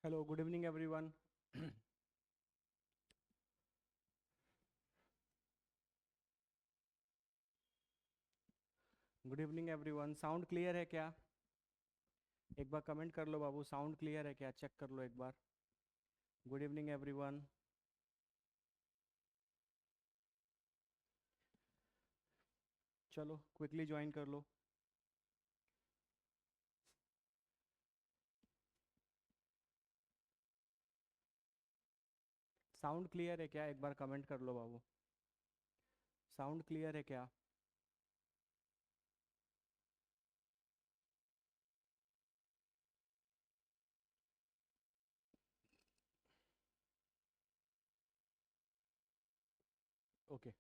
Hello, good evening everyone. Good evening everyone. Sound clear है क्या? एक बार कमेंट कर लो बाबू, साउंड क्लियर है क्या? चेक कर लो एक बार। Good evening everyone. चलो क्विकली ज्वाइन कर लो। साउंड क्लियर है क्या? एक बार कमेंट कर लो बाबू। साउंड क्लियर है क्या? ओके।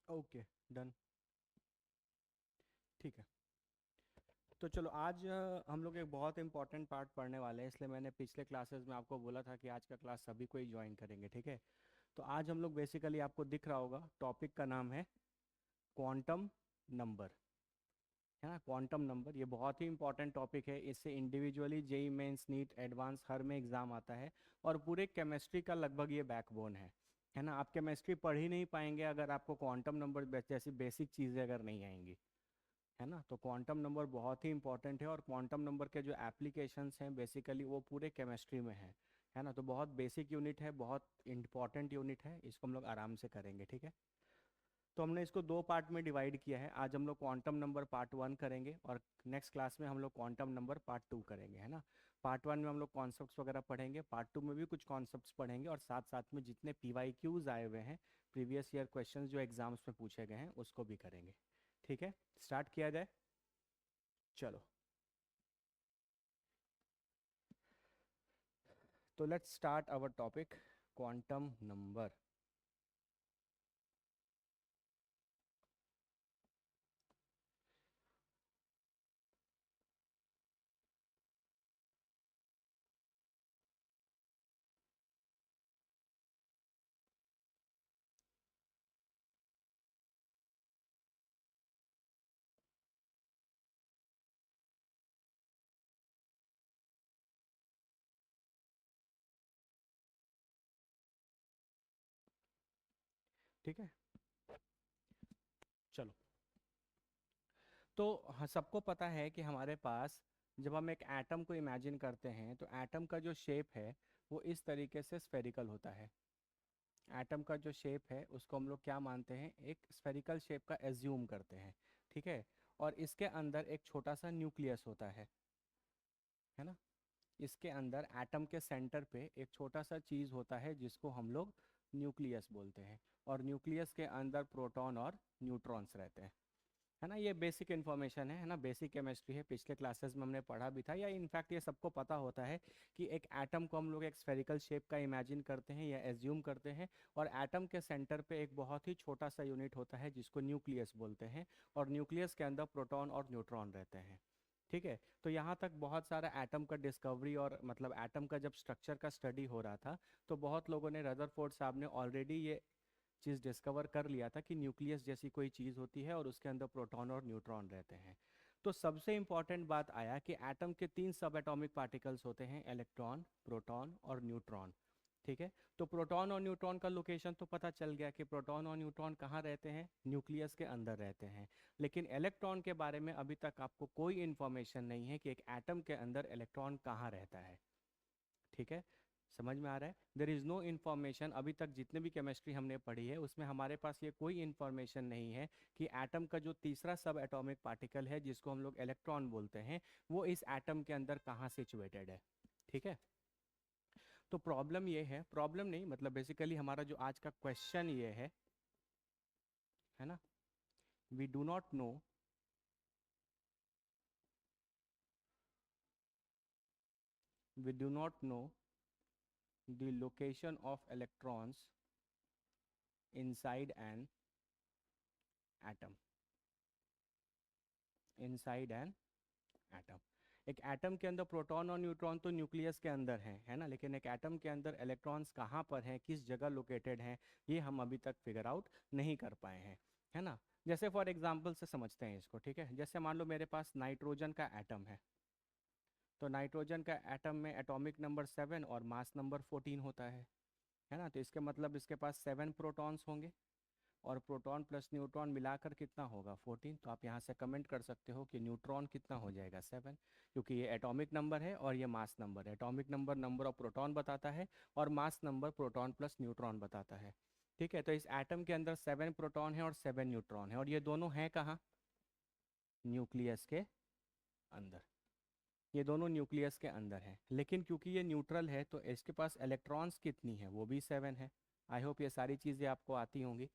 Okay, done. ठीक है। तो चलो आज हम लोग एक बहुत इंपॉर्टेंट पार्ट पढ़ने वाले हैं, इसलिए मैंने पिछले क्लासेस में आपको बोला था कि आज का क्लास सभी को ही ज्वाइन करेंगे, ठीक है? तो आज हम लोग बेसिकली, आपको दिख रहा होगा, टॉपिक का नाम है क्वांटम नंबर। है ना? क्वांटम नंबर ये बहुत ही इंपॉर्टेंट टॉपिक है। इससे individually JEE mains NEET advance हर में एग्जाम आता है, और पूरे केमिस्ट्री का लगभग ये बैकबोन है ना? आप केमिस्ट्री पढ़ ही नहीं पाएंगे अगर आपको क्वांटम नंबर जैसी बेसिक चीज़ें अगर नहीं आएंगी। है ना? तो क्वांटम नंबर बहुत ही इंपॉर्टेंट है, और क्वांटम नंबर के जो एप्लीकेशंस हैं बेसिकली वो पूरे केमिस्ट्री में है ना? तो बहुत बेसिक यूनिट है, बहुत इंपॉर्टेंट यूनिट है, इसको हम लोग आराम से करेंगे, ठीक है? तो हमने इसको दो पार्ट में डिवाइड किया है। आज हम लोग क्वांटम नंबर पार्ट 1 करेंगे, और नेक्स्ट क्लास में हम लोग क्वांटम नंबर पार्ट 2 करेंगे, है ना? पार्ट 1 में हम लोग कॉन्सेप्ट्स वगैरह पढ़ेंगे, पार्ट 2 में भी कुछ कॉन्सेप्ट्स पढ़ेंगे, और साथ साथ में जितने पीवाईक्यूज आए हुए हैं, प्रीवियस ईयर क्वेश्चंस जो एग्जाम्स में पूछे गए हैं, उसको भी करेंगे। ठीक है, स्टार्ट किया जाए। चलो, तो let's start our topic, quantum number. ठीक है, चलो। तो सबको पता है कि हमारे पास, जब हम एक एटम को इमेजिन करते हैं, तो एटम का जो शेप है वो इस तरीके से स्फेरिकल होता है। एटम का जो शेप है उसको हम लोग क्या मानते हैं? एक स्फेरिकल शेप का एज्यूम करते हैं, ठीक है? और इसके अंदर एक छोटा सा न्यूक्लियस होता है ना? इसके अंदर एटम के सेंटर पे एक छोटा सा चीज़ होता है जिसको हम लोग न्यूक्लियस बोलते हैं, और न्यूक्लियस के अंदर प्रोटॉन और न्यूट्रॉन्स रहते हैं। है ना? ये बेसिक इन्फॉर्मेशन है ना? बेसिक केमिस्ट्री है, पिछले क्लासेस में हमने पढ़ा भी था, या इनफैक्ट ये सबको पता होता है कि एक एटम को हम लोग एक स्फेरिकल शेप का इमेजिन करते हैं या एज्यूम करते हैं, और एटम के सेंटर पे एक बहुत ही छोटा सा यूनिट होता है जिसको न्यूक्लियस बोलते हैं, और न्यूक्लियस के अंदर प्रोटॉन और न्यूट्रॉन रहते हैं। ठीक है? तो यहाँ तक बहुत सारा एटम का डिस्कवरी, और मतलब एटम का जब स्ट्रक्चर का स्टडी हो रहा था, तो बहुत लोगों ने, रदरफोर्ड साहब ने ऑलरेडी ये चीज़ डिस्कवर कर लिया था कि न्यूक्लियस जैसी कोई चीज़ होती है और उसके अंदर प्रोटॉन और न्यूट्रॉन रहते हैं। तो सबसे इंपॉर्टेंट बात आया कि एटम के 3 सब एटॉमिक पार्टिकल्स होते हैं, इलेक्ट्रॉन, प्रोटॉन और न्यूट्रॉन। ठीक है? तो प्रोटॉन और न्यूट्रॉन का लोकेशन तो पता चल गया कि प्रोटॉन और न्यूट्रॉन कहाँ रहते हैं? न्यूक्लियस के अंदर रहते हैं। लेकिन इलेक्ट्रॉन के बारे में अभी तक आपको कोई इन्फॉर्मेशन नहीं है कि एक एटम के अंदर इलेक्ट्रॉन कहाँ रहता है। ठीक है? समझ में आ रहा है? देर इज़ नो इन्फॉर्मेशन, अभी तक जितने भी केमिस्ट्री हमने पढ़ी है उसमें हमारे पास ये कोई इन्फॉर्मेशन नहीं है कि एटम का जो तीसरा सब एटॉमिक पार्टिकल है जिसको हम लोग इलेक्ट्रॉन बोलते हैं, वो इस एटम के अंदर कहाँ सिचुएटेड है। ठीक है? तो प्रॉब्लम ये है, प्रॉब्लम नहीं मतलब बेसिकली हमारा जो आज का क्वेश्चन ये है ना? We do not know, we do not know the location of electrons inside an atom, inside an atom. एक एटम के अंदर प्रोटॉन और न्यूट्रॉन तो न्यूक्लियस के अंदर है ना? लेकिन एक एटम के अंदर इलेक्ट्रॉन्स कहाँ पर हैं, किस जगह लोकेटेड हैं, ये हम अभी तक फिगर आउट नहीं कर पाए हैं। है ना। जैसे फॉर एग्जांपल से समझते हैं इसको, ठीक है। जैसे मान लो मेरे पास नाइट्रोजन का एटम है, तो नाइट्रोजन का एटम में एटॉमिक नंबर 7 और मास नंबर 14 होता है ना। तो इसके मतलब इसके पास 7 प्रोटॉन्स होंगे, और प्रोटॉन प्लस न्यूट्रॉन मिलाकर कितना होगा 14। तो आप यहाँ से कमेंट कर सकते हो कि न्यूट्रॉन कितना हो जाएगा 7, क्योंकि ये एटॉमिक नंबर है और ये मास नंबर है। Atomic number number of proton बताता है, और mass number proton plus neutron बताता है। ठीक है, तो इस एटम के अंदर 7 प्रोटॉन है और 7 न्यूट्रॉन है, और ये दोनों हैं कहाँ? न्यूक्लियस के अंदर। ये दोनों न्यूक्लियस के अंदर हैं, लेकिन क्योंकि ये न्यूट्रल है तो इसके पास इलेक्ट्रॉन्स कितनी है, वो भी 7 है। आई होप ये सारी चीज़ें आपको आती होंगी,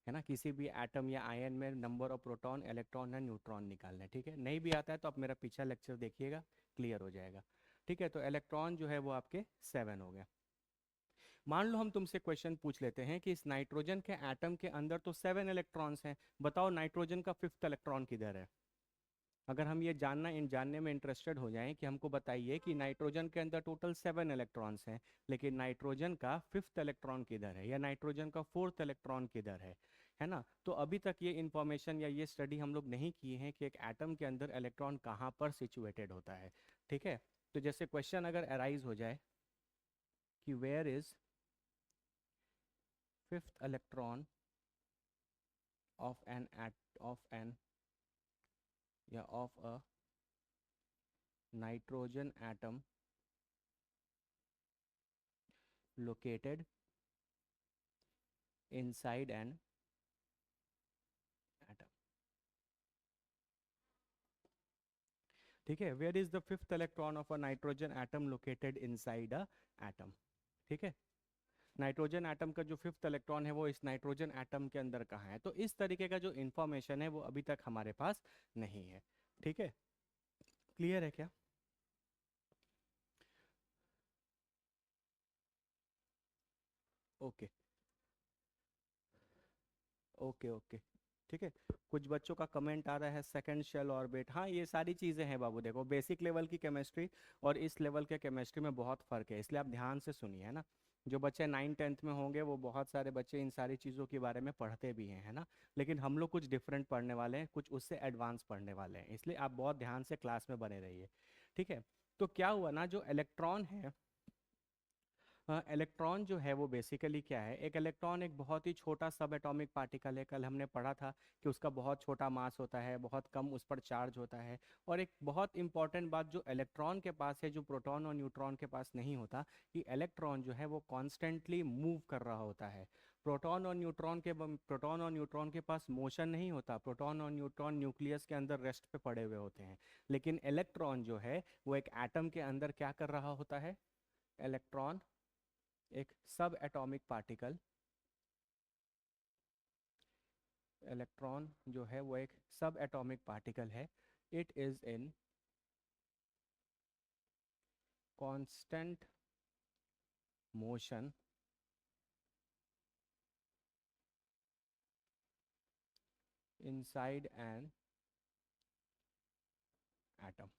है ना। किसी भी एटम या आयन में नंबर ऑफ प्रोटॉन, इलेक्ट्रॉन या न्यूट्रॉन निकालना है, ठीक है। नहीं भी आता है तो आप मेरा पीछा लेक्चर देखिएगा, क्लियर हो जाएगा। ठीक है, तो इलेक्ट्रॉन जो है वो आपके 7 हो गए। मान लो हम तुमसे क्वेश्चन पूछ लेते हैं कि इस नाइट्रोजन के एटम के अंदर तो 7 इलेक्ट्रॉन्स हैं, बताओ नाइट्रोजन का 5th इलेक्ट्रॉन किधर है। अगर हम ये जानने में इंटरेस्टेड हो जाएं कि हमको बताइए कि नाइट्रोजन के अंदर टोटल 7 इलेक्ट्रॉन्स हैं, लेकिन नाइट्रोजन का 5th इलेक्ट्रॉन किधर है, या नाइट्रोजन का 4th इलेक्ट्रॉन किधर है ना। तो अभी तक ये इन्फॉर्मेशन या ये स्टडी हम लोग नहीं किए हैं कि एक एटम के अंदर इलेक्ट्रॉन कहाँ पर सिचुएटेड होता है। ठीक है, तो जैसे क्वेश्चन अगर अराइज हो जाए कि where is 5th electron of an या of a nitrogen atom located inside an atom। ठीक है, where is the 5th electron of a nitrogen atom located inside a atom. ठीक है, नाइट्रोजन एटम का जो 5th इलेक्ट्रॉन है वो इस नाइट्रोजन एटम के अंदर कहाँ है। तो इस तरीके का जो इन्फॉर्मेशन है वो अभी तक हमारे पास नहीं है। ठीक है, क्लियर है क्या? ओके ओके ओके, ठीक है। कुछ बच्चों का कमेंट आ रहा है सेकंड शेल ऑर्बिट। हाँ, ये सारी चीज़ें हैं बाबू। देखो, बेसिक लेवल की केमिस्ट्री और इस लेवल के केमिस्ट्री में बहुत फ़र्क है, इसलिए आप ध्यान से सुनिए, है ना। जो बच्चे 9th 10th में होंगे वो बहुत सारे बच्चे इन सारी चीज़ों के बारे में पढ़ते भी हैं, है ना। लेकिन हम लोग कुछ डिफरेंट पढ़ने वाले हैं, कुछ उससे एडवांस पढ़ने वाले हैं, इसलिए आप बहुत ध्यान से क्लास में बने रहिए। ठीक है, तो क्या हुआ ना, जो इलेक्ट्रॉन है, इलेक्ट्रॉन जो है वो बेसिकली क्या है, एक इलेक्ट्रॉन एक बहुत ही छोटा सब एटॉमिक पार्टिकल है। कल हमने पढ़ा था कि उसका बहुत छोटा मास होता है, बहुत कम उस पर चार्ज होता है। और एक बहुत इंपॉर्टेंट बात जो इलेक्ट्रॉन के पास है, जो प्रोटॉन और न्यूट्रॉन के पास नहीं होता, कि इलेक्ट्रॉन जो है वो कॉन्स्टेंटली मूव कर रहा होता है। प्रोटॉन और न्यूट्रॉन के पास मोशन नहीं होता। प्रोटॉन और न्यूट्रॉन न्यूक्लियस के अंदर रेस्ट पे पड़े हुए होते हैं, लेकिन इलेक्ट्रॉन जो है वो एक एटम के अंदर क्या कर रहा होता है। इलेक्ट्रॉन एक सब एटॉमिक पार्टिकल, इलेक्ट्रॉन जो है वो एक सब एटॉमिक पार्टिकल है। It is in constant motion inside an atom.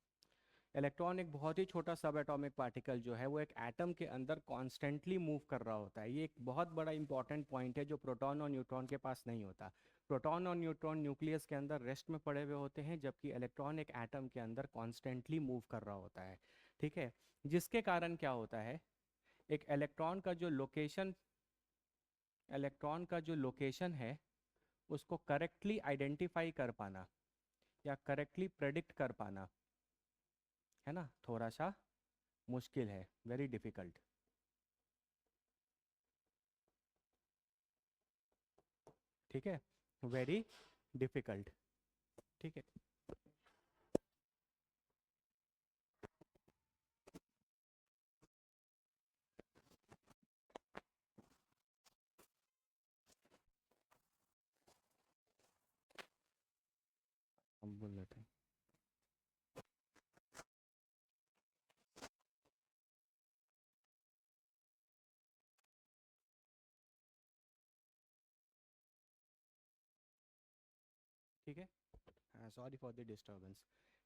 Electron एक बहुत ही छोटा सब एटॉमिक पार्टिकल जो है वो एक एटम के अंदर कॉन्स्टेंटली मूव कर रहा होता है। ये एक बहुत बड़ा इंपॉर्टेंट पॉइंट है जो प्रोटॉन और न्यूट्रॉन के पास नहीं होता। प्रोटॉन और न्यूट्रॉन न्यूक्लियस के अंदर रेस्ट में पड़े हुए होते हैं, जबकि इलेक्ट्रॉन एक एटम के अंदर कॉन्स्टेंटली मूव कर रहा होता है। ठीक है, जिसके कारण क्या होता है, एक इलेक्ट्रॉन का जो लोकेशन है उसको करेक्टली आइडेंटिफाई कर पाना या करेक्टली प्रेडिक्ट कर पाना, है ना, थोड़ा सा मुश्किल है, वेरी डिफिकल्ट। ठीक है, वेरी डिफिकल्ट। ठीक है, हम बोल लेते हैं। ठीक है, सॉरी फॉर द डिस्टर्बेंस।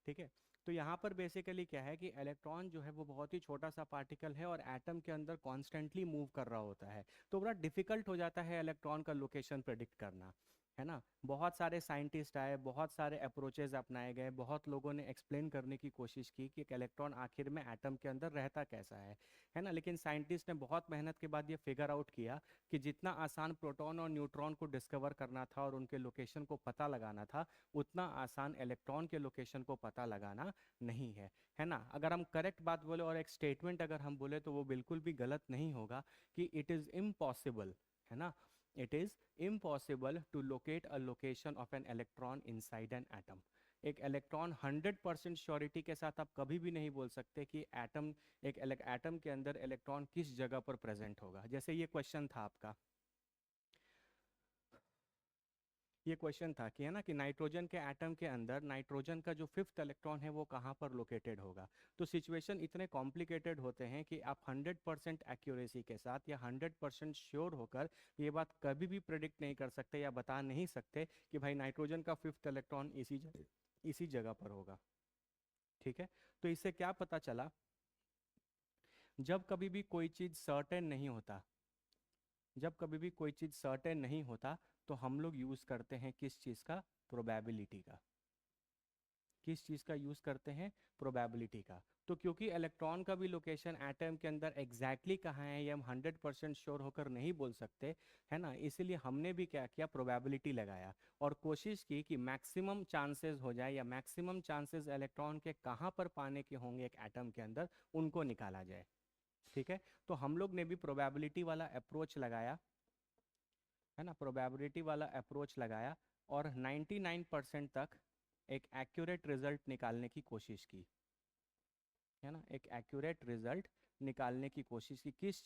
ठीक है, तो यहाँ पर बेसिकली क्या है कि इलेक्ट्रॉन जो है वो बहुत ही छोटा सा पार्टिकल है और एटम के अंदर कॉन्स्टेंटली मूव कर रहा होता है, तो बड़ा डिफिकल्ट हो जाता है इलेक्ट्रॉन का लोकेशन प्रेडिक्ट करना। है ना। बहुत सारे साइंटिस्ट आए, बहुत सारे अप्रोचेज अपनाए गए, बहुत लोगों ने एक्सप्लेन करने की कोशिश की कि एक इलेक्ट्रॉन आखिर में एटम के अंदर रहता कैसा है ना। लेकिन साइंटिस्ट ने बहुत मेहनत के बाद ये फिगर आउट किया कि जितना आसान प्रोटॉन और न्यूट्रॉन को डिस्कवर करना था और उनके लोकेशन को पता लगाना था, उतना आसान इलेक्ट्रॉन के लोकेशन को पता लगाना नहीं है ना। अगर हम करेक्ट बात बोले और एक स्टेटमेंट अगर हम बोले तो वो बिल्कुल भी गलत नहीं होगा कि इट इज़ इम्पॉसिबल, है ना, it is impossible to locate a location of an electron inside an atom। एक इलेक्ट्रॉन 100% श्योरिटी के साथ आप कभी भी नहीं बोल सकते कि एटम, एक एटम के अंदर इलेक्ट्रॉन किस जगह पर प्रेजेंट होगा। जैसे ये क्वेश्चन था आपका, ये क्वेश्चन था कि, है ना, कि नाइट्रोजन के एटम के अंदर नाइट्रोजन का जो फिफ्थ इलेक्ट्रॉन है वो कहाँ पर लोकेटेड होगा। तो सिचुएशन इतने कॉम्प्लिकेटेड होते हैं कि आप 100% एक्यूरेसी के साथ या 100% श्योर होकर ये बात कभी भी प्रेडिक्ट नहीं कर सकते या बता नहीं सकते कि भाई नाइट्रोजन का फिफ्थ इलेक्ट्रॉन इसी जगह पर होगा। ठीक है, तो इससे क्या पता चला, जब कभी भी कोई चीज़ सर्टेन नहीं होता, जब कभी भी कोई चीज़ सर्टेन नहीं होता तो हम लोग यूज़ करते हैं किस चीज़ का, प्रोबेबिलिटी का। किस चीज़ का यूज़ करते हैं, प्रोबेबिलिटी का। तो क्योंकि इलेक्ट्रॉन का भी लोकेशन एटम के अंदर एग्जैक्टली कहाँ है ये हम 100% श्योर होकर नहीं बोल सकते, है ना, इसीलिए हमने भी क्या किया, प्रोबेबिलिटी लगाया और कोशिश की कि मैक्सिमम चांसेस हो जाए या मैक्सिमम चांसेस इलेक्ट्रॉन के कहाँ पर पाने के होंगे एक एटम के अंदर, उनको निकाला जाए। ठीक है, तो हम लोग ने भी प्रोबेबिलिटी वाला अप्रोच लगाया, है ना, प्रोबेबिलिटी वाला अप्रोच लगाया और 99% तक एक एक्यूरेट रिजल्ट निकालने की कोशिश की, है ना, एक एक्यूरेट रिजल्ट निकालने की कोशिश की। किस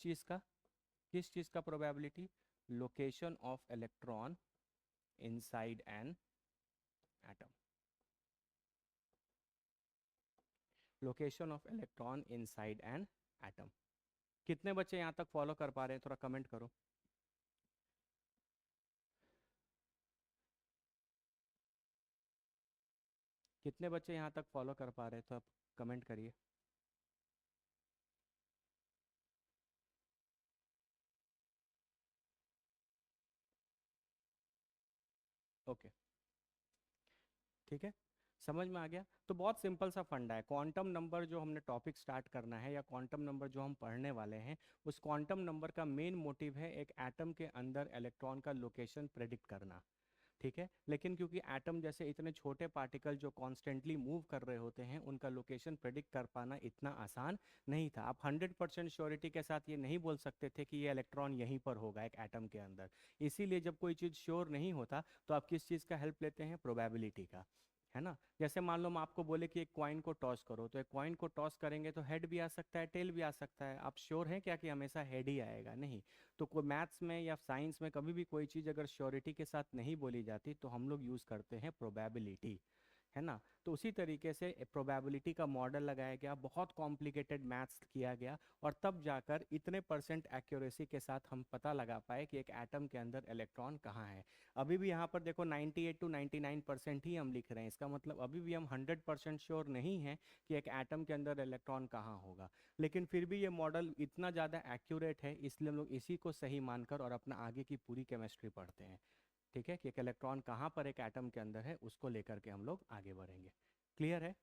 चीज़ का probability, location of electron inside an atom, location of electron inside an atom. कितने बच्चे यहाँ तक फॉलो कर पा रहे हैं, थोड़ा कमेंट करो। कितने बच्चे यहाँ तक फॉलो कर पा रहे हैं, तो आप कमेंट करिए। ओके, ठीक है, समझ में आ गया। तो बहुत सिंपल सा फंडा है, क्वांटम नंबर जो हमने टॉपिक स्टार्ट करना है या क्वांटम नंबर जो हम पढ़ने वाले हैं, उस क्वांटम नंबर का मेन मोटिव है एक एटम के अंदर इलेक्ट्रॉन का लोकेशन प्रेडिक्ट करना। ठीक है, लेकिन क्योंकि एटम जैसे इतने छोटे पार्टिकल जो कॉन्स्टेंटली मूव कर रहे होते हैं, उनका लोकेशन प्रेडिक्ट कर पाना इतना आसान नहीं था। आप 100% श्योरिटी के साथ ये नहीं बोल सकते थे कि ये इलेक्ट्रॉन यहीं पर होगा एक एटम के अंदर। इसीलिए जब कोई चीज़ श्योर नहीं होता तो आप किस चीज़ का हेल्प लेते हैं, प्रोबेबिलिटी का, है ना। जैसे मान लो मैं आपको बोले कि एक कॉइन को टॉस करो, तो एक कॉइन को टॉस करेंगे तो हेड भी आ सकता है, टेल भी आ सकता है। आप श्योर हैं क्या कि हमेशा हेड ही आएगा, नहीं। तो कोई मैथ्स में या साइंस में कभी भी कोई चीज़ अगर श्योरिटी के साथ नहीं बोली जाती तो हम लोग यूज़ करते हैं प्रोबेबिलिटी, है ना। तो उसी तरीके से प्रोबेबिलिटी का मॉडल लगाया गया, बहुत कॉम्प्लिकेटेड मैथ्स किया गया और तब जाकर इतने परसेंट एक्यूरेसी के साथ हम पता लगा पाए कि एक एटम के अंदर इलेक्ट्रॉन कहाँ है। अभी भी यहाँ पर देखो 98 to 99% ही हम लिख रहे हैं, इसका मतलब अभी भी हम 100% श्योर नहीं हैं कि एक एटम के अंदर इलेक्ट्रॉन कहाँ होगा। लेकिन फिर भी ये मॉडल इतना ज़्यादा एक्यूरेट है, इसलिए हम लोग इसी को सही मानकर और अपना आगे की पूरी केमिस्ट्री पढ़ते हैं। ठीक है, कि एक इलेक्ट्रॉन कहाँ पर एक एटम के अंदर है, उसको लेकर के हम लोग आगे बढ़ेंगे। क्लियर है।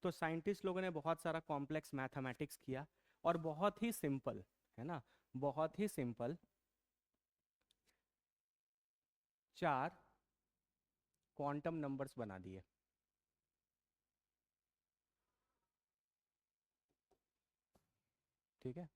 तो साइंटिस्ट लोगों ने बहुत सारा कॉम्प्लेक्स मैथमेटिक्स किया और बहुत ही सिंपल, है ना, बहुत ही सिंपल चार क्वांटम नंबर्स बना दिए। ठीक है,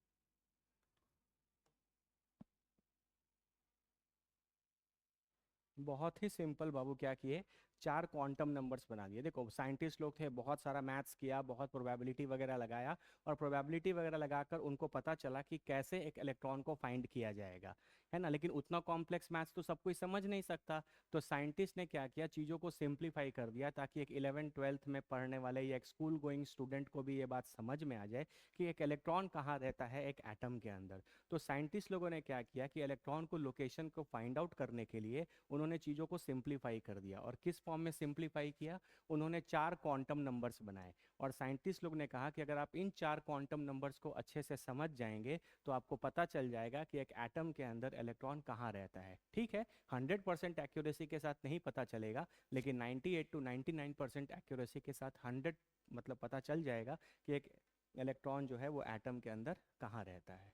बहुत ही सिंपल बाबू, क्या किए, चार क्वांटम नंबर्स बना दिए। देखो साइंटिस्ट लोग थे, बहुत सारा मैथ्स किया, बहुत प्रोबेबिलिटी वगैरह लगाया और प्रोबेबिलिटी वगैरह लगाकर उनको पता चला कि कैसे एक इलेक्ट्रॉन को फाइंड किया जाएगा, है ना। लेकिन उतना कॉम्प्लेक्स मैथ्स तो सब कोई समझ नहीं सकता, तो साइंटिस्ट ने क्या किया, चीज़ों को सिंप्लीफाई कर दिया ताकि एक 11th-12th में पढ़ने वाले या एक स्कूल गोइंग स्टूडेंट को भी ये बात समझ में आ जाए कि एक इलेक्ट्रॉन कहाँ रहता है एक एटम के अंदर। तो साइंटिस्ट लोगों ने क्या किया कि इलेक्ट्रॉन को लोकेशन को फाइंड आउट करने के लिए उन्होंने चीज़ों को सिंप्लीफाई कर दिया। और किस फॉर्म में सिंप्लीफाई किया, उन्होंने चार क्वांटम नंबर्स बनाए और साइंटिस्ट लोग ने कहा कि अगर आप इन चार क्वांटम नंबर्स को अच्छे से समझ जाएंगे तो आपको पता चल जाएगा कि एक एटम के अंदर इलेक्ट्रॉन कहाँ रहता है। ठीक है, 100% एक्यूरेसी के साथ नहीं पता चलेगा, लेकिन 98 to 99% एक्यूरेसी के साथ 100 मतलब पता चल जाएगा कि एक इलेक्ट्रॉन जो है वो एटम के अंदर कहाँ रहता है।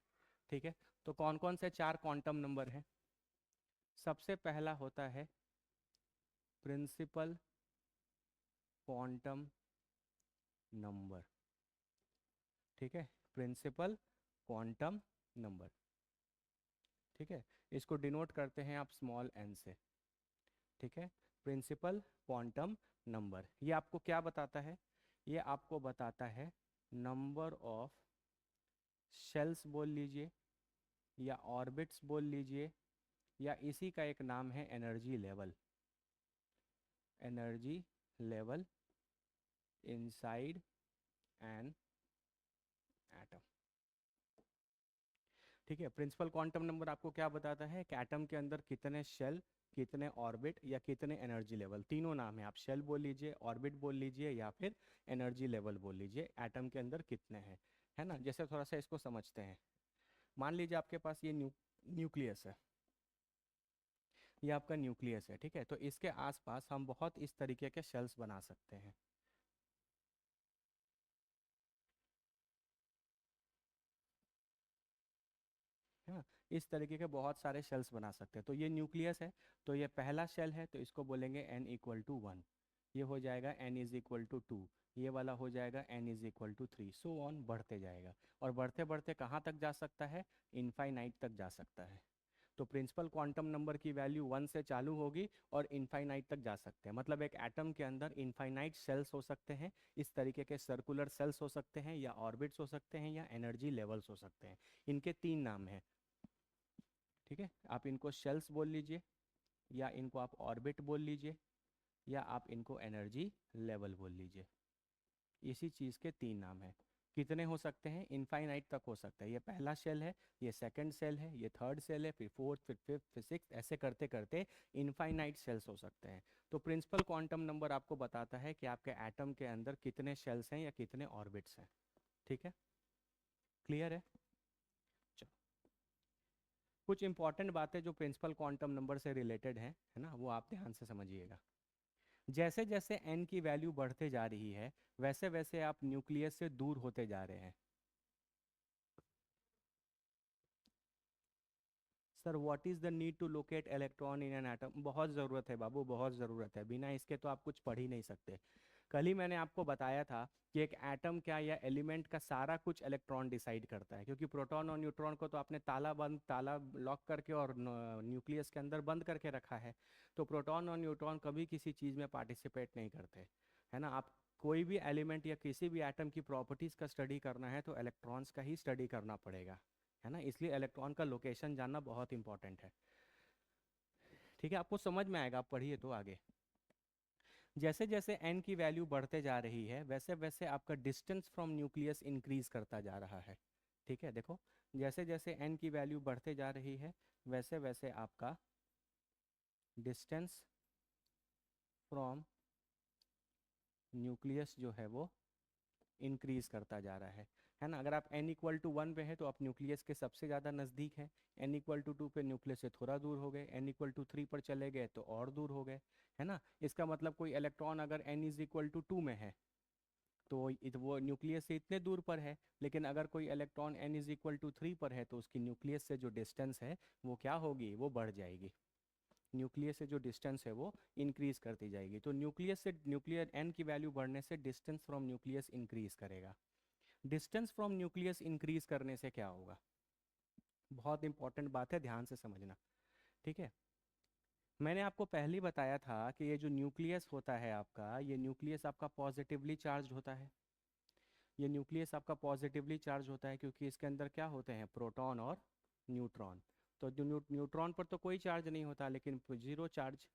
ठीक है, तो कौन कौन से 4 क्वांटम नंबर हैं? सबसे पहला होता है प्रिंसिपल क्वांटम नंबर। ठीक है, प्रिंसिपल क्वांटम नंबर। ठीक है, इसको डिनोट करते हैं आप स्मॉल एन से। ठीक है, प्रिंसिपल क्वांटम नंबर ये आपको क्या बताता है? ये आपको बताता है नंबर ऑफ शेल्स बोल लीजिए या ऑर्बिट्स बोल लीजिए, या इसी का एक नाम है energy level. Energy level inside an atom. ठीक है, प्रिंसिपल क्वांटम नंबर आपको क्या बताता है कि एटम के अंदर कितने शेल, कितने ऑर्बिट या कितने एनर्जी लेवल, तीनों नाम है, आप शेल बोल लीजिए, ऑर्बिट बोल लीजिए या फिर एनर्जी लेवल बोल लीजिए, एटम के अंदर कितने हैं। है ना, जैसे थोड़ा सा इसको समझते हैं। मान लीजिए आपके पास ये न्यूक्लियस है, ये आपका न्यूक्लियस है। ठीक है, तो इसके आसपास हम बहुत इस तरीके के शेल्स बना सकते हैं। है ना, इस तरीके के बहुत सारे शेल्स बना सकते हैं। तो ये न्यूक्लियस है, तो ये पहला शेल है, तो इसको बोलेंगे n=1। ये हो जाएगा n=2। ये वाला हो जाएगा n=3, सो ऑन बढ़ते जाएगा। और बढ़ते बढ़ते कहाँ तक जा सकता है? इनफाइनाइट तक जा सकता है। तो प्रिंसिपल क्वांटम नंबर की वैल्यू 1 से चालू होगी और इनफाइनाइट तक जा सकते हैं। मतलब एक एटम के अंदर इनफाइनाइट सेल्स हो सकते हैं, इस तरीके के सर्कुलर सेल्स हो सकते हैं, या ऑर्बिट्स हो सकते हैं, या एनर्जी लेवल्स हो सकते हैं। इनके 3 नाम हैं। ठीक है, आप इनको शेल्स बोल लीजिए, या इनको आप ऑर्बिट बोल लीजिए, या आप इनको एनर्जी लेवल बोल लीजिए। इसी चीज़ के 3 नाम हैं। कितने हो सकते हैं? इनफाइनाइट तक हो सकता है। ये पहला शेल है, ये सेकंड शेल है, ये थर्ड शेल है, फिर फोर्थ, फिर फिफ्थ, फिर सिक्स्थ, ऐसे करते करते इनफाइनाइट शेल्स हो सकते हैं। तो प्रिंसिपल क्वांटम नंबर आपको बताता है कि आपके एटम के अंदर कितने शेल्स हैं या कितने ऑर्बिट्स हैं। ठीक है, क्लियर है? चलो, कुछ इंपॉर्टेंट बातें जो प्रिंसिपल क्वांटम नंबर से रिलेटेड हैं, है ना, वो आप ध्यान से समझिएगा। जैसे जैसे n की वैल्यू बढ़ते जा रही है, वैसे वैसे आप न्यूक्लियस से दूर होते जा रहे हैं। Sir what is the need to locate electron in an atom? बहुत ज़रूरत है बाबू, बहुत ज़रूरत है, बिना इसके तो आप कुछ पढ़ ही नहीं सकते। कल ही मैंने आपको बताया था कि एक एटम क्या या एलिमेंट का सारा कुछ इलेक्ट्रॉन डिसाइड करता है, क्योंकि प्रोटॉन और न्यूट्रॉन को तो आपने ताला लॉक करके और न्यूक्लियस के अंदर बंद करके रखा है। तो प्रोटॉन और न्यूट्रॉन कभी किसी चीज़ में पार्टिसिपेट नहीं करते। है ना, आप कोई भी एलिमेंट या किसी भी एटम की प्रॉपर्टीज़ का स्टडी करना है तो इलेक्ट्रॉन्स का ही स्टडी करना पड़ेगा। है ना, इसलिए इलेक्ट्रॉन का लोकेशन जानना बहुत इंपॉर्टेंट है। ठीक है, आपको समझ में आएगा, आप पढ़िए तो आगे। जैसे जैसे n की वैल्यू बढ़ते जा रही है, वैसे वैसे आपका डिस्टेंस फ्रॉम न्यूक्लियस इंक्रीज करता जा रहा है। ठीक है, देखो, जैसे जैसे n की वैल्यू बढ़ते जा रही है, वैसे वैसे आपका डिस्टेंस फ्रॉम न्यूक्लियस जो है वो इंक्रीज करता जा रहा है ना। अगर आप n=1 पे है तो आप न्यूक्लियस के सबसे ज़्यादा नज़दीक हैं। n=2 पे न्यूक्लियस से थोड़ा दूर हो गए, n=3 पर चले गए तो और दूर हो गए। है ना, इसका मतलब कोई इलेक्ट्रॉन अगर n=2 में है तो वो न्यूक्लियस से इतने दूर पर है, लेकिन अगर कोई इलेक्ट्रॉन n=3 पर है तो उसकी न्यूक्लियस से जो डिस्टेंस है वो क्या होगी? वो बढ़ जाएगी। न्यूक्लियस से जो डिस्टेंस है वो इंक्रीज करती जाएगी। तो न्यूक्लियस से न्यूक्लियर n की वैल्यू बढ़ने से डिस्टेंस फ्रॉम न्यूक्लियस इंक्रीज करेगा। डिस्टेंस फ्रॉम न्यूक्लियस इंक्रीज करने से क्या होगा? बहुत इंपॉर्टेंट बात है, ध्यान से समझना। ठीक है, मैंने आपको पहले ही बताया था कि ये जो न्यूक्लियस होता है आपका, ये न्यूक्लियस आपका पॉजिटिवली चार्ज होता है। ये न्यूक्लियस आपका पॉजिटिवली चार्ज होता है क्योंकि इसके अंदर क्या होते हैं? प्रोटॉन और न्यूट्रॉन। तो जो न्यूट्रॉन पर तो कोई चार्ज नहीं होता, लेकिन जीरो चार्ज।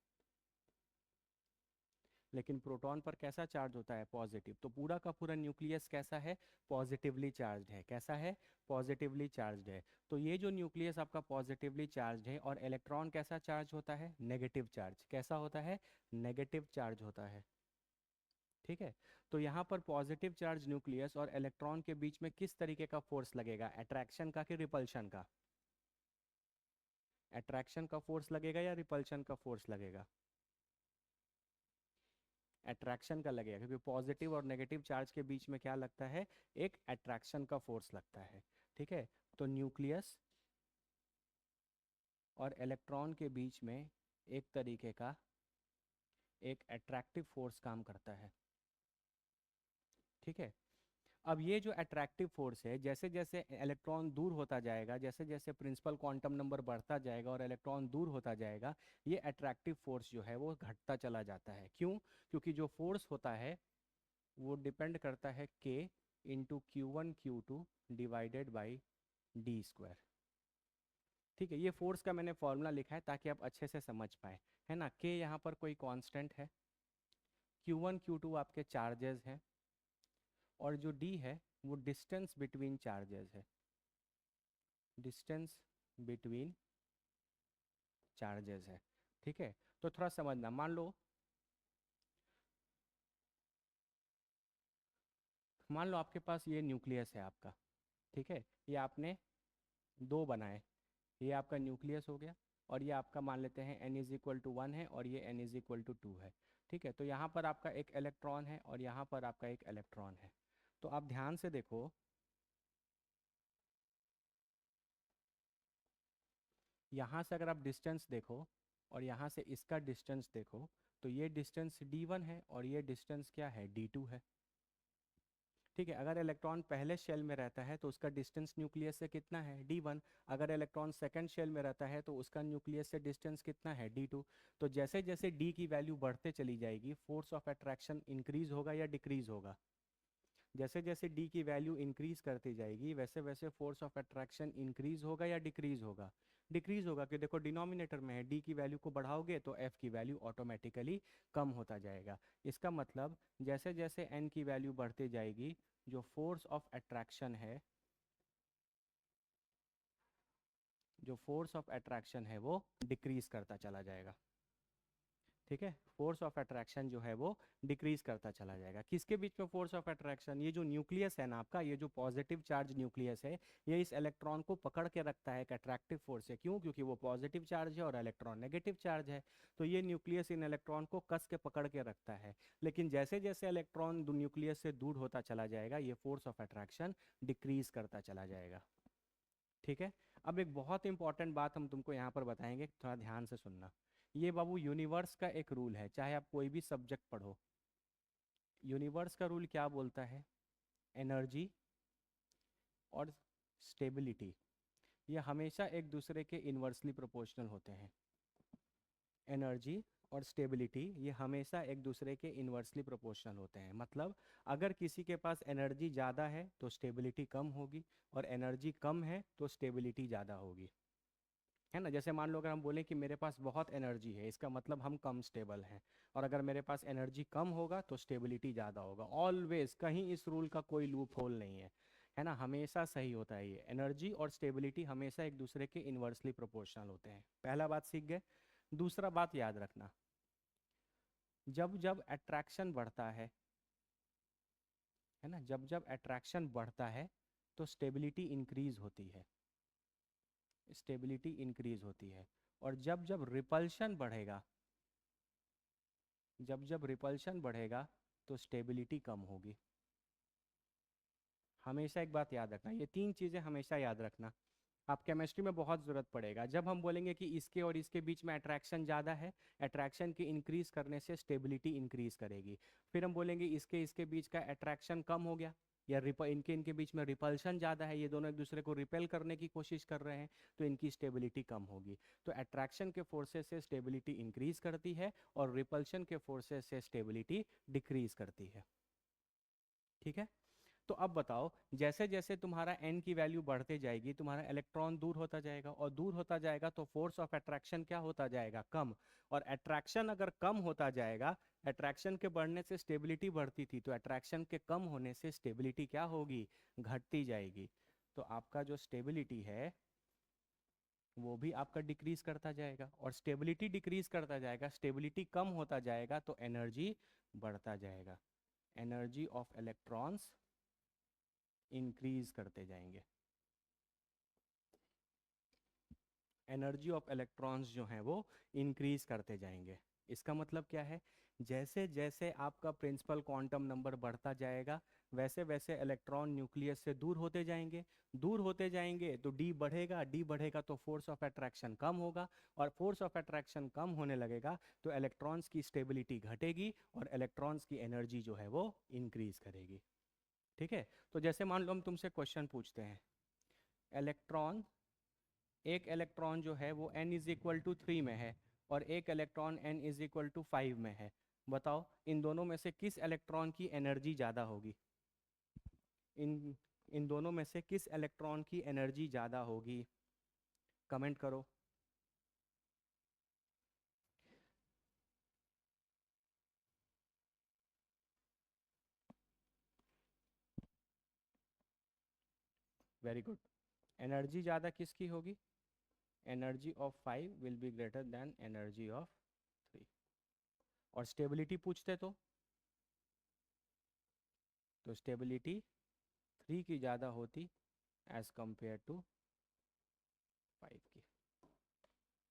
लेकिन प्रोटॉन पर कैसा चार्ज होता है? पॉजिटिव। तो पूरा का पूरा न्यूक्लियस कैसा है? पॉजिटिवली चार्ज है। कैसा है? पॉजिटिवली चार्ज है। तो ये जो न्यूक्लियस आपका पॉजिटिवली चार्ज है, और इलेक्ट्रॉन कैसा चार्ज होता है? Negative charge. कैसा होता है? नेगेटिव चार्ज होता है। ठीक है, तो यहाँ पर पॉजिटिव चार्ज न्यूक्लियस और इलेक्ट्रॉन के बीच में किस तरीके का फोर्स लगेगा? अट्रैक्शन का कि रिपल्शन का? अट्रैक्शन का फोर्स लगेगा या रिपल्शन का फोर्स लगेगा? अट्रैक्शन का लगेगा, क्योंकि पॉजिटिव और नेगेटिव चार्ज के बीच में क्या लगता है? एक अट्रैक्शन का फोर्स लगता है। ठीक है, तो न्यूक्लियस और इलेक्ट्रॉन के बीच में एक तरीके का एक अट्रैक्टिव फोर्स काम करता है। ठीक है, अब ये जो अट्रैक्टिव फोर्स है, जैसे जैसे इलेक्ट्रॉन दूर होता जाएगा, जैसे जैसे प्रिंसिपल क्वांटम नंबर बढ़ता जाएगा और इलेक्ट्रॉन दूर होता जाएगा, ये अट्रैक्टिव फोर्स जो है वो घटता चला जाता है। क्यों? क्योंकि जो फोर्स होता है वो डिपेंड करता है k into Q1 Q2 divided by D square. ठीक है, ये फोर्स का मैंने फॉर्मूला लिखा है ताकि आप अच्छे से समझ पाए, है ना। k यहाँ पर कोई कांस्टेंट है, Q1 Q2 आपके चार्जेस हैं, और जो d है वो डिस्टेंस बिटवीन चार्जेस है, डिस्टेंस बिटवीन चार्जेस है। ठीक है, तो थोड़ा समझना। मान लो आपके पास ये न्यूक्लियस है आपका। ठीक है, ये आपने दो बनाए, ये आपका न्यूक्लियस हो गया, और ये आपका मान लेते हैं n=1 है और ये n=2 है। ठीक है, तो यहाँ पर आपका एक इलेक्ट्रॉन है और यहाँ पर आपका एक इलेक्ट्रॉन है। तो आप ध्यान से देखो, यहाँ से अगर आप डिस्टेंस देखो और यहाँ से इसका डिस्टेंस देखो, तो ये डिस्टेंस d1 है और ये डिस्टेंस क्या है? d2 है। ठीक है, अगर इलेक्ट्रॉन पहले शेल में रहता है तो उसका डिस्टेंस न्यूक्लियस से कितना है? d1। अगर इलेक्ट्रॉन सेकंड शेल में रहता है तो उसका न्यूक्लियस से डिस्टेंस कितना है? d2। तो जैसे जैसे d की वैल्यू बढ़ते चली जाएगी, फोर्स ऑफ अट्रैक्शन इंक्रीज होगा या डिक्रीज होगा? जैसे जैसे d की वैल्यू इंक्रीज करती जाएगी, वैसे वैसे फोर्स ऑफ अट्रैक्शन इंक्रीज होगा या डिक्रीज होगा? डिक्रीज होगा, कि देखो डिनोमिनेटर में है, d की वैल्यू को बढ़ाओगे तो f की वैल्यू ऑटोमेटिकली कम होता जाएगा। इसका मतलब जैसे जैसे n की वैल्यू बढ़ती जाएगी, जो फोर्स ऑफ अट्रैक्शन है, जो फोर्स ऑफ अट्रैक्शन है वो डिक्रीज करता चला जाएगा। ठीक है, फोर्स ऑफ अट्रैक्शन जो है वो डिक्रीज करता चला जाएगा। किसके बीच में फोर्स ऑफ अट्रैक्शन? ये जो न्यूक्लियस है ना आपका, ये जो पॉजिटिव चार्ज न्यूक्लियस है, ये इस इलेक्ट्रॉन को पकड़ के रखता है, एक अट्रैक्टिव फोर्स है। क्यों? क्योंकि वो पॉजिटिव चार्ज है और इलेक्ट्रॉन नेगेटिव चार्ज है। तो ये न्यूक्लियस इन इलेक्ट्रॉन को कस के पकड़ के रखता है। लेकिन जैसे जैसे इलेक्ट्रॉन न्यूक्लियस से दूर होता चला जाएगा, ये फोर्स ऑफ अट्रैक्शन डिक्रीज करता चला जाएगा। ठीक है, अब एक बहुत इंपॉर्टेंट बात हम तुमको यहाँ पर बताएंगे, थोड़ा ध्यान से सुनना। ये बाबू यूनिवर्स का एक रूल है, चाहे आप कोई भी सब्जेक्ट पढ़ो। यूनिवर्स का रूल क्या बोलता है? एनर्जी और स्टेबिलिटी ये हमेशा एक दूसरे के इन्वर्सली प्रोपोर्शनल होते हैं। एनर्जी और स्टेबिलिटी ये हमेशा एक दूसरे के इन्वर्सली प्रोपोर्शनल होते हैं। मतलब अगर किसी के पास एनर्जी ज़्यादा है तो स्टेबिलिटी कम होगी, और एनर्जी कम है तो स्टेबिलिटी ज़्यादा होगी, है ना। जैसे मान लो अगर हम बोलें कि मेरे पास बहुत एनर्जी है, इसका मतलब हम कम स्टेबल हैं। और अगर मेरे पास एनर्जी कम होगा तो स्टेबिलिटी ज़्यादा होगा। ऑलवेज, कहीं इस रूल का कोई लूप होल नहीं है ना, हमेशा सही होता है। ये एनर्जी और स्टेबिलिटी हमेशा एक दूसरे के इन्वर्सली प्रोपोर्शनल होते हैं। पहला बात सीख गए। दूसरा बात याद रखना, जब जब अट्रैक्शन बढ़ता है ना, जब जब अट्रैक्शन बढ़ता है तो स्टेबिलिटी इंक्रीज होती है, स्टेबिलिटी इंक्रीज होती है। और जब जब रिपल्शन बढ़ेगा, जब जब रिपल्शन बढ़ेगा तो स्टेबिलिटी कम होगी। हमेशा एक बात याद रखना, ये तीन चीज़ें हमेशा याद रखना, आप केमिस्ट्री में बहुत ज़रूरत पड़ेगा। जब हम बोलेंगे कि इसके और इसके बीच में अट्रैक्शन ज़्यादा है, अट्रैक्शन की इंक्रीज करने से स्टेबिलिटी इंक्रीज करेगी। फिर हम बोलेंगे इसके इसके बीच का अट्रैक्शन कम हो गया, या इनके इनके बीच में रिपल्शन ज़्यादा है, ये दोनों एक दूसरे को रिपेल करने की कोशिश कर रहे हैं, तो इनकी स्टेबिलिटी कम होगी। तो अट्रैक्शन के फोर्सेस से स्टेबिलिटी इंक्रीज करती है और रिपल्शन के फोर्सेस से स्टेबिलिटी डिक्रीज करती है। ठीक है, तो अब बताओ, जैसे जैसे तुम्हारा n की वैल्यू बढ़ते जाएगी, तुम्हारा इलेक्ट्रॉन दूर होता जाएगा, और दूर होता जाएगा तो फोर्स ऑफ अट्रैक्शन क्या होता जाएगा? कम। और अट्रैक्शन अगर कम होता जाएगा, अट्रैक्शन के बढ़ने से स्टेबिलिटी बढ़ती थी, तो अट्रैक्शन के कम होने से स्टेबिलिटी क्या होगी? घटती जाएगी। तो आपका जो स्टेबिलिटी है वो भी आपका डिक्रीज करता जाएगा, और स्टेबिलिटी डिक्रीज करता जाएगा, स्टेबिलिटी कम होता जाएगा तो एनर्जी बढ़ता जाएगा। एनर्जी ऑफ इलेक्ट्रॉन्स इंक्रीज करते जाएंगे। एनर्जी ऑफ इलेक्ट्रॉन्स जो हैं वो इंक्रीज करते जाएंगे। इसका मतलब क्या है, जैसे जैसे आपका प्रिंसिपल क्वांटम नंबर बढ़ता जाएगा वैसे वैसे इलेक्ट्रॉन न्यूक्लियस से दूर होते जाएंगे। दूर होते जाएंगे तो डी बढ़ेगा, डी बढ़ेगा तो फोर्स ऑफ अट्रैक्शन कम होगा, और फोर्स ऑफ अट्रैक्शन कम होने लगेगा तो इलेक्ट्रॉन्स की स्टेबिलिटी घटेगी और इलेक्ट्रॉन्स की एनर्जी जो है वो इंक्रीज करेगी। ठीक है, तो जैसे मान लो हम तुमसे क्वेश्चन पूछते हैं, इलेक्ट्रॉन, एक इलेक्ट्रॉन जो है वो n इज इक्वल टू 3 में है और एक electron n is equal to 5 में है। बताओ इन दोनों में से किस इलेक्ट्रॉन की एनर्जी ज़्यादा होगी? इन इन दोनों में से किस इलेक्ट्रॉन की एनर्जी ज़्यादा होगी? कमेंट करो। Very good. एनर्जी ज़्यादा किसकी होगी? Energy of 5 will be greater than energy of 3। और स्टेबिलिटी पूछते तो स्टेबिलिटी 3 की ज़्यादा होती एज कंपेयर टू 5 की,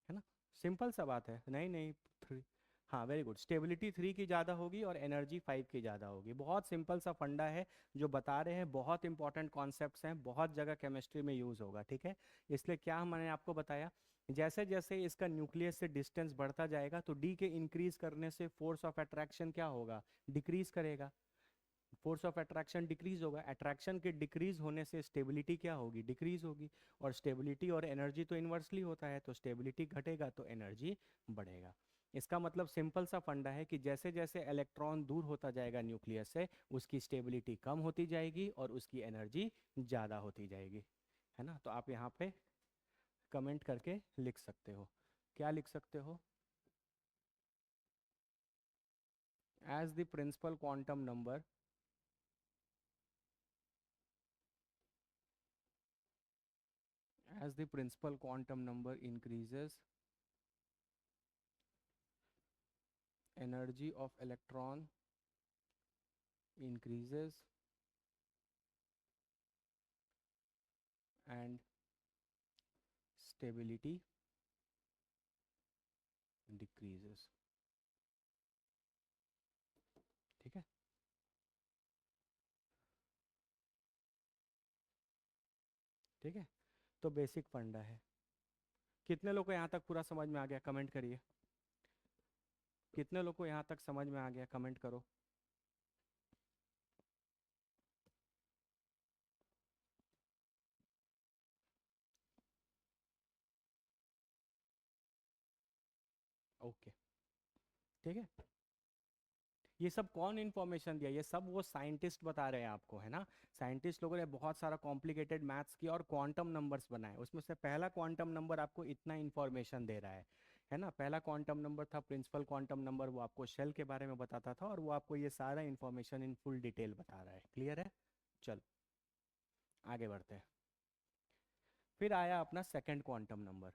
है ना? सिंपल सा बात है। नहीं नहीं, 3। हाँ वेरी गुड, स्टेबिलिटी 3 की ज़्यादा होगी और एनर्जी 5 की ज़्यादा होगी। बहुत सिंपल सा फंडा है जो बता रहे हैं, बहुत इंपॉर्टेंट कॉन्सेप्ट्स हैं, बहुत जगह केमिस्ट्री में यूज़ होगा। ठीक है, इसलिए क्या मैंने आपको बताया, जैसे जैसे इसका न्यूक्लियस से डिस्टेंस बढ़ता जाएगा तो डी के इंक्रीज करने से फोर्स ऑफ अट्रैक्शन क्या होगा? डिक्रीज करेगा। फोर्स ऑफ अट्रैक्शन डिक्रीज होगा, अट्रैक्शन के डिक्रीज होने से स्टेबिलिटी क्या होगी? डिक्रीज होगी। और स्टेबिलिटी और एनर्जी तो इन्वर्सली होता है, तो स्टेबिलिटी घटेगा तो एनर्जी बढ़ेगा। इसका मतलब सिंपल सा फंडा है कि जैसे जैसे इलेक्ट्रॉन दूर होता जाएगा न्यूक्लियस से उसकी स्टेबिलिटी कम होती जाएगी और उसकी एनर्जी ज़्यादा होती जाएगी। है ना? तो आप यहाँ पे कमेंट करके लिख सकते हो। क्या लिख सकते हो? As the principal quantum number, as the principal quantum number increases, energy of electron increases and stability decreases। ठीक है, ठीक है, तो बेसिक फंडा है। कितने लोग को यहाँ तक पूरा समझ में आ गया? कमेंट करिए। कितने लोग को यहाँ तक समझ में आ गया? कमेंट करो। ओके, ठीक है। ये सब कौन इन्फॉर्मेशन दिया? ये सब वो साइंटिस्ट बता रहे हैं आपको, है ना? साइंटिस्ट लोगों ने बहुत सारा कॉम्प्लिकेटेड मैथ्स किया और क्वांटम नंबर्स बनाए, उसमें से पहला क्वांटम नंबर आपको इतना इन्फॉर्मेशन दे रहा है ना? पहला क्वांटम नंबर था प्रिंसिपल क्वांटम नंबर, वो आपको शेल के बारे में बताता था और वो आपको ये सारा इन्फॉर्मेशन इन फुल डिटेल बता रहा है। क्लियर है? चल आगे बढ़ते हैं। फिर आया अपना सेकेंड क्वांटम नंबर।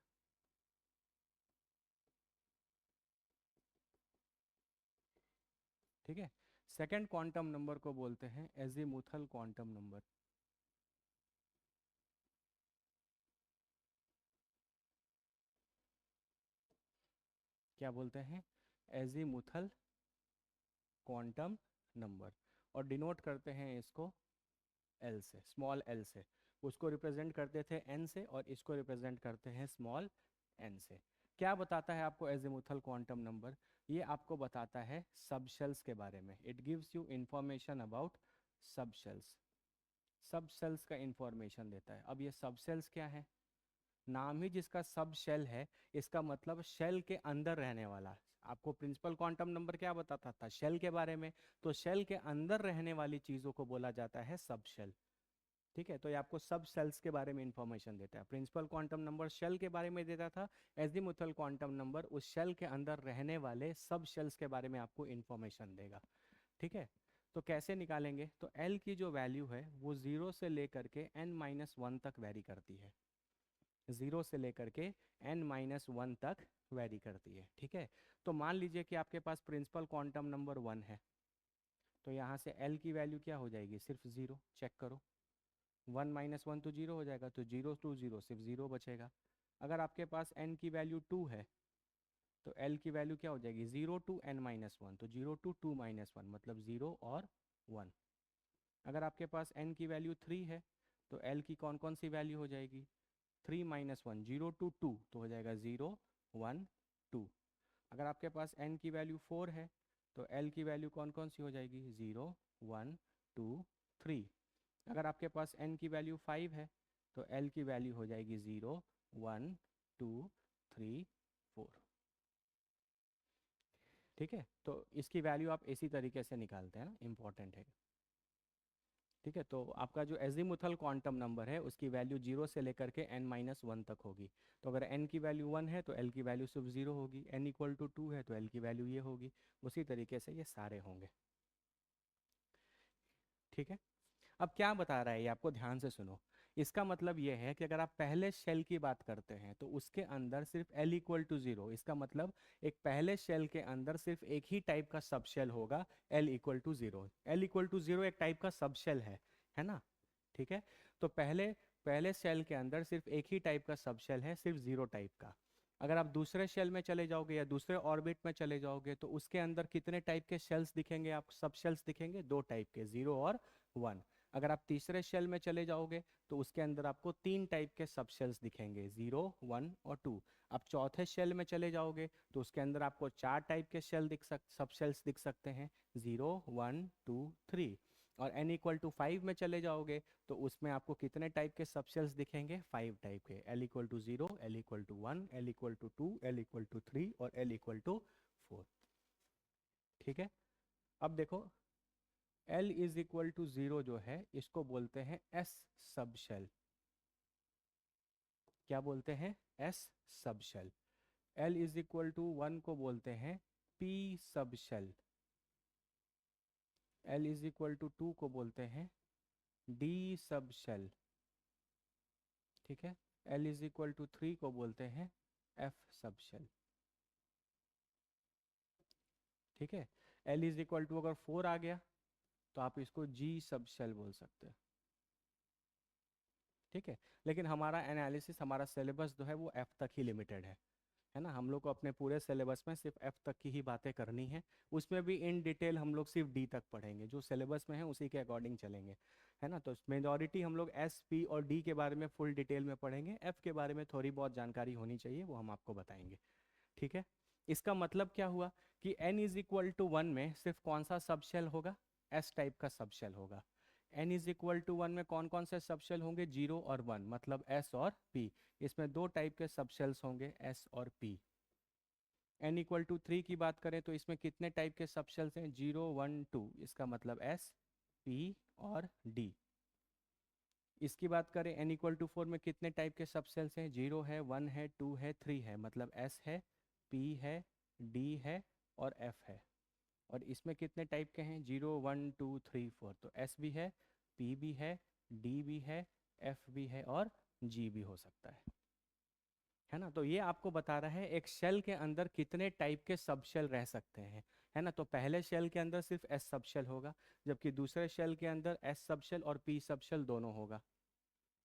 ठीक है, सेकेंड क्वांटम नंबर को बोलते हैं एजीमुथल क्वांटम नंबर। क्या बोलते हैं? Azimuthal quantum number. और डिनोट करते हैं इसको एल से, स्मॉल एल से। उसको रिप्रेजेंट करते थे एन से और इसको रिप्रेजेंट करते हैं स्मॉल एन से। क्या बताता है आपको एजीमुथल क्वांटम नंबर? ये आपको बताता है सबशेल्स के बारे में। It gives you information about subshells. Subshells का इंफॉर्मेशन देता है। अब ये सबशेल्स क्या है? नाम ही जिसका सब शेल है, इसका मतलब शेल के अंदर रहने वाला। आपको प्रिंसिपल क्वांटम नंबर क्या बताता था? शेल के बारे में। तो शेल के अंदर रहने वाली चीज़ों को बोला जाता है सब शेल। ठीक है, तो ये आपको सब सेल्स के बारे में इंफॉर्मेशन देता है। प्रिंसिपल क्वांटम नंबर शेल के बारे में देता था, एजीमुथल क्वांटम नंबर उस शेल के अंदर रहने वाले सब शेल्स के बारे में आपको इंफॉर्मेशन देगा। ठीक है, तो कैसे निकालेंगे? तो एल की जो वैल्यू है वो 0 से लेकर के n-1 तक वेरी करती है। 0 से लेकर के n-1 तक वेरी करती है। ठीक है, तो मान लीजिए कि आपके पास प्रिंसिपल क्वांटम नंबर 1 है, तो यहाँ से एल की वैल्यू क्या हो जाएगी? सिर्फ 0। चेक करो, 1-1 तो 0 हो जाएगा, तो 0 to 0 सिर्फ 0 बचेगा। अगर आपके पास n की वैल्यू 2 है तो l की वैल्यू क्या हो जाएगी, 0 to n-1, तो 0 to 2-1 मतलब 0 और 1। अगर आपके पास n की वैल्यू 3 है तो l की कौन कौन सी वैल्यू हो जाएगी, 3-1, 0 to 2 तो हो जाएगा 0 1 2। अगर आपके पास n की वैल्यू 4 है तो l की वैल्यू कौन कौन सी हो जाएगी, 0 1 2 3। अगर आपके पास n की वैल्यू 5 है तो l की वैल्यू हो जाएगी 0 1 2 3 4। ठीक है, तो इसकी वैल्यू आप इसी तरीके से निकालते हैं ना, इम्पॉर्टेंट है। ठीक है, तो आपका जो एजीमुथल क्वांटम नंबर है उसकी वैल्यू 0 से लेकर के n-1 तक होगी। तो अगर n की वैल्यू 1 है तो l की वैल्यू सिर्फ 0 होगी, n=2 है तो l की वैल्यू ये होगी। उसी तरीके से ये सारे होंगे। ठीक है, अब क्या बता रहा है ये, आपको ध्यान से सुनो। इसका मतलब ये है कि अगर आप पहले शेल की बात करते हैं तो उसके अंदर सिर्फ l=0। इसका मतलब एक पहले शेल के अंदर सिर्फ एक ही टाइप का सब शेल होगा, l=0। l=0 एक टाइप का सब शेल है ना। ठीक है, तो पहले पहले शेल के अंदर सिर्फ एक ही टाइप का सब शेल है, सिर्फ 0 टाइप का। अगर आप दूसरे शेल में चले जाओगे या दूसरे ऑर्बिट में चले जाओगे तो उसके अंदर कितने टाइप के शेल्स दिखेंगे, आप सब शेल्स दिखेंगे 2 टाइप के, 0 और 1। अगर आप तीसरे शेल में चले जाओगे तो उसके अंदर आपको 3 टाइप के सब शेल्स दिखेंगे, 0 1 और 2। आप चौथे शेल में चले जाओगे तो उसके अंदर आपको 4 टाइप के सब शेल्स दिख सकते हैं, 0 1 2 3। और n=5 में चले जाओगे तो उसमें आपको कितने टाइप के सब शेल्स दिखेंगे, 5 टाइप के, l=0, l=1, l=2, l=3 और l=4। ठीक है, अब देखो l=0 जो है इसको बोलते हैं s सब शेल। क्या बोलते हैं, s सब शेल। l=1 को बोलते हैं p सब शेल। l=2 को बोलते हैं d सब शेल। ठीक है, l=3 को बोलते हैं f सब शेल। ठीक है, अगर 4 आ गया तो आप इसको g सब शेल बोल सकते हैं। ठीक है, लेकिन हमारा एनालिसिस, हमारा सिलेबस जो है वो f तक ही लिमिटेड है ना। हम लोग को अपने पूरे सिलेबस में सिर्फ f तक की ही बातें करनी है। उसमें भी इन डिटेल हम लोग सिर्फ d तक पढ़ेंगे, जो सिलेबस में है उसी के अकॉर्डिंग चलेंगे, है ना। तो मेजॉरिटी हम लोग s p और d के बारे में फुल डिटेल में पढ़ेंगे, f के बारे में थोड़ी बहुत जानकारी होनी चाहिए, वो हम आपको बताएंगे। ठीक है, इसका मतलब क्या हुआ कि n=1 में सिर्फ कौन सा सब शेल होगा, s टाइप का सब शेल होगा। n=1 में कौन कौन से सब शेल होंगे, 0 और 1, मतलब s और p। इसमें 2 टाइप के सब शेल्स होंगे, s और p। n=3 की बात करें तो इसमें कितने टाइप के सब शेल्स हैं, 0 1 2, इसका मतलब s p और d। इसकी बात करें n=4 में कितने टाइप के सब शेल्स हैं, 0 है, 1 है, 2 है, 3 है, मतलब s है, p है, d है और f है। और इसमें कितने टाइप के हैं, 0 1 2 3 4, तो s भी है, p भी है, d भी है, f भी है और g भी हो सकता है ना। तो ये आपको बता रहा है एक शेल के अंदर कितने टाइप के सब शेल रह सकते हैं, है ना। तो पहले शेल के अंदर सिर्फ s सब शेल होगा, जबकि दूसरे शेल के अंदर s सब शेल और p सब शेल दोनों होगा।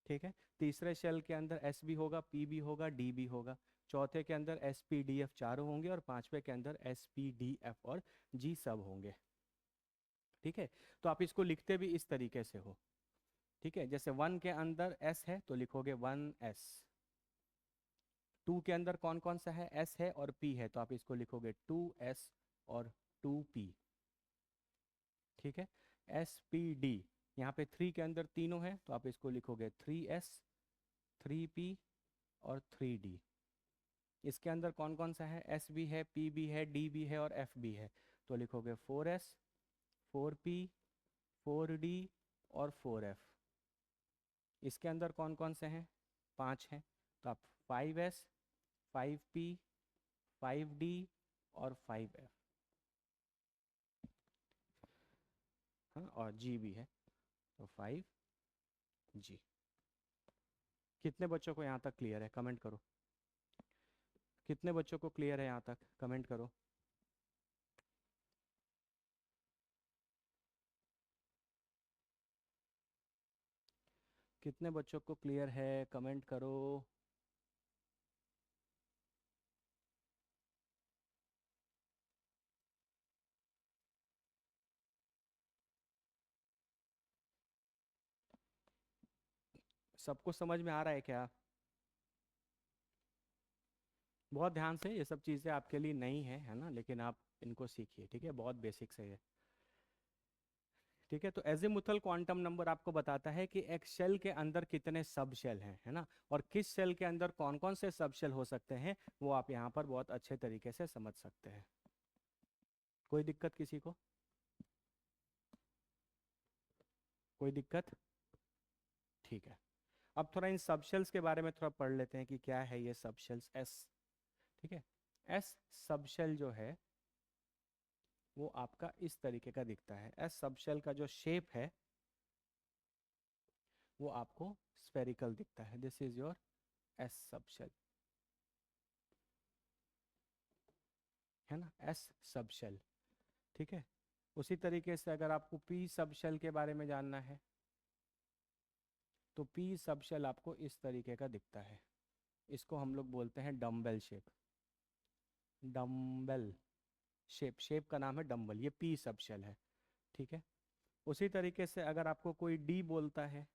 ठीक है, तीसरे शेल के अंदर s भी होगा, p भी होगा, d भी होगा। चौथे के अंदर s p d f चारों होंगे और पांचवे के अंदर s p d f और g सब होंगे। ठीक है, तो आप इसको लिखते भी इस तरीके से हो। ठीक है, जैसे 1 के अंदर s है तो लिखोगे 1s। 2 के अंदर कौन कौन सा है, s है और p है, तो आप इसको लिखोगे 2s और 2p। ठीक है, s p d। यहाँ पे 3 के अंदर तीनों है तो आप इसको लिखोगे 3s 3p और 3d। इसके अंदर कौन कौन सा है, s भी है, p भी है, d भी है और f भी है, तो लिखोगे 4s 4p 4d और 4f। इसके अंदर कौन कौन से हैं, 5 हैं, तो आप 5s 5p 5d और 5f। हाँ, और g भी है, तो 5g। कितने बच्चों को यहाँ तक क्लियर है, कमेंट करो। कितने बच्चों को क्लियर है यहाँ तक, कमेंट करो। कितने बच्चों को क्लियर है, कमेंट करो। सबको समझ में आ रहा है क्या? बहुत ध्यान से, ये सब चीज़ें आपके लिए नई है ना, लेकिन आप इनको सीखिए, ठीक है, बहुत बेसिक से है। ठीक है, तो एजीमुथल क्वांटम नंबर आपको बताता है कि एक शेल के अंदर कितने सब शेल हैं, है ना, और किस शेल के अंदर कौन कौन से सब शेल हो सकते हैं, वो आप यहाँ पर बहुत अच्छे तरीके से समझ सकते हैं। कोई दिक्कत किसी को? कोई दिक्कत? ठीक है। अब थोड़ा इन सब शेल्स के बारे में थोड़ा पढ़ लेते हैं कि क्या है ये सब शेल्स एस। ठीक है, एस सब शेल जो है वो आपका इस तरीके का दिखता है। एस सब शेल का जो शेप है वो आपको स्फेरिकल दिखता है। This is your S sub shell, है ना, एस सब शेल। ठीक है, उसी तरीके से अगर आपको पी सब शेल के बारे में जानना है तो पी सब शेल आपको इस तरीके का दिखता है। इसको हम लोग बोलते हैं dumbbell shape. Dumbbell shape, shape का नाम है डम्बल, ये पी सब शेल है। ठीक है, उसी तरीके से अगर आपको कोई डी बोलता है,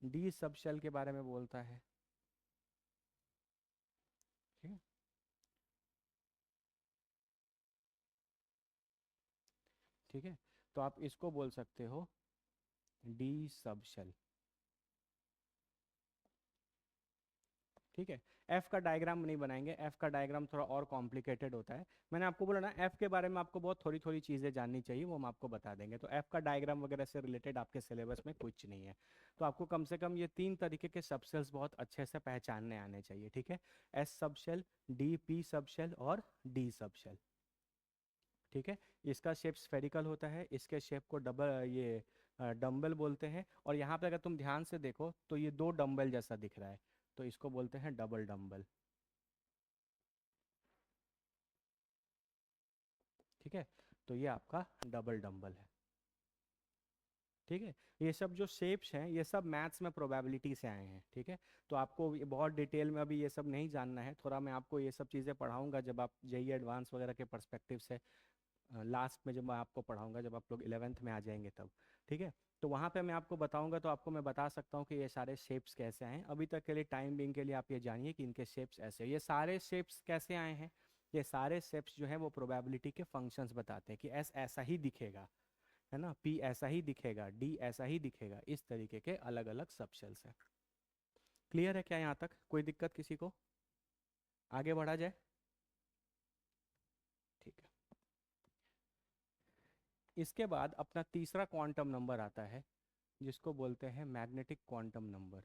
डी सब शेल के बारे में बोलता है, ठीक है, ठीक है, तो आप इसको बोल सकते हो डी सब शेल। ठीक है, एफ का डायग्राम नहीं बनाएंगे, एफ का डायग्राम थोड़ा और कॉम्प्लिकेटेड होता है। मैंने आपको बोला ना, एफ के बारे में आपको बहुत थोड़ी थोड़ी चीज़ें जाननी चाहिए, वो हम आपको बता देंगे। तो एफ का डायग्राम वगैरह से रिलेटेड आपके सिलेबस में कुछ नहीं है। तो आपको कम से कम ये 3 तरीके के सबसेल्स बहुत अच्छे से पहचानने आने चाहिए। ठीक है, S sub shell, D P sub shell और डी सब शेल। ठीक है, इसका शेप स्फेरिकल होता है, इसके शेप को डबल, ये डम्बल बोलते हैं। और यहाँ पे अगर तुम ध्यान से देखो तो ये दो डम्बल जैसा दिख रहा है, तो इसको बोलते हैं डबल डम्बल। ठीक है, तो ये आपका डबल डम्बल है। ठीक है, ये सब जो शेप्स हैं ये सब मैथ्स में प्रोबेबिलिटी से आए हैं। ठीक है, तो आपको ये बहुत डिटेल में अभी ये सब नहीं जानना है, थोड़ा मैं आपको ये सब चीज़ें पढ़ाऊंगा जब आप जेई एडवांस वगैरह के पर्सपेक्टिव से लास्ट में जब मैं आपको पढ़ाऊंगा, जब आप लोग 11th में आ जाएंगे तब। ठीक है, तो वहाँ पे मैं आपको बताऊंगा, तो आपको मैं बता सकता हूँ कि ये सारे शेप्स कैसे आए हैं। अभी तक के लिए, टाइम बिंग के लिए आप ये जानिए कि इनके शेप्स ऐसे, ये सारे शेप्स कैसे आए हैं। ये सारे शेप्स जो है वो प्रोबेबिलिटी के फंक्शंस बताते हैं कि एस ऐसा ही दिखेगा, है ना, पी ऐसा ही दिखेगा, डी ऐसा ही दिखेगा, इस तरीके के अलग अलग सबशेल्स हैं। क्लियर है क्या यहाँ तक? कोई दिक्कत किसी को? आगे बढ़ा जाए। ठीक है, इसके बाद अपना तीसरा क्वांटम नंबर आता है जिसको बोलते हैं मैग्नेटिक क्वांटम नंबर।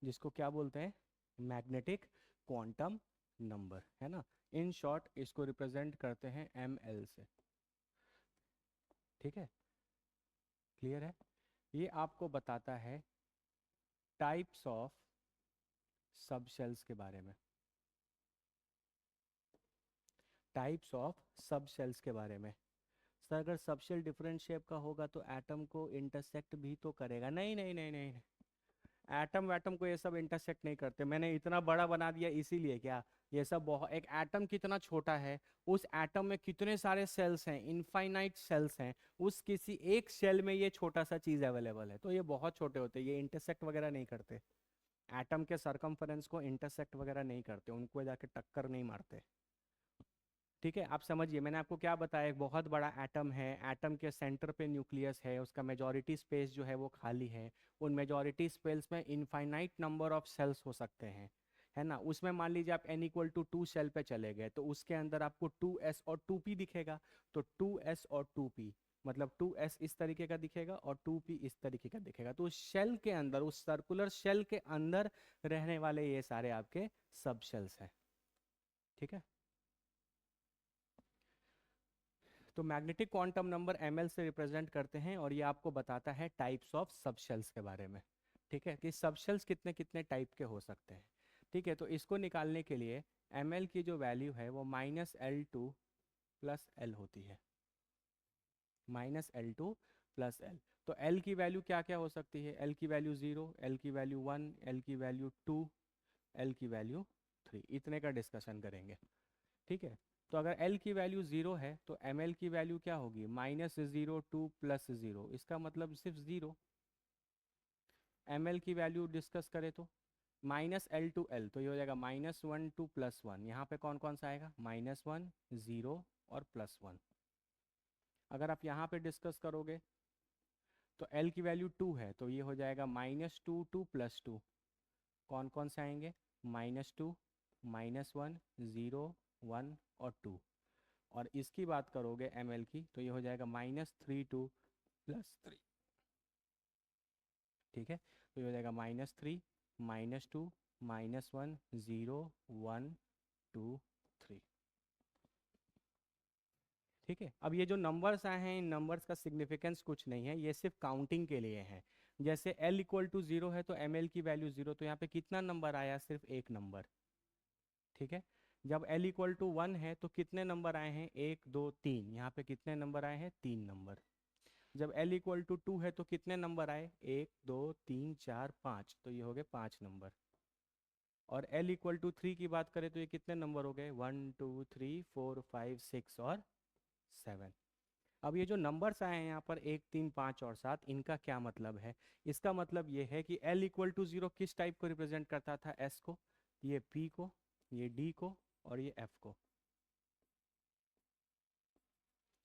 जिसको क्या बोलते हैं? मैग्नेटिक क्वांटम नंबर, है ना। इन शॉर्ट इसको रिप्रेजेंट करते हैं ml से। ठीक है, क्लियर है। ये आपको बताता है टाइप्स ऑफ सबशेल्स के बारे में, टाइप्स ऑफ सबशेल्स के बारे में। सर अगर सबशेल डिफरेंट शेप का होगा तो एटम को इंटरसेक्ट भी तो करेगा। नहीं नहीं नहीं नहीं, एटम वैटम को ये सब इंटरसेक्ट नहीं करते। मैंने इतना बड़ा बना दिया इसीलिए क्या, ये सब बहुत, एक एटम कितना छोटा है, उस एटम में कितने सारे सेल्स हैं, इनफाइनाइट सेल्स हैं, उस किसी एक सेल में ये छोटा सा चीज अवेलेबल है, तो ये बहुत छोटे होते हैं, ये इंटरसेक्ट वगैरह नहीं करते। एटम के सरकमफेरेंस को इंटरसेक्ट वगैरह नहीं करते, उनको जाके टक्कर नहीं मारते। ठीक है, आप समझिए मैंने आपको क्या बताया, एक बहुत बड़ा एटम है, एटम के सेंटर पे न्यूक्लियस है, उसका मेजॉरिटी स्पेस जो है वो खाली है। उन मेजॉरिटी स्पेस में इनफाइनाइट नंबर ऑफ सेल्स हो सकते हैं, है ना। उसमें मान लीजिए आप n = 2 सेल पे चले गए तो उसके अंदर आपको 2s और 2p दिखेगा। तो 2s और 2p मतलब 2s इस तरीके का दिखेगा और 2p इस तरीके का दिखेगा। तो उस शेल के अंदर, उस सर्कुलर शेल के अंदर रहने वाले ये सारे आपके सब शेल्स हैं। ठीक है, तो मैग्नेटिक क्वांटम नंबर ml से रिप्रेजेंट करते हैं और ये आपको बताता है टाइप्स ऑफ सबशेल्स के बारे में। ठीक है, कि सबशेल्स कितने कितने टाइप के हो सकते हैं। ठीक है, तो इसको निकालने के लिए ml की जो वैल्यू है वो -L2 + L होती है, -L2 + L। तो L की वैल्यू क्या क्या हो सकती है? L की वैल्यू 0, L की वैल्यू 1, L की वैल्यू 2, L की वैल्यू 3। 3 इतने का डिस्कशन करेंगे। ठीक है, तो अगर L की वैल्यू 0 है तो ML की वैल्यू क्या होगी, -0 2 +0, इसका मतलब सिर्फ 0। ML की वैल्यू डिस्कस करें तो -L to L, तो ये हो जाएगा -1 2 +1, यहाँ पे कौन कौन सा आएगा, -1 0 और +1। अगर आप यहाँ पे डिस्कस करोगे तो L की वैल्यू 2 है, तो ये हो जाएगा -2 2 +2, कौन कौन से आएंगे, -2 -1 0 1 और 2। और इसकी बात करोगे ML की तो ये हो जाएगा -3 2 +3। ठीक है, तो ये हो जाएगा -3 -2 -1 0 1 2 3। ठीक है, अब ये जो नंबर्स आए हैं इन नंबर्स का सिग्निफिकेंस कुछ नहीं है, ये सिर्फ काउंटिंग के लिए है। जैसे L = 0 है तो ML की वैल्यू 0, तो यहाँ पे कितना नंबर आया, सिर्फ एक नंबर। ठीक है, जब L = 1 है तो कितने नंबर आए हैं, 1 2 3, यहाँ पे कितने नंबर आए हैं, 3 नंबर। जब L = 2 है तो कितने नंबर आए, 1 2 3 4 5, तो ये हो गए 5 नंबर। और L = 3 की बात करें तो ये कितने नंबर हो गए, 1 2 3 4 5 6 और 7। अब ये जो नंबर्स आए हैं यहाँ पर 1 3 5 और 7, इनका क्या मतलब है, इसका मतलब ये है कि L = 0 किस टाइप को रिप्रेजेंट करता था, S को, ये P को, ये D को और ये F को।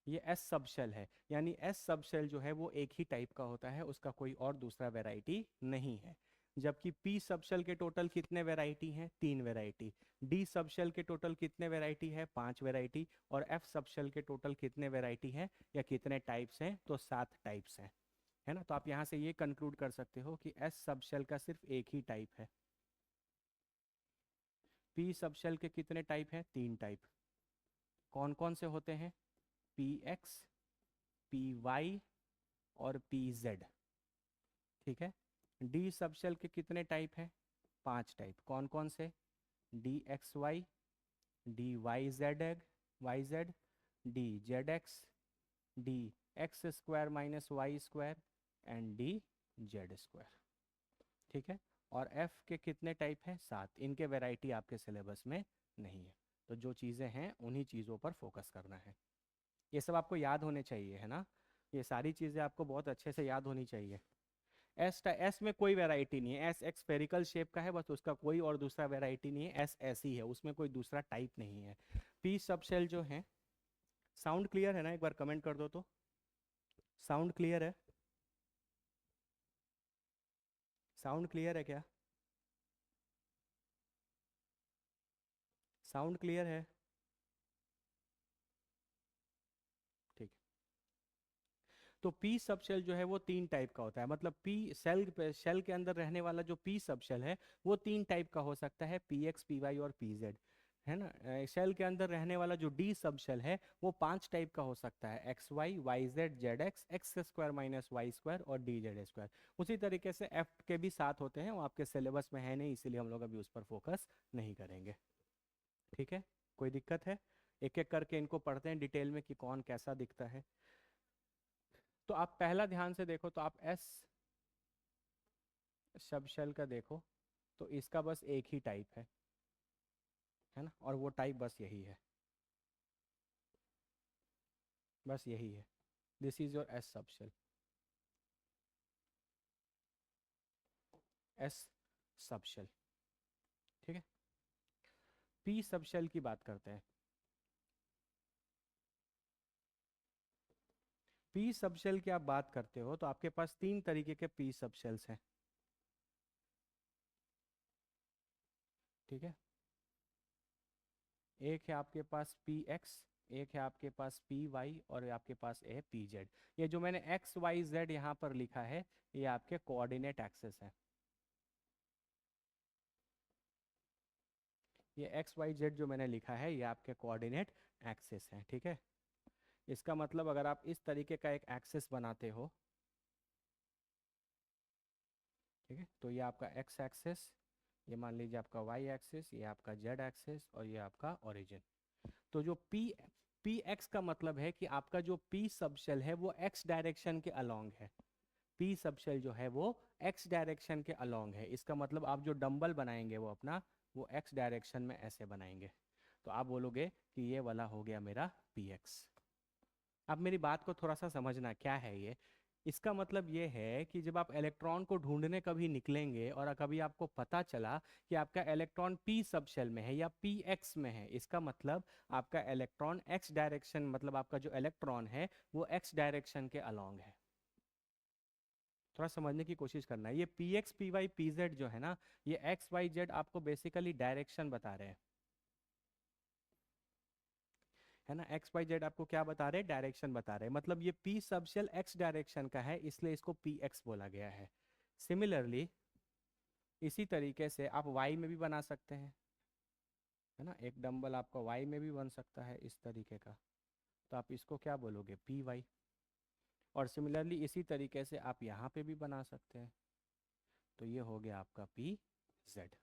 ये S सब शेल है, यानी S सब शेल जो है वो एक ही टाइप का होता है, उसका कोई और दूसरा वैरायटी नहीं है। जबकि P सब शेल के टोटल कितने वैरायटी हैं, 3 वैरायटी। D सब शेल के टोटल कितने वैरायटी है, 5 वैरायटी। और F सब शेल के टोटल कितने वैरायटी हैं या कितने टाइप्स हैं, तो 7 टाइप्स हैं, है ना। तो आप यहाँ से ये कंक्लूड कर सकते हो कि S सब शेल का सिर्फ एक ही टाइप है। P सब शेल के कितने टाइप हैं, 3 टाइप। कौन कौन से होते हैं, PX PY और PZ। ठीक है, D सब शेल के कितने टाइप हैं, 5 टाइप। कौन कौन से, DXY DYZ DZX DX² - Y² and DZ²। ठीक है, और F के कितने टाइप हैं, 7। इनके वैरायटी आपके सिलेबस में नहीं है, तो जो चीज़ें हैं उन्हीं चीज़ों पर फोकस करना है। ये सब आपको याद होने चाहिए, है ना, ये सारी चीज़ें आपको बहुत अच्छे से याद होनी चाहिए। एस में कोई वैरायटी नहीं है, एस एक स्फेरिकल शेप का है बस, उसका कोई और दूसरा वैरायटी नहीं है, एस ऐसी है, उसमें कोई दूसरा टाइप नहीं है। पी सब शेल जो है, साउंड क्लियर है ना, एक बार कमेंट कर दो तो, साउंड क्लियर है, साउंड क्लियर है क्या, साउंड क्लियर है, ठीक। तो पी सब शेल जो है वो 3 टाइप का होता है, मतलब पी शेल के अंदर रहने वाला जो पी सब शेल है वो 3 टाइप का हो सकता है, PX PY और PZ, है ना। शेल के अंदर रहने वाला जो डी सब शेल है वो 5 टाइप का हो सकता है, XY YZ ZX X² - Y² और DZ²। उसी तरीके से F के भी 7 होते हैं, वो आपके सिलेबस में है नहीं, इसीलिए हम लोग अभी उस पर फोकस नहीं करेंगे। ठीक है, कोई दिक्कत है, एक एक करके इनको पढ़ते हैं डिटेल में कि कौन कैसा दिखता है। तो आप पहला ध्यान से देखो, तो आप S सब शेल का देखो, तो इसका बस एक ही टाइप है ना, और वो टाइप बस यही है, बस यही है। This is your S sub shell, S sub shell. ठीक है, P सब शेल की बात करते हैं। P सब शेल की आप बात करते हो तो आपके पास 3 तरीके के P सब शेल्स हैं। ठीक है, एक है आपके पास PX, एक है आपके पास PY और आपके पास है PZ। ये जो मैंने XYZ यहाँ पर लिखा है ये आपके कोऑर्डिनेट एक्सेस है, ये XYZ जो मैंने लिखा है ये आपके कोऑर्डिनेट एक्सेस है। ठीक है, इसका मतलब अगर आप इस तरीके का एक एक्सेस बनाते हो, ठीक है, तो ये आपका X एक्सेस, ये मान लीजिए आपका Y एक्सेस, ये आपका Z एक्सेस और ये आपका ओरिजिन। तो जो पी एक्स का मतलब है कि आपका जो P सब शेल है वो X डायरेक्शन के अलोंग है। पी सबशेल जो है वो एक्स डायरेक्शन के अलोंग है। इसका मतलब आप जो डंबल बनाएंगे वो अपना, वो एक्स डायरेक्शन में ऐसे बनाएंगे, तो आप बोलोगे कि ये वाला हो गया मेरा पी एक्स। अब मेरी बात को थोड़ा सा समझना, क्या है ये। इसका मतलब ये है कि जब आप इलेक्ट्रॉन को ढूंढने कभी निकलेंगे और कभी आपको पता चला कि आपका इलेक्ट्रॉन पी सब शेल में है या पी एक्स में है, इसका मतलब आपका इलेक्ट्रॉन एक्स डायरेक्शन, मतलब आपका जो इलेक्ट्रॉन है वो एक्स डायरेक्शन के अलोंग है। थोड़ा समझने की कोशिश करना है। ये P X P Y P Z जो है ना, ये एक्स वाई जेड आपको बेसिकली डायरेक्शन बता रहे हैं, है ना। एक्स वाई जेड आपको क्या बता रहे हैं, डायरेक्शन बता रहे हैं। मतलब ये पी सबशेल एक्स डायरेक्शन का है, इसलिए इसको पी एक्स बोला गया है। सिमिलरली इसी तरीके से आप वाई में भी बना सकते हैं, है ना। एक डंबल आपका वाई में भी बन सकता है इस तरीके का, तो आप इसको क्या बोलोगे, पी वाई। और सिमिलरली इसी तरीके से आप यहाँ पे भी बना सकते हैं, तो ये हो गया आपका पी जेड।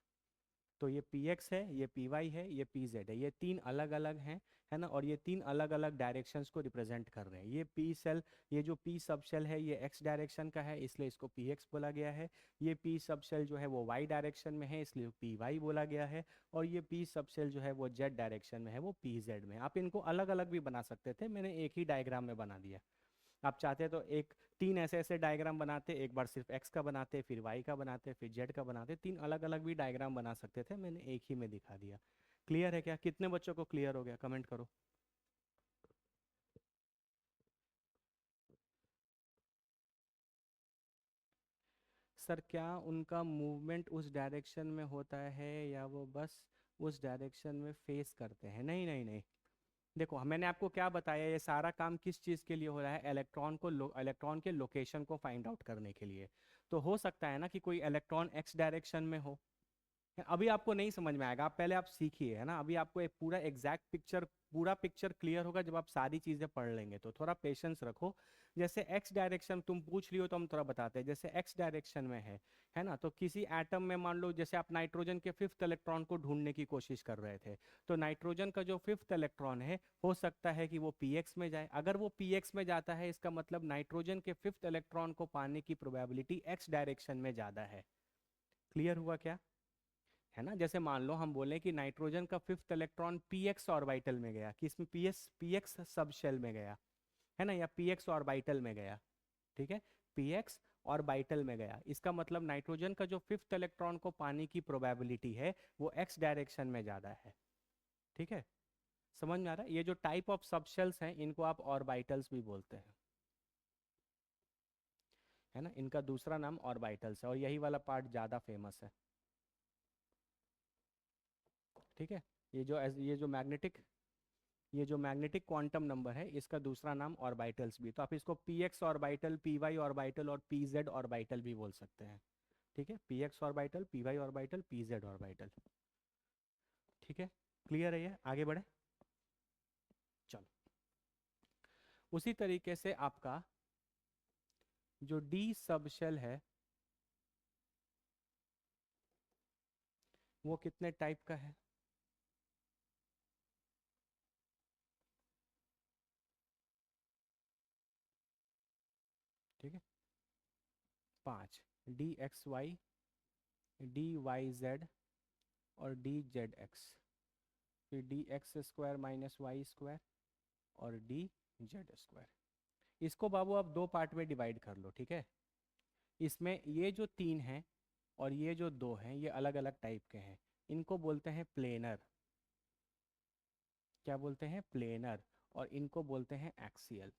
तो ये पी एक्स है, ये पी वाई है, ये पी जेड है, ये तीन अलग अलग हैं, है ना। और ये तीन अलग अलग डायरेक्शंस को रिप्रेजेंट कर रहे हैं। ये पी सेल, ये जो पी सब शेल है ये एक्स डायरेक्शन का है, इसलिए इसको पी एक्स बोला गया है। ये पी सब शेल जो है वो वाई डायरेक्शन में है, इसलिए पी वाई बोला गया है। और ये पी सब शेल जो है वो जेड डायरेक्शन में है, वो पी जेड में। आप इनको अलग अलग भी बना सकते थे, मैंने एक ही डायग्राम में बना दिया। आप चाहते तो एक तीन ऐसे ऐसे डायग्राम बनाते, एक बार सिर्फ एक्स का बनाते, फिर वाई का बनाते, फिर जेड का बनाते, तीन अलग अलग भी डायग्राम बना सकते थे, मैंने एक ही में दिखा दिया। क्लियर है क्या? कितने बच्चों को क्लियर हो गया, कमेंट करो। सर क्या उनका मूवमेंट उस डायरेक्शन में होता है या वो बस उस डायरेक्शन में फेस करते हैं? नहीं नहीं नहीं, देखो मैंने आपको क्या बताया, ये सारा काम किस चीज़ के लिए हो रहा है, इलेक्ट्रॉन को इलेक्ट्रॉन के लोकेशन को फाइंड आउट करने के लिए। तो हो सकता है ना कि कोई इलेक्ट्रॉन एक्स डायरेक्शन में हो। अभी आपको नहीं समझ में आएगा, आप पहले आप सीखिए, है ना। अभी आपको एक पूरा एग्जैक्ट पिक्चर, पूरा पिक्चर क्लियर होगा जब आप सारी चीज़ें पढ़ लेंगे, तो थोड़ा पेशेंस रखो। जैसे एक्स डायरेक्शन तुम पूछ रही हो, तो हम थोड़ा बताते हैं। जैसे एक्स डायरेक्शन में है ना, तो किसी एटम में मान लो जैसे आप नाइट्रोजन के फिफ्थ इलेक्ट्रॉन को ढूंढने की कोशिश कर रहे थे, तो नाइट्रोजन का जो फिफ्थ इलेक्ट्रॉन है हो सकता है कि वो पी एक्स में जाए। अगर वो पी एक्स में जाता है, इसका मतलब नाइट्रोजन के फिफ्थ इलेक्ट्रॉन को पाने की प्रोबेबिलिटी एक्स डायरेक्शन में ज़्यादा है। क्लियर हुआ क्या? है ना। जैसे मान लो हम बोले कि नाइट्रोजन का fifth electron P X orbital में गया, कि इसमें पी एक्स सब शेल में गया, है ना, या पी एक्स ऑर्बिटल में गया, ठीक है। पी एक्स ऑर्बिटल में गया, इसका मतलब नाइट्रोजन का जो फिफ्थ इलेक्ट्रॉन को पाने की प्रोबेबिलिटी है वो एक्स डायरेक्शन में ज़्यादा है, ठीक है। समझ में आ रहा है? ये जो टाइप ऑफ सबशेल्स हैं इनको आप ऑर्बिटल्स भी बोलते हैं, है ना। इनका दूसरा नाम ऑर्बिटल्स है, और यही वाला पार्ट ज़्यादा फेमस है, ठीक है। ये जो मैग्नेटिक क्वांटम नंबर है इसका दूसरा नाम ऑर्बिटल्स भी, तो आप इसको P X orbital, P Y orbital और पी जेड ऑर्बिटल भी बोल सकते हैं, ठीक है। P X orbital, P Y orbital, P Z orbital, ठीक है। क्लियर है? ये आगे बढ़े, चलो। उसी तरीके से आपका जो डी सबशेल है वो कितने टाइप का है? ठीक है, पांच। D X Y, D Y Z और डी जेड एक्स, फिर D X square minus Y square और डी जेड स्क्वायर। इसको बाबू आप दो पार्ट में डिवाइड कर लो, ठीक है। इसमें ये जो तीन हैं और ये जो दो हैं ये अलग अलग टाइप के हैं, इनको बोलते हैं प्लेनर। क्या बोलते हैं? प्लेनर। और इनको बोलते हैं एक्सियल,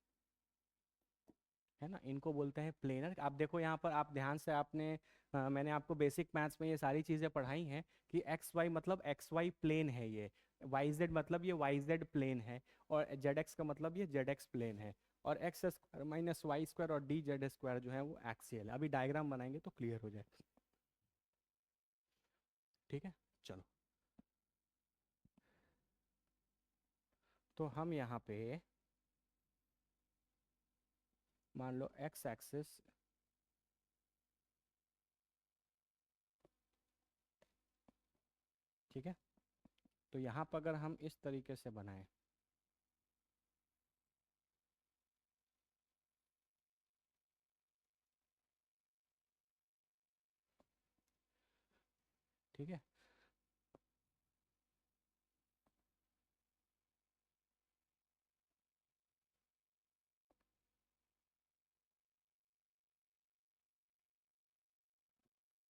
है ना। इनको बोलते हैं प्लेनर। आप देखो यहाँ पर, आप ध्यान से आपने मैंने आपको बेसिक मैथ्स में ये सारी चीज़ें पढ़ाई हैं कि एक्स वाई मतलब एक्स वाई प्लेन है, ये वाई जेड मतलब ये वाई जेड प्लेन है, और जेड एक्स का मतलब ये जेड एक्स प्लेन है, और X square minus Y square और डी जेड स्क्वायर जो है वो एक्सियल है। अभी डायग्राम बनाएंगे तो क्लियर हो जाए, ठीक है। चलो, तो हम यहाँ पे मान लो एक्स एक्सिस, ठीक है। तो यहाँ पर अगर हम इस तरीके से बनाएं, ठीक है।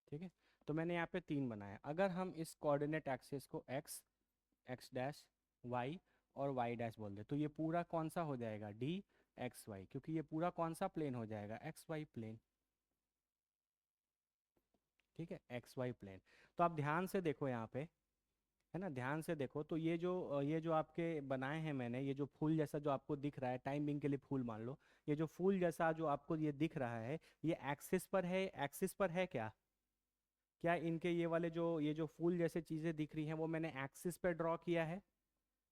ठीक है, तो मैंने यहाँ पे 3 बनाया। अगर हम इस कोऑर्डिनेट एक्सिस को एक्स, एक्स डैश, वाई और वाई डैश बोल दे, तो ये पूरा कौन सा हो जाएगा, डी एक्स वाई, क्योंकि ये पूरा कौन सा प्लेन हो जाएगा, एक्स वाई प्लेन। ठीक है, एक्स वाई प्लेन। तो आप ध्यान से देखो यहाँ पे, है ना, ध्यान से देखो, तो ये जो आपके बनाए हैं मैंने, ये जो फूल जैसा जो आपको दिख रहा है, टाइम बिंग के लिए फूल मान लो, ये जो फूल जैसा जो आपको ये दिख रहा है, ये एक्सिस पर है, एक्सिस पर है क्या? क्या इनके ये वाले जो ये जो फूल जैसे चीजें दिख रही हैं वो मैंने एक्सिस पे ड्रॉ किया है?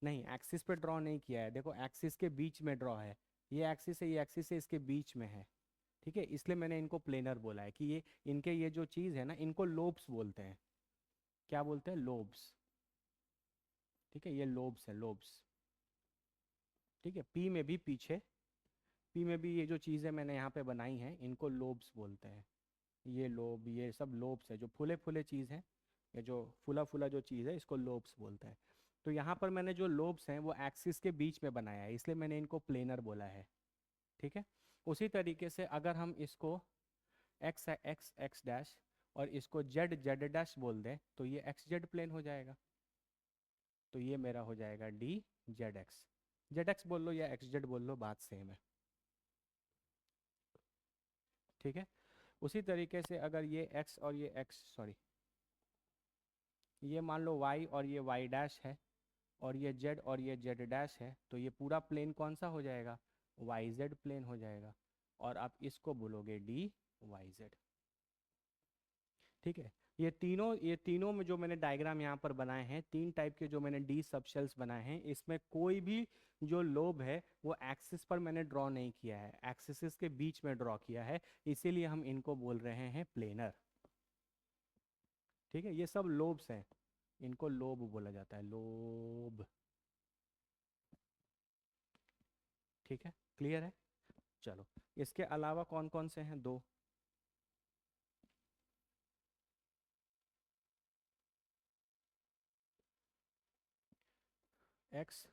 नहीं, एक्सिस पे ड्रॉ नहीं किया है। देखो, एक्सिस के बीच में ड्रॉ है, ये एक्सिस है, ये एक्सिस है, इसके बीच में है। ठीक है, इसलिए मैंने इनको प्लेनर बोला है कि ये इनके ये जो चीज़ है ना, इनको लोब्स बोलते हैं। क्या बोलते हैं, लोब्स। ठीक है, ये लोब्स है, लोब्स। ठीक है, पी में भी पीछे, पी में भी ये जो चीज़ें मैंने यहाँ पे बनाई हैं इनको लोब्स बोलते हैं। ये लोब, ये सब लोब्स है, जो फूले फूले चीज़ है, ये जो फूला फूला जो चीज़ है इसको लोब्स बोलते हैं। तो यहाँ पर मैंने जो लोब्स हैं वो एक्सिस के बीच में बनाया है, इसलिए मैंने इनको प्लेनर बोला है। ठीक है, उसी तरीके से अगर हम इसको एक्स एक्स एक्स डैश और इसको जेड जेड डैश बोल दें, तो ये एक्स जेड प्लेन हो जाएगा। तो ये मेरा हो जाएगा D Z x. Z x बोल लो या एक्स जेड बोल लो, बात सेम है। ठीक है, उसी तरीके से अगर ये x और ये x, सॉरी, ये मान लो y और ये y डैश है, और ये z और ये z डैश है, तो ये पूरा प्लेन कौन सा हो जाएगा, वाई जेड प्लेन हो जाएगा। और आप इसको बोलोगे डी वाई जेड। ठीक है, ये तीनों में जो मैंने डायग्राम यहाँ पर बनाए हैं, 3 टाइप के जो मैंने डी सबशेल्स बनाए हैं, इसमें कोई भी जो लोब है वो एक्सिस पर मैंने ड्रॉ नहीं किया है, एक्सिस के बीच में ड्रॉ किया है, इसीलिए हम इनको बोल रहे हैं प्लेनर। ठीक है, ये सब लोब्स हैं, इनको लोब बोला जाता है, लोब। ठीक है, क्लियर है। चलो, इसके अलावा कौन कौन से हैं, दो। X,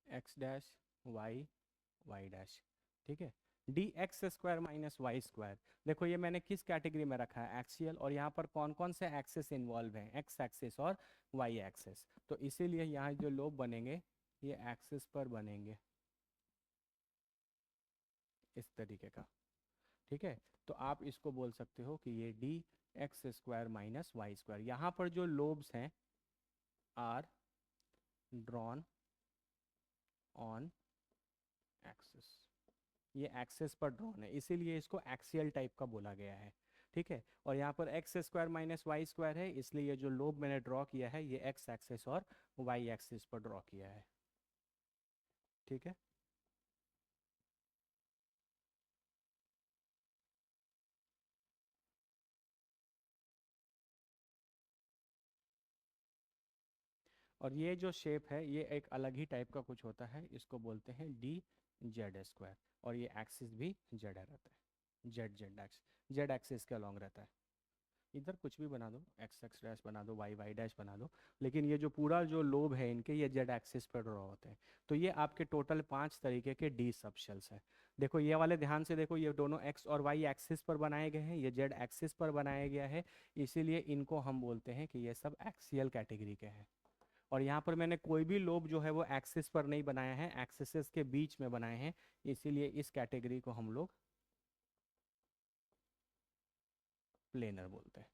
X dash, Y, Y dash. ठीक है, D X square minus Y square. देखो, ये मैंने किस कैटेगरी में रखा है, एक्सियल, और यहाँ पर कौन कौन से एक्सेस इन्वॉल्व हैं, एक्स एक्सिस और वाई एक्सिस, तो इसीलिए यहाँ जो लोब बनेंगे ये एक्सिस पर बनेंगे, इस तरीके का। ठीक है, तो आप इसको बोल सकते हो कि ये D X square minus Y square. यहाँ पर जो लोब्स हैं आर ड्रॉन ऑन एक्सिस, ये एक्सेस पर ड्रॉन है, इसीलिए इसको एक्सियल टाइप का बोला गया है। ठीक है, और यहाँ पर X square minus Y square है, इसलिए ये जो लोब मैंने ड्रॉ किया है ये एक्स एक्सिस और वाई एक्सिस पर ड्रॉ किया है। ठीक है, और ये जो शेप है ये एक अलग ही टाइप का कुछ होता है, इसको बोलते हैं डी जेड स्क्वायर, और ये एक्सिस भी जेड रहता है, Z Z x, Z axis के अलॉन्ग रहता है। इधर कुछ भी बना दो, एक्स एक्स डैश बना दो, वाई वाई डैश बना दो, लेकिन ये जो पूरा जो लोब है इनके, ये जेड एक्सिस पर ड्रॉ होते हैं। तो ये आपके टोटल 5 तरीके के डी सबशेल्स हैं। देखो ये वाले ध्यान से देखो, ये दोनों एक्स और वाई एक्सिस पर बनाए गए हैं, ये जेड एक्सिस पर बनाया गया है, इसीलिए इनको हम बोलते हैं कि ये सब एक्सियल कैटेगरी के हैं। और यहाँ पर मैंने कोई भी लोब जो है वो एक्सिस पर नहीं बनाया है, एक्सिस के बीच में बनाए हैं, इसीलिए इस कैटेगरी को हम लोग प्लेनर बोलते हैं।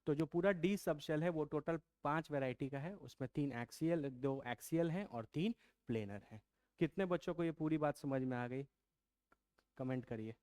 तो जो पूरा डी सबशेल है वो टोटल 5 वैरायटी का है, उसमें 3 एक्सियल, 2 एक्सियल हैं और 3 प्लेनर हैं। कितने बच्चों को ये पूरी बात समझ में आ गई, कमेंट करिए।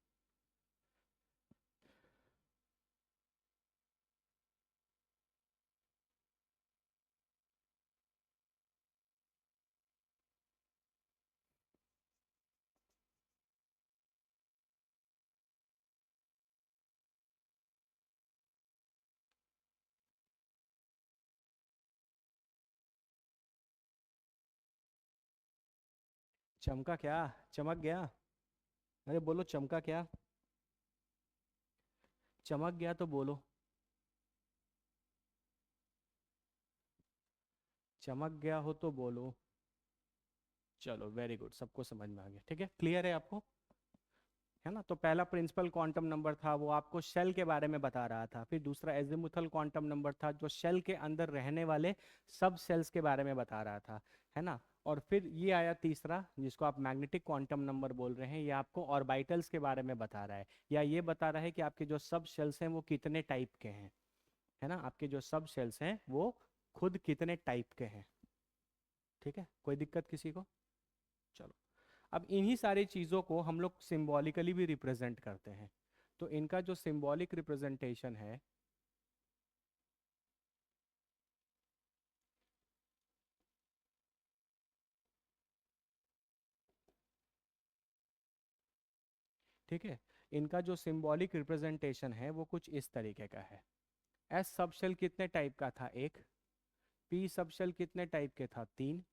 चमका क्या, चमक गया? अरे बोलो, चमका क्या? चमक गया तो बोलो। चमक गया हो तो बोलो। चलो वेरी गुड, सबको समझ में आ गया। ठीक है, क्लियर है आपको? है ना? तो पहला प्रिंसिपल क्वांटम नंबर था वो आपको शेल के बारे में बता रहा था। फिर दूसरा एजिमुथल क्वांटम नंबर था जो शेल के अंदर रहने वाले सब सेल्स के बारे में बता रहा था। है ना? और फिर ये आया तीसरा जिसको आप मैग्नेटिक क्वांटम नंबर बोल रहे हैं, ये आपको ऑर्बिटल्स के बारे में बता रहा है, या ये बता रहा है कि आपके जो सब शेल्स हैं वो कितने टाइप के हैं। है ना? आपके जो सब शेल्स हैं वो खुद कितने टाइप के हैं। ठीक है, कोई दिक्कत किसी को? चलो, अब इन्हीं सारी चीज़ों को हम लोग सिंबॉलिकली भी रिप्रेजेंट करते हैं। तो इनका जो सिंबॉलिक रिप्रेजेंटेशन है, ठीक है, इनका जो सिंबॉलिक रिप्रेजेंटेशन है वो कुछ इस तरीके का है। एस सबशेल कितने टाइप का था? एक। पी सबशेल कितने टाइप के था? तीन।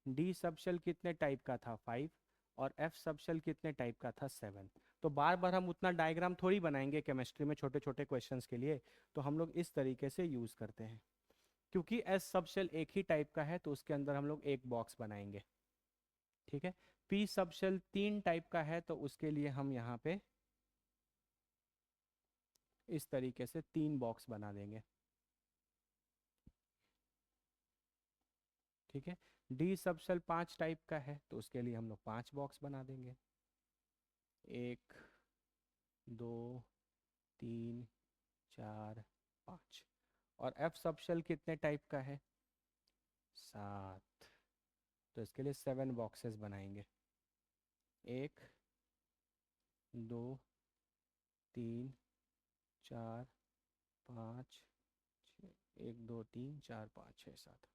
डी सबशेल कितने टाइप का था? फाइव। और एफ सबशेल कितने टाइप का था? सेवन। तो बार बार हम उतना डायग्राम थोड़ी बनाएंगे केमिस्ट्री में छोटे छोटे क्वेश्चंस के लिए, तो हम लोग इस तरीके से यूज करते हैं। क्योंकि एस सबशेल एक ही टाइप का है तो उसके अंदर हम लोग एक बॉक्स बनाएंगे। ठीक है। पी सबशेल तीन टाइप का है तो उसके लिए हम यहाँ पे इस तरीके से तीन बॉक्स बना देंगे। ठीक है। डी सबशेल पांच टाइप का है तो उसके लिए हम लोग पांच बॉक्स बना देंगे। एक, दो, तीन, चार, पाँच। और एफ सबशेल कितने टाइप का है? सात। तो इसके लिए सेवन बॉक्सेस बनाएंगे। एक, दो, तीन, चार, पाँच, एक, दो, तीन, चार, पाँच, छः, सात।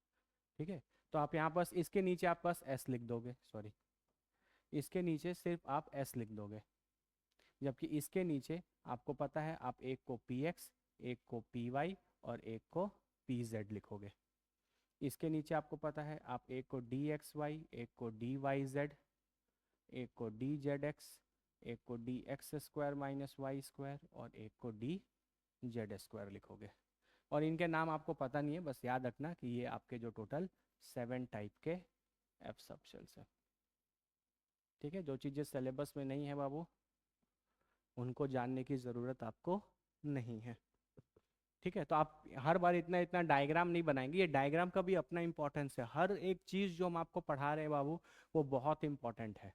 ठीक है। तो आप यहाँ बस इसके नीचे आप बस एस लिख दोगे, सॉरी, इसके नीचे सिर्फ आप एस लिख दोगे। जबकि इसके नीचे आपको पता है आप एक को पी एक्स, एक को पी वाई और एक को पी जेड लिखोगे। इसके नीचे आपको पता है आप एक को डी एक्स वाई, एक को डी वाई जेड, एक को डी जेड एक्स, एक को D X square minus Y square और एक को डी जेड स्क्वायर लिखोगे। और इनके नाम आपको पता नहीं है, बस याद रखना कि ये आपके जो टोटल सेवन टाइप के एफ सबशेल्स है। ठीक है, जो चीज़ें सिलेबस में नहीं है बाबू उनको जानने की ज़रूरत आपको नहीं है। ठीक है, तो आप हर बार इतना इतना डायग्राम नहीं बनाएंगे, ये डायग्राम का भी अपना इंपॉर्टेंस है। हर एक चीज़ जो हम आपको पढ़ा रहे हैं बाबू वो बहुत इंपॉर्टेंट है।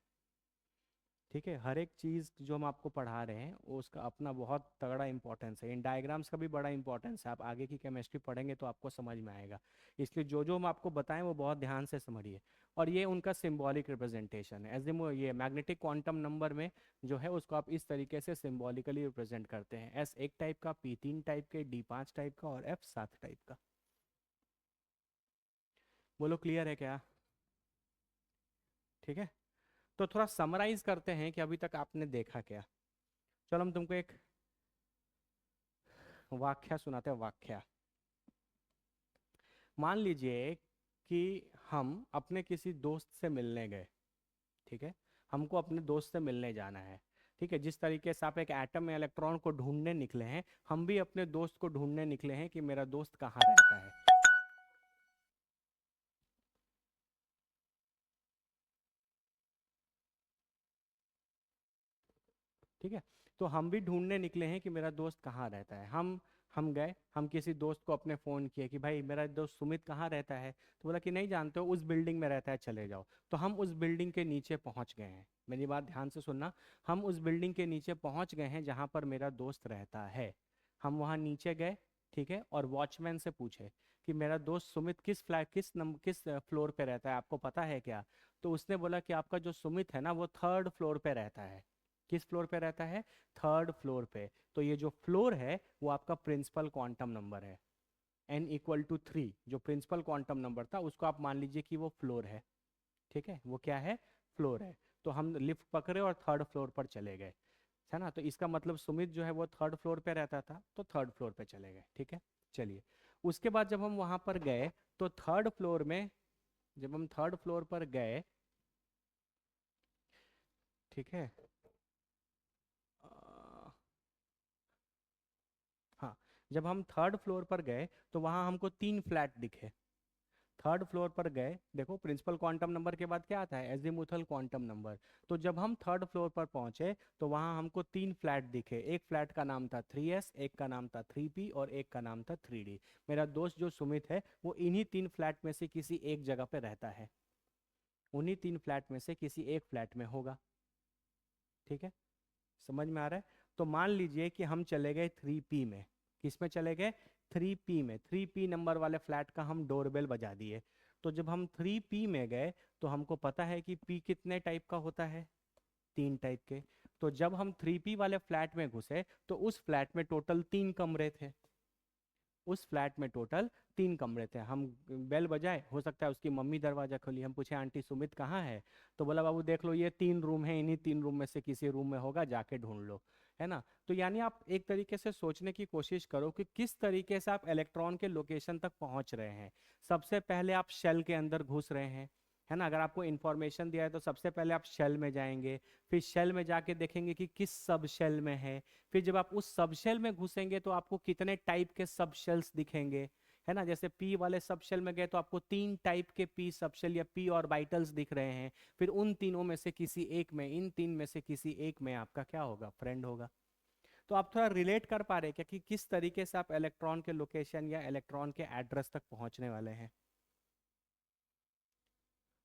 ठीक है, हर एक चीज़ जो हम आपको पढ़ा रहे हैं वो उसका अपना बहुत तगड़ा इंपॉर्टेंस है। इन डायग्राम्स का भी बड़ा इंपॉर्टेंस है, आप आगे की केमिस्ट्री पढ़ेंगे तो आपको समझ में आएगा। इसलिए जो जो हम आपको बताएं वो बहुत ध्यान से समझिए। और ये उनका सिंबॉलिक रिप्रेजेंटेशन है। एज ये मैग्नेटिक क्वांटम नंबर में जो है उसको आप इस तरीके से सिंबॉलिकली रिप्रेजेंट करते हैं। एस एक टाइप का, पी तीन टाइप के, डी पाँच टाइप का और एफ सात टाइप का। बोलो क्लियर है क्या? ठीक है, तो थोड़ा समराइज करते हैं कि अभी तक आपने देखा क्या। चलो हम तुमको एक वाक्या सुनाते हैं, वाक्या। मान लीजिए कि हम अपने किसी दोस्त से मिलने गए। ठीक है, हमको अपने दोस्त से मिलने जाना है। ठीक है, जिस तरीके से आप एक एटम में इलेक्ट्रॉन को ढूंढने निकले हैं, हम भी अपने दोस्त को ढूंढने निकले हैं कि मेरा दोस्त कहाँ रहता है। ठीक है, तो हम भी ढूंढने निकले हैं कि मेरा दोस्त कहाँ रहता है। हम गए, हम किसी दोस्त को अपने फ़ोन किए कि भाई मेरा दोस्त सुमित कहाँ रहता है, तो बोला कि नहीं जानते हो, उस बिल्डिंग में रहता है, चले जाओ। तो हम उस बिल्डिंग के नीचे पहुँच गए हैं। मेरी बात ध्यान से सुनना। हम उस बिल्डिंग के नीचे पहुँच गए हैं जहाँ पर मेरा दोस्त रहता है। हम वहाँ नीचे गए। ठीक है, और वॉचमैन से पूछे कि मेरा दोस्त सुमित किस फ्लैट किस फ्लोर पे रहता है, आपको पता है क्या? तो उसने बोला कि आपका जो सुमित है ना वो थर्ड फ्लोर पे रहता है। किस फ्लोर पे रहता है? थर्ड फ्लोर पे। तो ये जो फ्लोर है वो आपका प्रिंसिपल क्वांटम नंबर है। n इक्वल टू थ्री जो प्रिंसिपल क्वांटम नंबर था उसको आप मान लीजिए कि वो फ्लोर है। ठीक है, वो क्या है? फ्लोर है। तो हम लिफ्ट पकड़े और थर्ड फ्लोर पर चले गए। है ना? तो इसका मतलब सुमित जो है वो थर्ड फ्लोर पे रहता था तो थर्ड फ्लोर पे चले गए। ठीक है, चलिए। उसके बाद जब हम वहां पर गए तो थर्ड फ्लोर में, जब हम थर्ड फ्लोर पर गए, ठीक है, अ, हाँ, जब हम थर्ड फ्लोर पर गए तो वहाँ हमको तीन फ्लैट दिखे। थर्ड फ्लोर पर गए, देखो प्रिंसिपल क्वांटम नंबर के बाद क्या आता है, एजीमुथल क्वांटम नंबर। तो जब हम थर्ड फ्लोर पर पहुंचे तो वहां हमको तीन फ्लैट दिखे, एक फ्लैट का नाम था 3S, एक का नाम था 3P और एक का नाम था 3D। मेरा दोस्त जो सुमित है वो इन्हीं तीन फ्लैट में से किसी एक जगह पे रहता है, उन्हीं तीन फ्लैट में से किसी एक फ्लैट में होगा। ठीक है, समझ में आ रहा है? तो मान लीजिए कि हम चले गए 3P में। किस में चले गए? 3P में। 3P नंबर वाले फ्लैट का हम डोरबेल बजा दिए। तो जब हम 3P में गए तो हमको पता है कि P कितने टाइप का होता है, तीन टाइप के। तो जब हम 3P वाले फ्लैट में घुसे तो उस फ्लैट में टोटल तीन कमरे थे, उस फ्लैट में टोटल तीन कमरे थे। हम बेल बजाए, हो सकता है उसकी मम्मी दरवाजा खोली, हम पूछे आंटी सुमित कहाँ है, तो बोला बाबू देख लो ये तीन रूम है, इन्हीं तीन रूम में से किसी रूम में होगा, जाके ढूंढ लो। है ना? तो यानी आप एक तरीके से सोचने की कोशिश करो कि किस तरीके से आप इलेक्ट्रॉन के लोकेशन तक पहुंच रहे हैं। सबसे पहले आप शेल के अंदर घुस रहे हैं, है ना? अगर आपको इन्फॉर्मेशन दिया है तो सबसे पहले आप शेल में जाएंगे, फिर शेल में जाके देखेंगे कि किस सब शेल में है। फिर जब आप उस सब शेल में घुसेंगे तो आपको कितने टाइप के सब शेल्स दिखेंगे, है ना? जैसे पी वाले सब शेल में गए तो आपको तीन टाइप के पी सब शेल या पी ऑर्बिटल्स दिख रहे हैं। फिर उन तीनों में से किसी एक में, इन तीन में से किसी एक में आपका क्या होगा, फ्रेंड होगा। तो आप थोड़ा रिलेट कर पा रहे हैं क्या कि किस तरीके से आप इलेक्ट्रॉन के लोकेशन या इलेक्ट्रॉन के एड्रेस तक पहुंचने वाले हैं?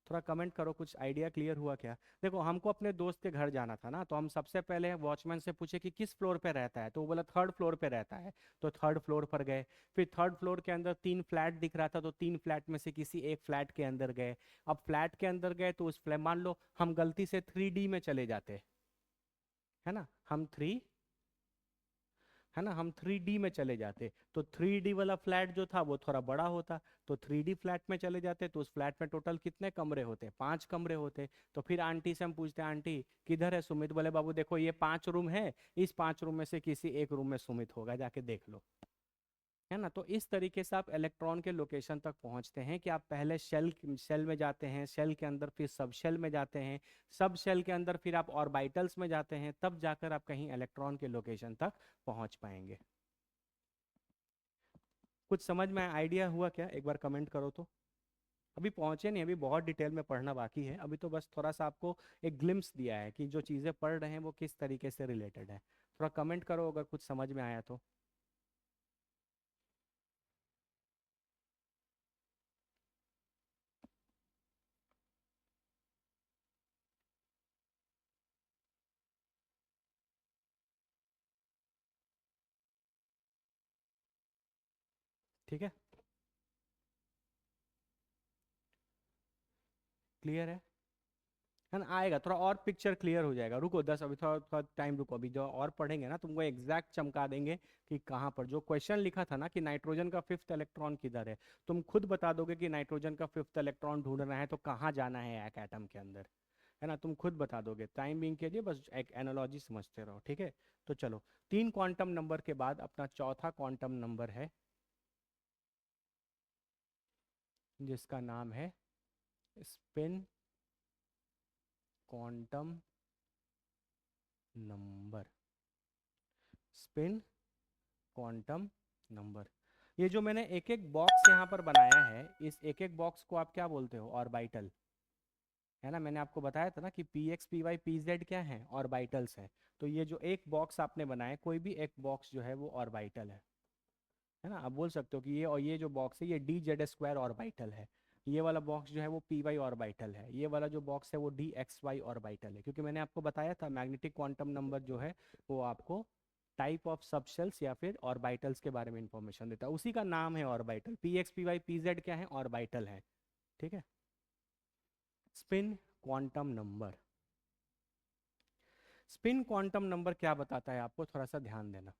थोड़ा कमेंट करो, कुछ आइडिया क्लियर हुआ क्या? देखो हमको अपने दोस्त के घर जाना था ना, तो हम सबसे पहले वॉचमैन से पूछे कि किस फ्लोर पे रहता है, तो वो बोला थर्ड फ्लोर पे रहता है। तो थर्ड फ्लोर पर गए। फिर थर्ड फ्लोर के अंदर तीन फ्लैट दिख रहा था, तो तीन फ्लैट में से किसी एक फ्लैट के अंदर गए। अब फ्लैट के अंदर गए तो उस फ्लैट, मान लो हम गलती से 3D में चले जाते, है ना, हम थ्री, है ना, हम 3D में चले जाते तो 3D वाला फ्लैट जो था वो थोड़ा बड़ा होता। तो 3D फ्लैट में चले जाते तो उस फ्लैट में टोटल कितने कमरे होते, पांच कमरे होते। तो फिर आंटी से हम पूछते आंटी किधर है सुमित, बोले बाबू देखो ये पांच रूम है, इस पांच रूम में से किसी एक रूम में सुमित होगा, जाके देख लो। है ना? तो इस तरीके से आप इलेक्ट्रॉन के लोकेशन तक पहुंचते हैं कि आप पहले शेल शेल में जाते हैं, शेल के अंदर फिर सब शेल में जाते हैं, सब शेल के अंदर फिर आप ऑर्बिटल्स में जाते हैं, तब जाकर आप कहीं इलेक्ट्रॉन के लोकेशन तक पहुंच पाएंगे। कुछ समझ में आइडिया हुआ क्या? एक बार कमेंट करो तो। अभी पहुंचे नहीं, अभी बहुत डिटेल में पढ़ना बाकी है, अभी तो बस थोड़ा सा आपको एक ग्लिम्स दिया है कि जो चीज़ें पढ़ रहे हैं वो किस तरीके से रिलेटेड है। थोड़ा कमेंट करो अगर कुछ समझ में आया तो। ठीक है, क्लियर है ना? आएगा, थोड़ा और पिक्चर क्लियर हो जाएगा। रुको 10, अभी थोड़ा थोड़ा टाइम रुको, अभी जो और पढ़ेंगे ना तुमको एग्जैक्ट चमका देंगे कि कहाँ पर जो क्वेश्चन लिखा था ना कि नाइट्रोजन का फिफ्थ इलेक्ट्रॉन किधर है, तुम खुद बता दोगे कि नाइट्रोजन का फिफ्थ इलेक्ट्रॉन ढूंढना है तो कहाँ जाना है एक एटम के अंदर, है ना? तुम खुद बता दोगे। टाइम बिंग के लिए बस एक एनालॉजी समझते रहो, ठीक है? तो चलो, तीन क्वांटम नंबर के बाद अपना चौथा क्वांटम नंबर है जिसका नाम है spin quantum number. Spin quantum number. ये जो मैंने एक एक बॉक्स यहाँ पर बनाया है, इस एक एक बॉक्स को आप क्या बोलते हो? ऑर्बिटल। है ना? मैंने आपको बताया था ना कि P X P Y P Z क्या है, ऑर्बिटल्स है। तो ये जो एक बॉक्स आपने बनाया, कोई भी एक बॉक्स जो है वो ऑर्बिटल है ना? आप बोल सकते हो कि ये, और ये जो बॉक्स है ये डी जेड स्क्वायर ऑर्बिटल है। ये वाला बॉक्स जो है वो पी वाई ऑर्बिटल है, ये वाला जो बॉक्स है वो डी एक्स वाई ऑर्बिटल है, क्योंकि मैंने आपको बताया था मैग्नेटिक क्वांटम नंबर जो है वो आपको टाइप ऑफ सबशेल्स या फिर ऑर्बिटल्स के बारे में इंफॉर्मेशन देता है, उसी का नाम है orbital. P X P Y P Z क्या है? ऑर्बिटल है। ठीक है? Spin quantum number. Spin quantum number क्या बताता है आपको, थोड़ा सा ध्यान देना।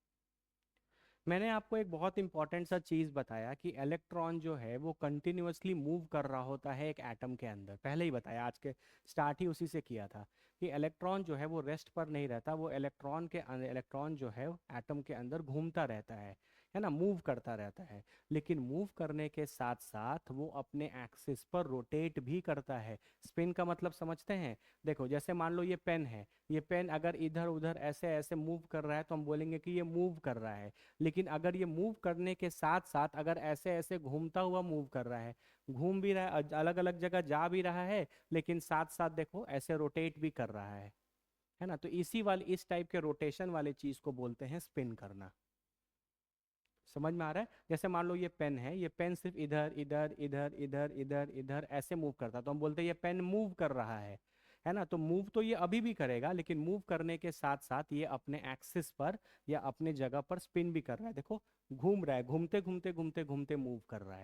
मैंने आपको एक बहुत इंपॉर्टेंट सा चीज़ बताया कि इलेक्ट्रॉन जो है वो कंटिन्यूअसली मूव कर रहा होता है एक एटम के अंदर, पहले ही बताया, आज के स्टार्ट ही उसी से किया था कि इलेक्ट्रॉन जो है वो रेस्ट पर नहीं रहता, वो इलेक्ट्रॉन जो है एटम के अंदर घूमता रहता है। है ना, मूव करता रहता है। लेकिन मूव करने के साथ साथ वो अपने एक्सिस पर रोटेट भी करता है। स्पिन का मतलब समझते हैं? देखो जैसे मान लो ये पेन है, ये पेन अगर इधर उधर ऐसे ऐसे मूव कर रहा है तो हम बोलेंगे कि ये मूव कर रहा है। लेकिन अगर ये मूव करने के साथ साथ अगर ऐसे ऐसे घूमता हुआ मूव कर रहा है, घूम भी रहा है, अलग अलग जगह जा भी रहा है, लेकिन साथ साथ देखो ऐसे रोटेट भी कर रहा है ना, तो इसी वाले इस टाइप के रोटेशन वाले चीज को बोलते हैं स्पिन करना। समझ में आ रहा है? जैसे मान लो ये पेन है, ये पेन सिर्फ इधर इधर इधर इधर इधर इधर ऐसे मूव करता है, तो हम बोलते हैं ये पेन मूव कर रहा है ना। तो मूव तो ये अभी भी करेगा, लेकिन मूव करने के साथ साथ ये अपने एक्सिस पर या अपने जगह पर स्पिन भी कर रहा है। देखो घूम रहा है, घूमते घूमते घूमते घूमते मूव कर रहा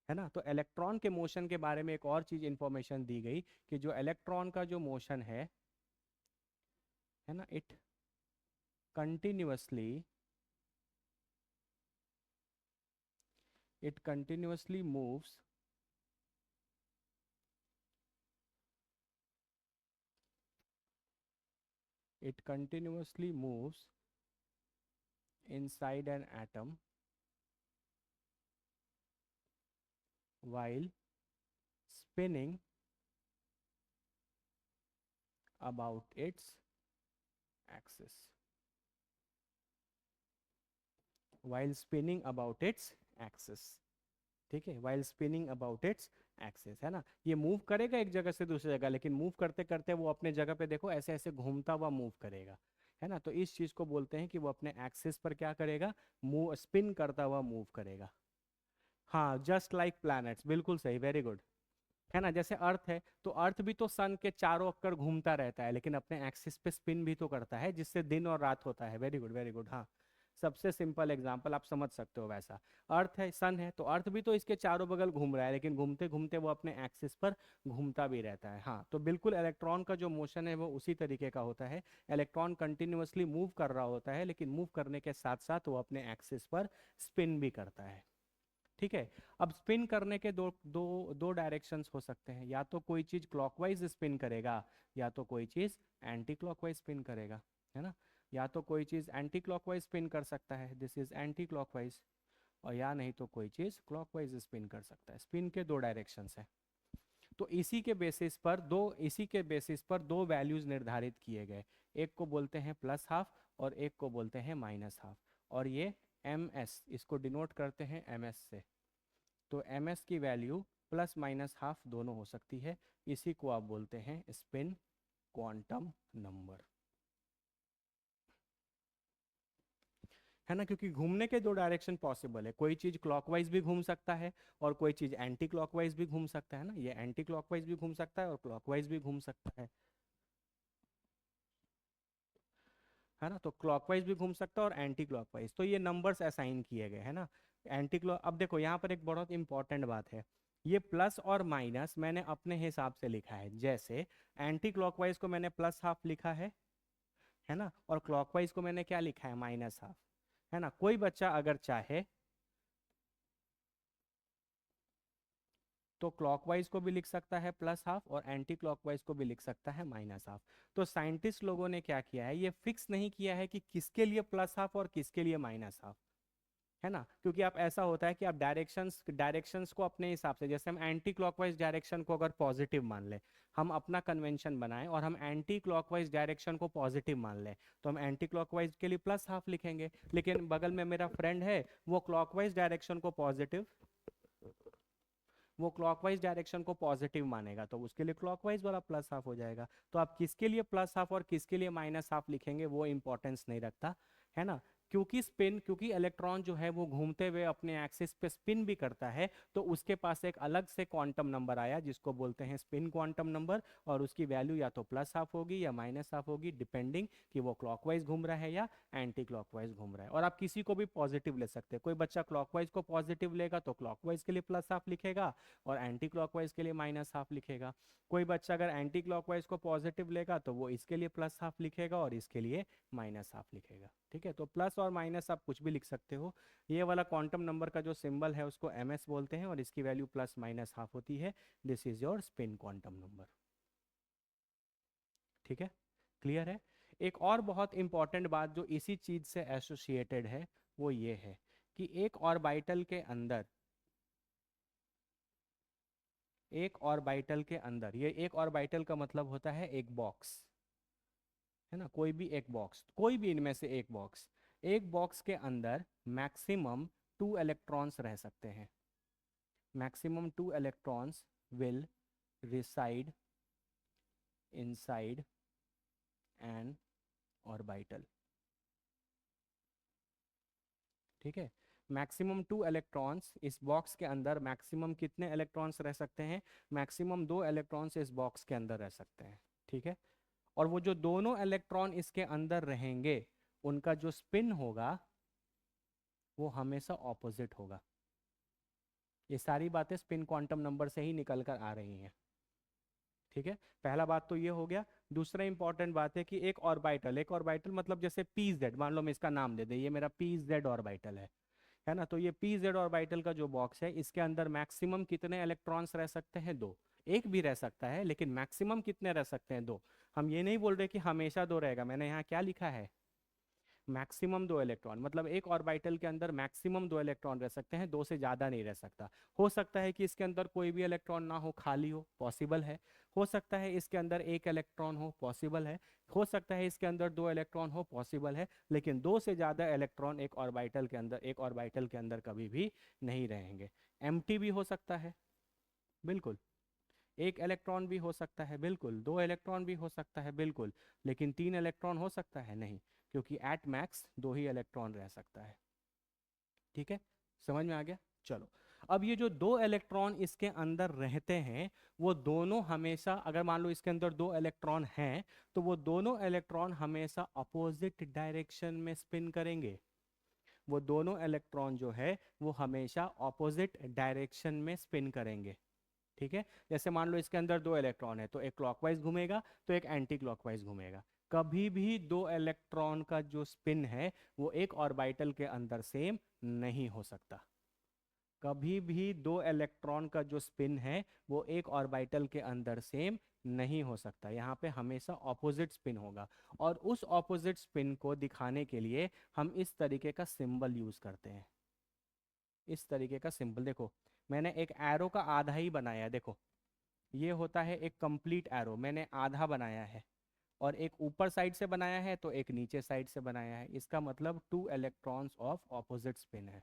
है ना। तो इलेक्ट्रॉन के मोशन के बारे में एक और चीज इंफॉर्मेशन दी गई कि जो इलेक्ट्रॉन का जो मोशन है ना, it continuously it continuously moves it continuously moves inside an atom while spinning about its axis, while spinning about its axis। ठीक है, while spinning about its axis, है ना। ये मूव करेगा एक जगह से दूसरी जगह, लेकिन मूव करते करते वो अपने जगह पे देखो ऐसे ऐसे घूमता हुआ मूव करेगा, है ना। तो इस चीज को बोलते हैं कि वो अपने एक्सिस पर क्या करेगा, मूव स्पिन करता हुआ मूव करेगा। हाँ, जस्ट लाइक प्लैनेट्स, बिल्कुल सही, वेरी गुड। है ना, जैसे अर्थ है तो अर्थ भी तो सन के चारों ओर घूमता रहता है, लेकिन अपने एक्सिस पे स्पिन भी तो करता है, जिससे दिन और रात होता है। वेरी गुड वेरी गुड, हाँ। सबसे सिंपल एग्जांपल आप समझ सकते हो वैसा। अर्थ है, सन है, तो अर्थ भी तो इसके चारों बगल घूम रहा है, लेकिन घूमते घूमते वो अपने एक्सिस पर घूमता भी रहता है। हाँ, तो बिल्कुल इलेक्ट्रॉन का जो मोशन है वो उसी तरीके का होता है। इलेक्ट्रॉन कंटिन्यूअसली मूव कर रहा होता है, लेकिन मूव करने के साथ साथ वो अपने एक्सिस पर स्पिन भी करता है। ठीक है। अब स्पिन करने के दो दो दो डायरेक्शंस हो सकते हैं, या तो कोई चीज क्लॉकवाइज स्पिन करेगा, या तो कोई चीज एंटी क्लॉकवाइज स्पिन करेगा, है ना। या तो कोई चीज एंटी क्लॉकवाइज स्पिन कर सकता है, दिस इज एंटी क्लॉकवाइज, और या नहीं तो कोई चीज क्लॉकवाइज स्पिन कर सकता है। स्पिन के दो डायरेक्शंस हैं। तो इसी के बेसिस पर दो वैल्यूज निर्धारित किए गए। एक को बोलते हैं प्लस हाफ और एक को बोलते हैं माइनस हाफ। और ये एम एस, इसको डिनोट करते हैं एम एस से। तो एम एस की वैल्यू प्लस माइनस हाफ दोनों हो सकती है। इसी को आप बोलते हैं स्पिन क्वांटम नंबर, है ना। क्योंकि घूमने के दो डायरेक्शन पॉसिबल है, कोई चीज क्लॉकवाइज भी घूम सकता है और कोई चीज एंटी क्लॉकवाइज भी घूम सकता है ना। ये एंटी क्लॉकवाइज भी घूम सकता है और क्लॉकवाइज भी घूम सकता है ना। तो क्लॉकवाइज भी घूम सकता है और एंटी क्लॉकवाइज, तो ये नंबर्स असाइन किए गए, है ना। एंटी क्लॉक, अब देखो यहाँ पर एक बहुत इंपॉर्टेंट बात है, ये प्लस और माइनस मैंने अपने हिसाब से लिखा है। जैसे एंटी क्लॉकवाइज को मैंने प्लस हाफ लिखा है ना, और क्लॉकवाइज को मैंने क्या लिखा है, माइनस हाफ, है ना। कोई बच्चा अगर चाहे तो क्लॉकवाइज को भी लिख सकता है प्लस हाफ, और एंटी क्लॉकवाइज को भी लिख सकता है माइनस हाफ। तो साइंटिस्ट लोगों ने क्या किया है, ये फिक्स नहीं किया है कि किसके लिए प्लस हाफ और किसके लिए माइनस हाफ, है ना। क्योंकि आप ऐसा होता है कि आप डायरेक्शंस डायरेक्शंस को अपने हिसाब से, जैसे हम एंटी क्लॉकवाइज डायरेक्शन को अगर पॉजिटिव मान लें, हम अपना कन्वेंशन बनाएं और हम एंटी क्लॉकवाइज डायरेक्शन को पॉजिटिव मान लें, तो हम एंटी क्लॉकवाइज के लिए प्लस हाफ लिखेंगे। लेकिन बगल में मेरा फ्रेंड है, वो क्लॉकवाइज डायरेक्शन को पॉजिटिव वो क्लॉकवाइज डायरेक्शन को पॉजिटिव मानेगा, तो उसके लिए क्लॉकवाइज वाला प्लस हाफ हो जाएगा। तो आप किसके लिए प्लस हाफ और किसके लिए माइनस हाफ लिखेंगे वो इंपॉर्टेंस नहीं रखता, है ना। क्योंकि इलेक्ट्रॉन जो है वो घूमते हुए अपने एक्सिस पे स्पिन भी करता है, तो उसके पास एक अलग से क्वांटम नंबर आया जिसको बोलते हैं स्पिन क्वांटम नंबर। और उसकी वैल्यू या तो प्लस हाफ होगी या माइनस हाफ होगी, डिपेंडिंग कि वो क्लॉकवाइज घूम रहा है या एंटी क्लॉकवाइज घूम रहा है। और आप किसी को भी पॉजिटिव ले सकते हैं, कोई बच्चा क्लॉकवाइज को पॉजिटिव लेगा तो क्लॉकवाइज के लिए प्लस हाफ लिखेगा और एंटी क्लॉकवाइज के लिए माइनस हाफ लिखेगा। कोई बच्चा अगर एंटी क्लॉकवाइज को पॉजिटिव लेगा तो वो इसके लिए प्लस हाफ लिखेगा और इसके लिए माइनस हाफ लिखेगा। ठीक है, तो प्लस और माइनस आप कुछ भी लिख सकते हो। ये वाला क्वांटम नंबर का जो सिंबल है उसको एम एस बोलते हैं और इसकी वैल्यू प्लस माइनस हाफ होती है। This is your spin quantum number. ठीक है, क्लियर है। एक और बहुत इंपॉर्टेंट बात जो इसी चीज से एसोसिएटेड है वो ये है कि एक ऑर्बिटल के अंदर, एक ऑर्बिटल के अंदर, ये एक ऑर्बिटल का मतलब होता है एक बॉक्स, है ना, कोई भी एक बॉक्स, कोई भी इनमें से एक बॉक्स, एक बॉक्स के अंदर मैक्सिमम 2 इलेक्ट्रॉन्स रह सकते हैं। Maximum 2 electrons will reside inside an orbital। ठीक है, मैक्सिमम 2 इलेक्ट्रॉन्स इस बॉक्स के अंदर, मैक्सिमम कितने इलेक्ट्रॉन्स रह सकते हैं? मैक्सिमम 2 इलेक्ट्रॉन्स इस बॉक्स के अंदर रह सकते हैं। ठीक है, और वो जो दोनों इलेक्ट्रॉन इसके अंदर रहेंगे, उनका जो स्पिन होगा वो हमेशा ऑपोजिट होगा। ये सारी बातें स्पिन क्वांटम नंबर से ही निकल कर आ रही हैं। ठीक है, पहला बात तो ये हो गया। दूसरा इंपॉर्टेंट बात है कि एक ऑर्बिटल, एक ऑर्बिटल मतलब जैसे पी जेड, मान लो मैं इसका नाम दे दे, ये मेरा पी जेड ऑर्बिटल है ना। तो ये पी जेड ऑर्बिटल का जो बॉक्स है, इसके अंदर मैक्सिमम कितने इलेक्ट्रॉन्स रह सकते हैं? 2। एक भी रह सकता है, लेकिन मैक्सिमम कितने रह सकते हैं? 2। हम ये नहीं बोल रहे कि हमेशा 2 रहेगा। मैंने यहाँ क्या लिखा है? मैक्सिमम 2 इलेक्ट्रॉन, मतलब एक ऑर्बिटल के अंदर मैक्सिमम 2 इलेक्ट्रॉन रह सकते हैं, 2 से ज़्यादा नहीं रह सकता। हो सकता है कि इसके अंदर कोई भी इलेक्ट्रॉन ना हो, खाली हो, पॉसिबल है। हो सकता है इसके अंदर एक इलेक्ट्रॉन हो, पॉसिबल है। हो सकता है इसके अंदर 2 इलेक्ट्रॉन हो, पॉसिबल है। लेकिन 2 से ज़्यादा इलेक्ट्रॉन एक ऑर्बिटल के अंदर, एक ऑर्बिटल के अंदर कभी भी नहीं रहेंगे। एम्प्टी भी हो सकता है, बिल्कुल। एक इलेक्ट्रॉन भी हो सकता है, बिल्कुल। 2 इलेक्ट्रॉन भी हो सकता है, बिल्कुल। लेकिन 3 इलेक्ट्रॉन हो सकता है? नहीं, क्योंकि एट मैक्स 2 ही इलेक्ट्रॉन रह सकता है। ठीक है, समझ में आ गया? चलो, अब ये जो 2 इलेक्ट्रॉन इसके अंदर रहते हैं, वो दोनों हमेशा, अगर मान लो इसके अंदर 2 इलेक्ट्रॉन हैं, तो वो दोनों इलेक्ट्रॉन हमेशा अपोजिट डायरेक्शन में स्पिन करेंगे। वो दोनों इलेक्ट्रॉन जो है वो हमेशा अपोजिट डायरेक्शन में स्पिन करेंगे। ठीक है, जैसे मान लो इसके अंदर 2 इलेक्ट्रॉन है, तो एक क्लॉकवाइज घूमेगा, तो एक एंटी क्लॉकवाइज घूमेगा। कभी भी 2 इलेक्ट्रॉन का जो स्पिन है वो एक ऑर्बिटल के अंदर सेम नहीं हो सकता। कभी भी 2 इलेक्ट्रॉन का जो स्पिन है वो एक ऑर्बिटल के अंदर सेम नहीं हो सकता। यहाँ पे हमेशा ऑपोजिट स्पिन होगा। और उस ऑपोजिट स्पिन को दिखाने के लिए हम इस तरीके का सिंबल यूज करते हैं। इस तरीके का सिंबल देखो, मैंने एक एरो का आधा ही बनाया है, देखो। ये होता है एक कंप्लीट एरो, मैंने आधा बनाया है। और एक ऊपर साइड से बनाया है, तो एक नीचे साइड से बनाया है। इसका मतलब 2 इलेक्ट्रॉन्स ऑफ ऑपोजिट स्पिन है।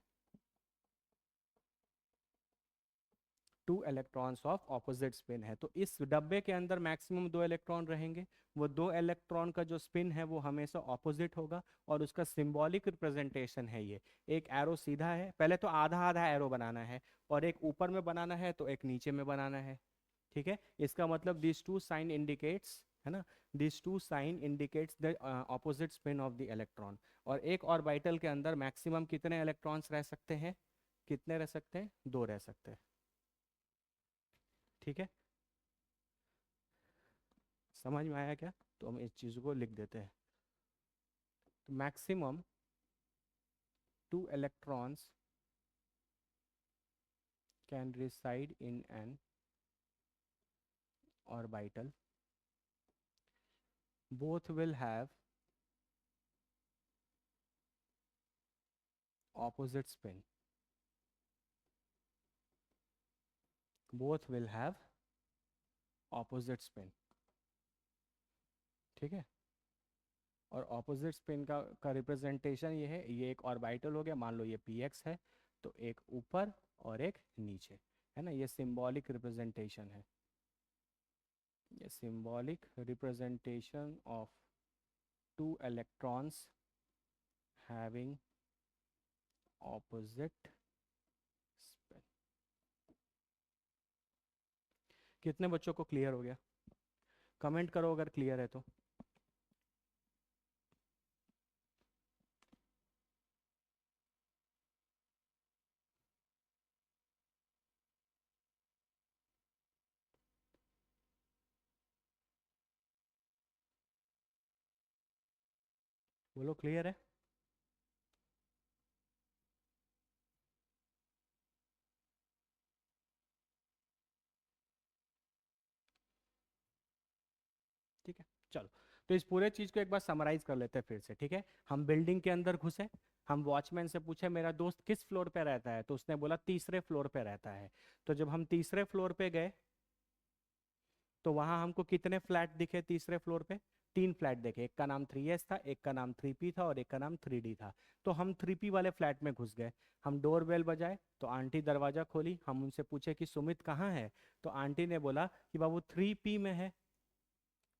2 इलेक्ट्रॉन्स ऑफ ऑपोजिट स्पिन है। तो इस डब्बे के अंदर मैक्सिमम 2 इलेक्ट्रॉन रहेंगे। वो 2 इलेक्ट्रॉन का जो स्पिन है वो हमेशा ऑपोजिट होगा। और उसका सिंबॉलिक रिप्रेजेंटेशन है ये। एक एरो सीधा है, पहले तो आधा आधा एरो बनाना है। और एक ऊपर में बनाना है, तो एक नीचे में बनाना है। ठीक है, इसका मतलब दिस टू साइन इंडिकेट्स, है ना, this two sign indicates the opposite spin of the electron. और एक ऑर्बिटल के अंदर मैक्सिमम कितने इलेक्ट्रॉन्स रह सकते हैं? कितने रह सकते हैं? 2 रह सकते हैं। ठीक है, समझ में आया क्या? तो हम इस चीज़ को लिख देते हैं। तो maximum 2 electrons can reside in an orbital, both will have opposite spin, both will have opposite spin। ठीक है, और ऑपोजिट स्पिन का रिप्रेजेंटेशन ये है। ये एक ऑर्बिटल हो गया, मान लो ये पी एक्स है, तो एक ऊपर और एक नीचे, है ना। ये सिंबॉलिक रिप्रेजेंटेशन है। ये symbolic representation of 2 electrons having opposite spin. कितने बच्चों को क्लियर हो गया? कमेंट करो अगर क्लियर है तो। बोलो क्लियर है? ठीक है, चलो। तो इस पूरे चीज़ को एक बार समराइज कर लेते हैं फिर से। ठीक है, हम बिल्डिंग के अंदर घुसे, हम वॉचमैन से पूछे मेरा दोस्त किस फ्लोर पे रहता है, तो उसने बोला तीसरे फ्लोर पे रहता है। तो जब हम तीसरे फ्लोर पे गए तो वहां हमको कितने फ्लैट दिखे तीसरे फ्लोर पे? तीन फ्लैट देखे, एक का नाम 3S था, एक का नाम 3P था और एक का नाम 3D था। तो हम 3P वाले फ्लैट में घुस गए। हम डोर बेल बजाए तो आंटी दरवाजा खोली। हम उनसे पूछे कि सुमित कहाँ है? तो आंटी ने बोला कि बाबू 3P में है।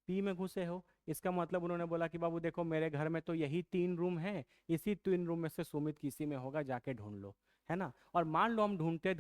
पी में घुसे हो, इसका मतलब उन्होंने बोला कि बाबू देखो मेरे घर में तो यही तीन रूम है, इसी तीन रूम में से सुमित किसी में होगा, जाके ढूंढ लो। है ना? और मान लो हम ढूंढते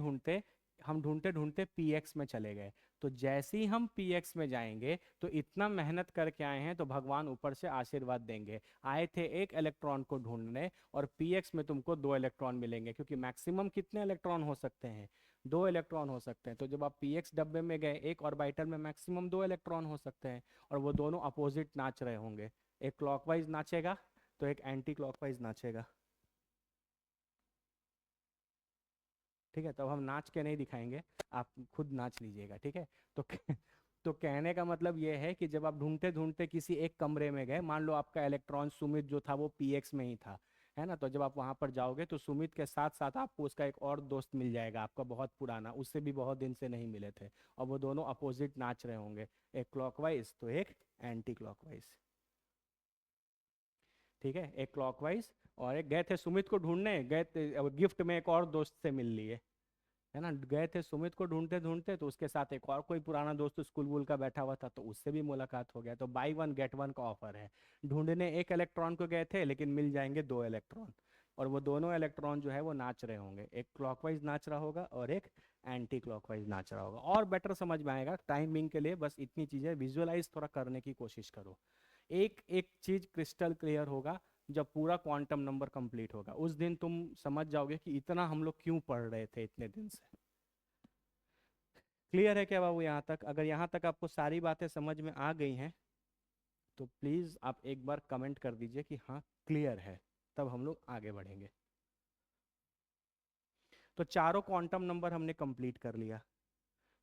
ढूंढते पीएक्स में चले गए। तो जैसे ही हम पीएक्स में जाएंगे तो इतना मेहनत करके आए हैं तो भगवान ऊपर से आशीर्वाद देंगे। आए थे एक इलेक्ट्रॉन को ढूंढने और पीएक्स में तुमको दो इलेक्ट्रॉन मिलेंगे, क्योंकि मैक्सिमम कितने इलेक्ट्रॉन हो सकते हैं? दो इलेक्ट्रॉन हो सकते हैं। तो जब आप पीएक्स डब्बे में गए, एक ऑर्बिटल में मैक्सिमम दो इलेक्ट्रॉन हो सकते हैं। और वो दोनों अपोजिट नाच रहे होंगे। एक क्लॉकवाइज नाचेगा तो एक एंटी क्लॉकवाइज नाचेगा। ठीक है, तब हम नाच के नहीं दिखाएंगे, आप खुद नाच लीजिएगा, ठीक है? तो तो कहने का मतलब ये है कि जब आप ढूंढते ढूंढते किसी एक कमरे में गए, मान लो आपका इलेक्ट्रॉन सुमित जो था वो पीएक्स में ही था, है ना? तो जब आप वहां पर जाओगे तो सुमित के साथ साथ आपको उसका एक और दोस्त मिल जाएगा, आपका बहुत पुराना, उससे भी बहुत दिन से नहीं मिले थे। और वो दोनों अपोजिट नाच रहे होंगे, एक क्लॉकवाइज तो एक एंटी क्लॉकवाइज। ठीक है, एक क्लॉकवाइज। और एक गए थे सुमित को ढूंढने, गए थे गिफ्ट में एक और दोस्त से मिल लिए। है ना? गए थे सुमित को ढूंढते ढूंढते तो उसके साथ एक और कोई पुराना दोस्त स्कूल वूल का बैठा हुआ था, तो उससे भी मुलाकात हो गया। तो बाई वन गेट वन का ऑफर है। ढूंढने एक इलेक्ट्रॉन को गए थे लेकिन मिल जाएंगे दो इलेक्ट्रॉन। और वो दोनों इलेक्ट्रॉन जो है वो नाच रहे होंगे, एक क्लॉकवाइज नाच रहा होगा और एक एंटी क्लॉकवाइज नाच रहा होगा। और बेटर समझ में आएगा, टाइमिंग के लिए बस इतनी चीजें विजुअलाइज थोड़ा करने की कोशिश करो। एक एक चीज क्रिस्टल क्लियर होगा जब पूरा क्वांटम नंबर कंप्लीट होगा, उस दिन तुम समझ जाओगे कि इतना हम लोग क्यों पढ़ रहे थे इतने दिन से। क्लियर है क्या बाबू यहाँ तक? अगर यहाँ तक आपको सारी बातें समझ में आ गई हैं तो प्लीज आप एक बार कमेंट कर दीजिए कि हाँ क्लियर है, तब हम लोग आगे बढ़ेंगे। तो चारों क्वांटम नंबर हमने कंप्लीट कर लिया,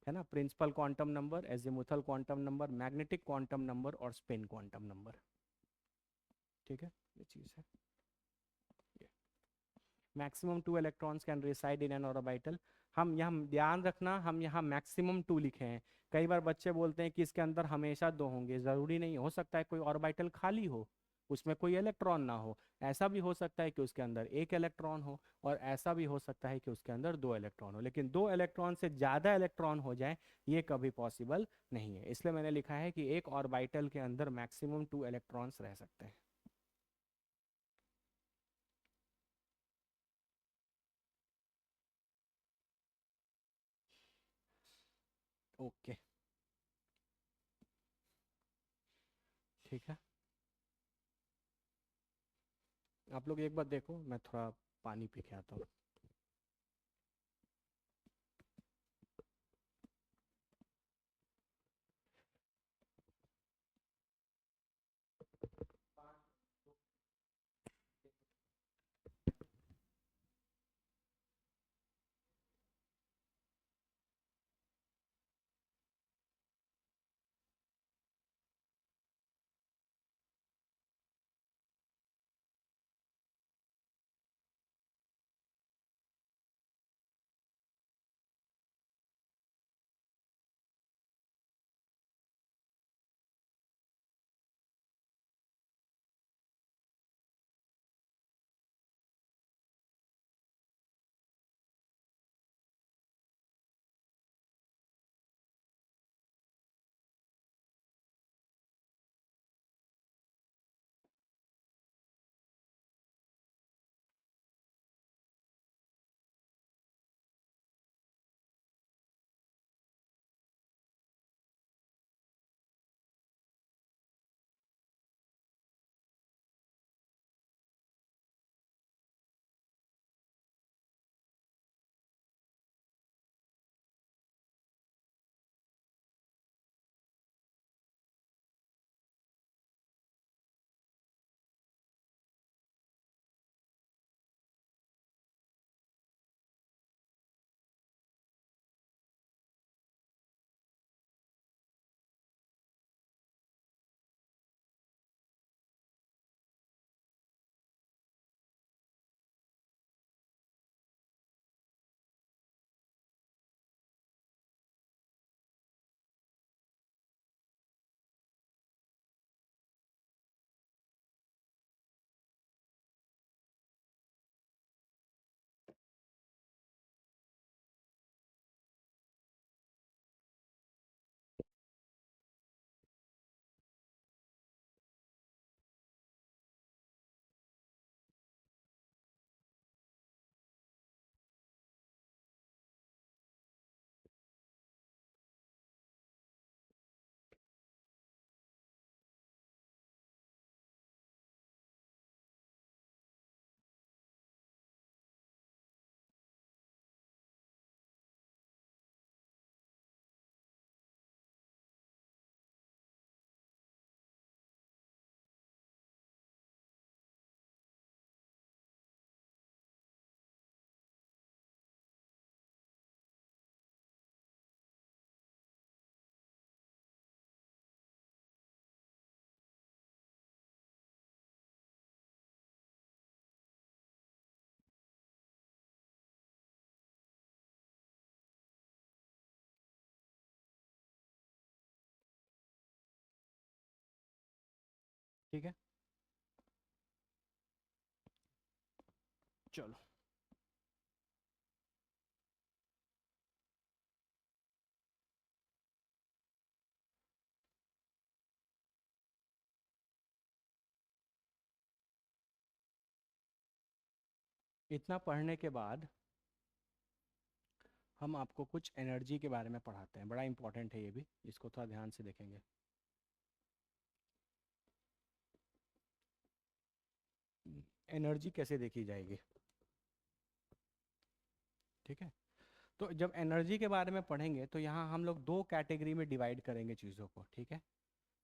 है ना? Principal quantum number, azimuthal quantum number, magnetic quantum number और स्पिन क्वांटम नंबर। ठीक है, ये चीज है। Maximum two electrons can reside in an orbital. हम यहाँ ध्यान रखना, हम यहाँ मैक्सिमम टू लिखे हैं। कई बार बच्चे बोलते हैं कि इसके अंदर हमेशा दो होंगे, जरूरी नहीं, हो सकता है कोई ऑर्बिटल खाली हो, उसमें कोई इलेक्ट्रॉन ना हो। ऐसा भी हो सकता है कि उसके अंदर एक इलेक्ट्रॉन हो, और ऐसा भी हो सकता है कि उसके अंदर दो इलेक्ट्रॉन हो, लेकिन दो इलेक्ट्रॉन से ज़्यादा इलेक्ट्रॉन हो जाए ये कभी पॉसिबल नहीं है। इसलिए मैंने लिखा है कि एक ऑर्बिटल के अंदर मैक्सिमम टू इलेक्ट्रॉन्स रह सकते हैं। ओके, ठीक है। आप लोग एक बार देखो, मैं थोड़ा पानी पी के आता हूँ। ठीक है, चलो। इतना पढ़ने के बाद हम आपको कुछ एनर्जी के बारे में पढ़ाते हैं, बड़ा इंपॉर्टेंट है ये भी, इसको थोड़ा ध्यान से देखेंगे। एनर्जी कैसे देखी जाएगी, ठीक है। तो जब एनर्जी के बारे में पढ़ेंगे तो यहाँ हम लोग दो कैटेगरी में डिवाइड करेंगे चीज़ों को, ठीक है।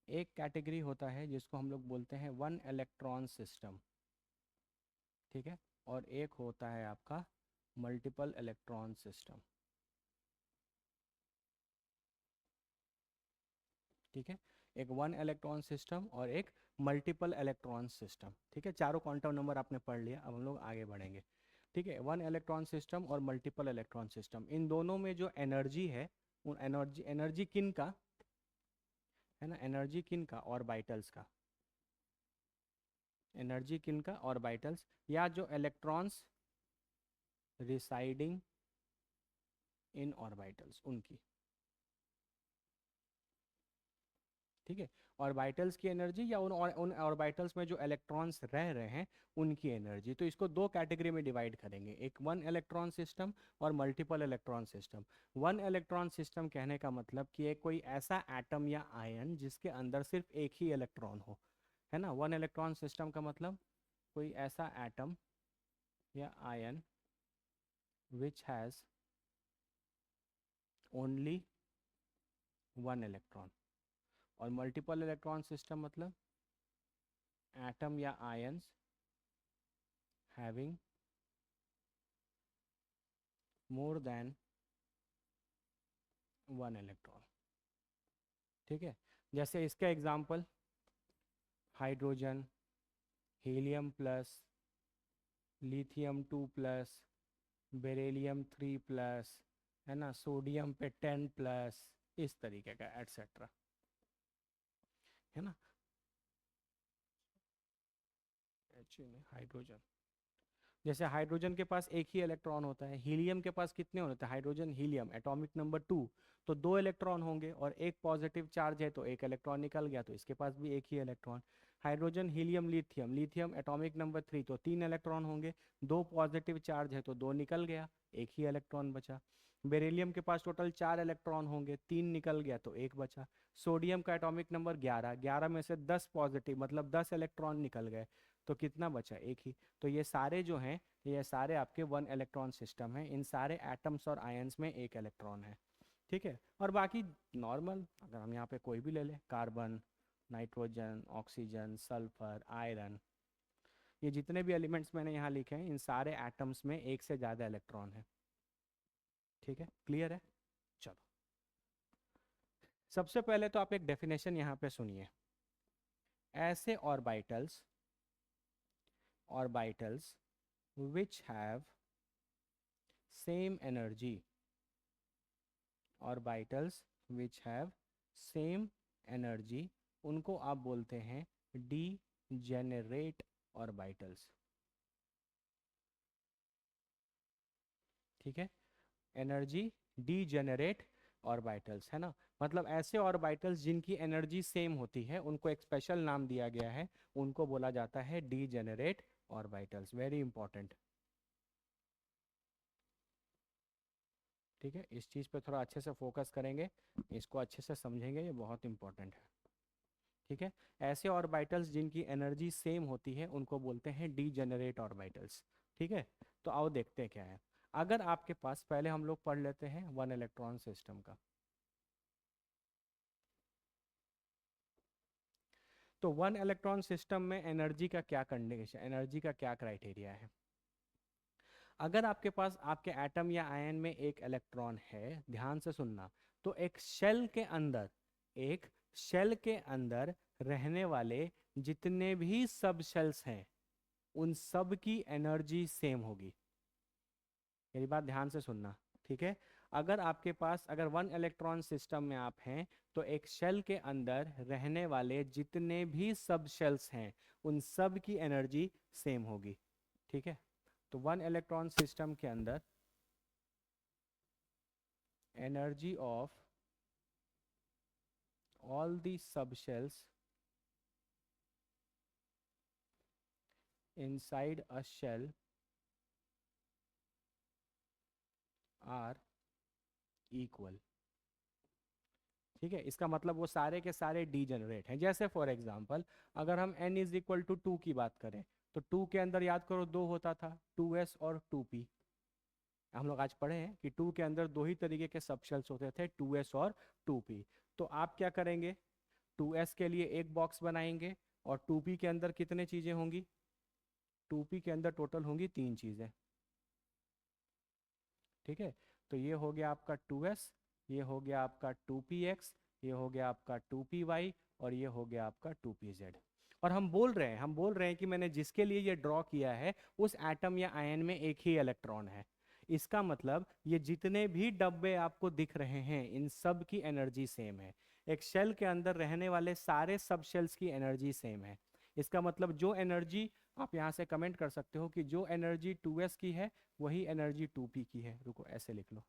एक कैटेगरी होता है जिसको हम लोग बोलते हैं वन इलेक्ट्रॉन सिस्टम, ठीक है। और एक होता है आपका मल्टीपल इलेक्ट्रॉन सिस्टम, ठीक है। एक वन इलेक्ट्रॉन सिस्टम और एक मल्टीपल इलेक्ट्रॉन सिस्टम, ठीक है। चारों क्वांटम नंबर आपने पढ़ लिया, अब हम लोग आगे बढ़ेंगे, ठीक है। वन इलेक्ट्रॉन सिस्टम और मल्टीपल इलेक्ट्रॉन सिस्टम, इन दोनों में जो एनर्जी है, उन एनर्जी एनर्जी किन का है ना, एनर्जी किन का, ऑर्बिटल्स का, एनर्जी किन का, ऑर्बिटल्स, या जो इलेक्ट्रॉन्स रिसाइडिंग इन ऑर्बिटल्स उनकी, ठीक है। ऑर्बिटल्स की एनर्जी या उन ऑर्बिटल्स में जो इलेक्ट्रॉन्स रह रहे हैं उनकी एनर्जी। तो इसको दो कैटेगरी में डिवाइड करेंगे, एक वन इलेक्ट्रॉन सिस्टम और multiple electron system. One electron system कहने का मतलब कि एक कोई ऐसा एटम या आयन जिसके अंदर सिर्फ एक ही इलेक्ट्रॉन हो, है ना। वन इलेक्ट्रॉन सिस्टम का मतलब कोई ऐसा एटम या ion which has only one electron. और मल्टीपल इलेक्ट्रॉन सिस्टम मतलब एटम या ions having more than one electron, ठीक है। जैसे इसका example hydrogen, helium plus, lithium 2+, beryllium 3+, है ना, सोडियम पे 10+, इस तरीके का एटसेट्रा, है ना। हाइड्रोजन, जैसे हाइड्रोजन के पास एक ही इलेक्ट्रॉन होता है, हीलियम के पास कितने होते हैं, हाइड्रोजन हीलियम एटॉमिक नंबर 2, तो दो इलेक्ट्रॉन होंगे और एक पॉजिटिव चार्ज है तो एक इलेक्ट्रॉन निकल गया, तो इसके पास भी एक ही electron. Hydrogen helium lithium, lithium atomic number 3, तो तीन इलेक्ट्रॉन होंगे, दो पॉजिटिव चार्ज है तो दो निकल गया, एक ही इलेक्ट्रॉन बचा। बेरिलियम के पास टोटल 4 इलेक्ट्रॉन होंगे, तीन निकल गया तो एक बचा। सोडियम का एटॉमिक नंबर 11, 11 में से 10 पॉजिटिव मतलब 10 इलेक्ट्रॉन निकल गए, तो कितना बचा, एक ही। तो ये सारे जो हैं, ये सारे आपके वन इलेक्ट्रॉन सिस्टम हैं, इन सारे एटम्स और आयंस में एक इलेक्ट्रॉन है, ठीक है। और बाकी नॉर्मल, अगर हम यहाँ पे कोई भी ले लें, carbon, nitrogen, oxygen, sulphur, iron, ये जितने भी एलिमेंट्स मैंने यहाँ लिखे हैं, इन सारे एटम्स में एक से ज़्यादा इलेक्ट्रॉन है, ठीक है। क्लियर है, चलो। सबसे पहले तो आप एक डेफिनेशन यहाँ पे सुनिए। ऐसे orbitals which have same energy, orbitals which have same energy, उनको आप बोलते हैं डीजेनरेट ऑर्बिटल्स, ठीक है। एनर्जी डीजेनरेट ऑर्बिटल्स, है ना। मतलब ऐसे ऑर्बिटल्स जिनकी एनर्जी सेम होती है, उनको एक स्पेशल नाम दिया गया है, उनको बोला जाता है डीजेनरेट ऑर्बिटल्स। वेरी इंपॉर्टेंट, ठीक है। इस चीज़ पे थोड़ा अच्छे से फोकस करेंगे, इसको अच्छे से समझेंगे, ये बहुत इंपॉर्टेंट है, ठीक है। ऐसे ऑर्बिटल्स जिनकी एनर्जी सेम होती है उनको बोलते हैं डीजेनरेट ऑर्बिटल्स, ठीक है। तो आओ देखते हैं क्या है। अगर आपके पास, पहले हम लोग पढ़ लेते हैं वन इलेक्ट्रॉन सिस्टम का। तो वन इलेक्ट्रॉन सिस्टम में एनर्जी का क्या कंडीशन, एनर्जी का क्या क्राइटेरिया है। अगर आपके पास आपके एटम या आयन में एक इलेक्ट्रॉन है, ध्यान से सुनना, तो एक शेल के अंदर रहने वाले जितने भी सब शेल्स हैं उन सब की एनर्जी सेम होगी। मेरी बात ध्यान से सुनना, ठीक है। अगर आपके पास अगर 1 इलेक्ट्रॉन सिस्टम में आप हैं तो एक शेल के अंदर रहने वाले जितने भी सब शेल्स हैं उन सब की एनर्जी सेम होगी। ठीक है, तो 1 इलेक्ट्रॉन सिस्टम के अंदर एनर्जी ऑफ ऑल दी सब shells inside a shell are equal। ठीक है, इसका मतलब वो सारे के सारे डीजेनरेट हैं। जैसे फॉर एग्जांपल अगर हम n इज इक्वल टू 2 की बात करें तो 2 के अंदर याद करो दो होता था, 2s और 2p। हम लोग आज पढ़े हैं कि 2 के अंदर दो ही तरीके के सबशेल्स होते थे, 2s और 2p। तो आप क्या करेंगे, 2s के लिए एक बॉक्स बनाएंगे और 2p के अंदर कितने चीज़ें होंगी, 2p के अंदर टोटल होंगी 3 चीज़ें। ठीक है, तो ये हो गया आपका 2s, ये हो गया आपका 2px, ये हो गया आपका 2py और ये हो गया आपका 2pz। और हम बोल रहे हैं कि मैंने जिसके लिए ये ड्रॉ किया है उस एटम या आयन में एक ही इलेक्ट्रॉन है। इसका मतलब ये जितने भी डब्बे आपको दिख रहे हैं इन सब की एनर्जी सेम है। एक शेल के अंदर रहने वाले सारे सब शेल्स की एनर्जी सेम है। इसका मतलब जो एनर्जी, आप यहाँ से कमेंट कर सकते हो कि जो एनर्जी 2s की है वही एनर्जी 2p की है। रुको ऐसे लिख लो,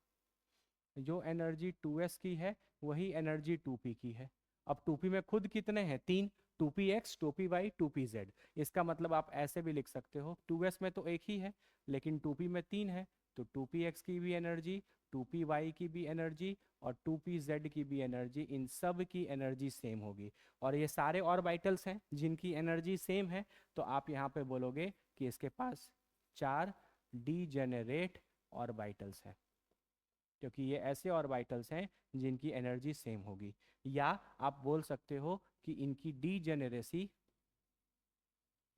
जो एनर्जी 2s की है वही एनर्जी 2p की है। अब 2p में खुद कितने हैं, 3, 2px 2py 2pz। इसका मतलब आप ऐसे भी लिख सकते हो 2s में तो एक ही है लेकिन 2p में 3 है, तो 2px की भी एनर्जी, 2py की भी एनर्जी और 2pz की भी एनर्जी, इन सब की एनर्जी सेम होगी। और ये सारे ऑर्बिटल्स हैं जिनकी एनर्जी सेम है, तो आप यहाँ पे बोलोगे कि इसके पास 4 डीजेनरेट ऑर्बिटल्स हैं, क्योंकि ये ऐसे ऑर्बिटल्स हैं जिनकी एनर्जी सेम होगी। या आप बोल सकते हो कि इनकी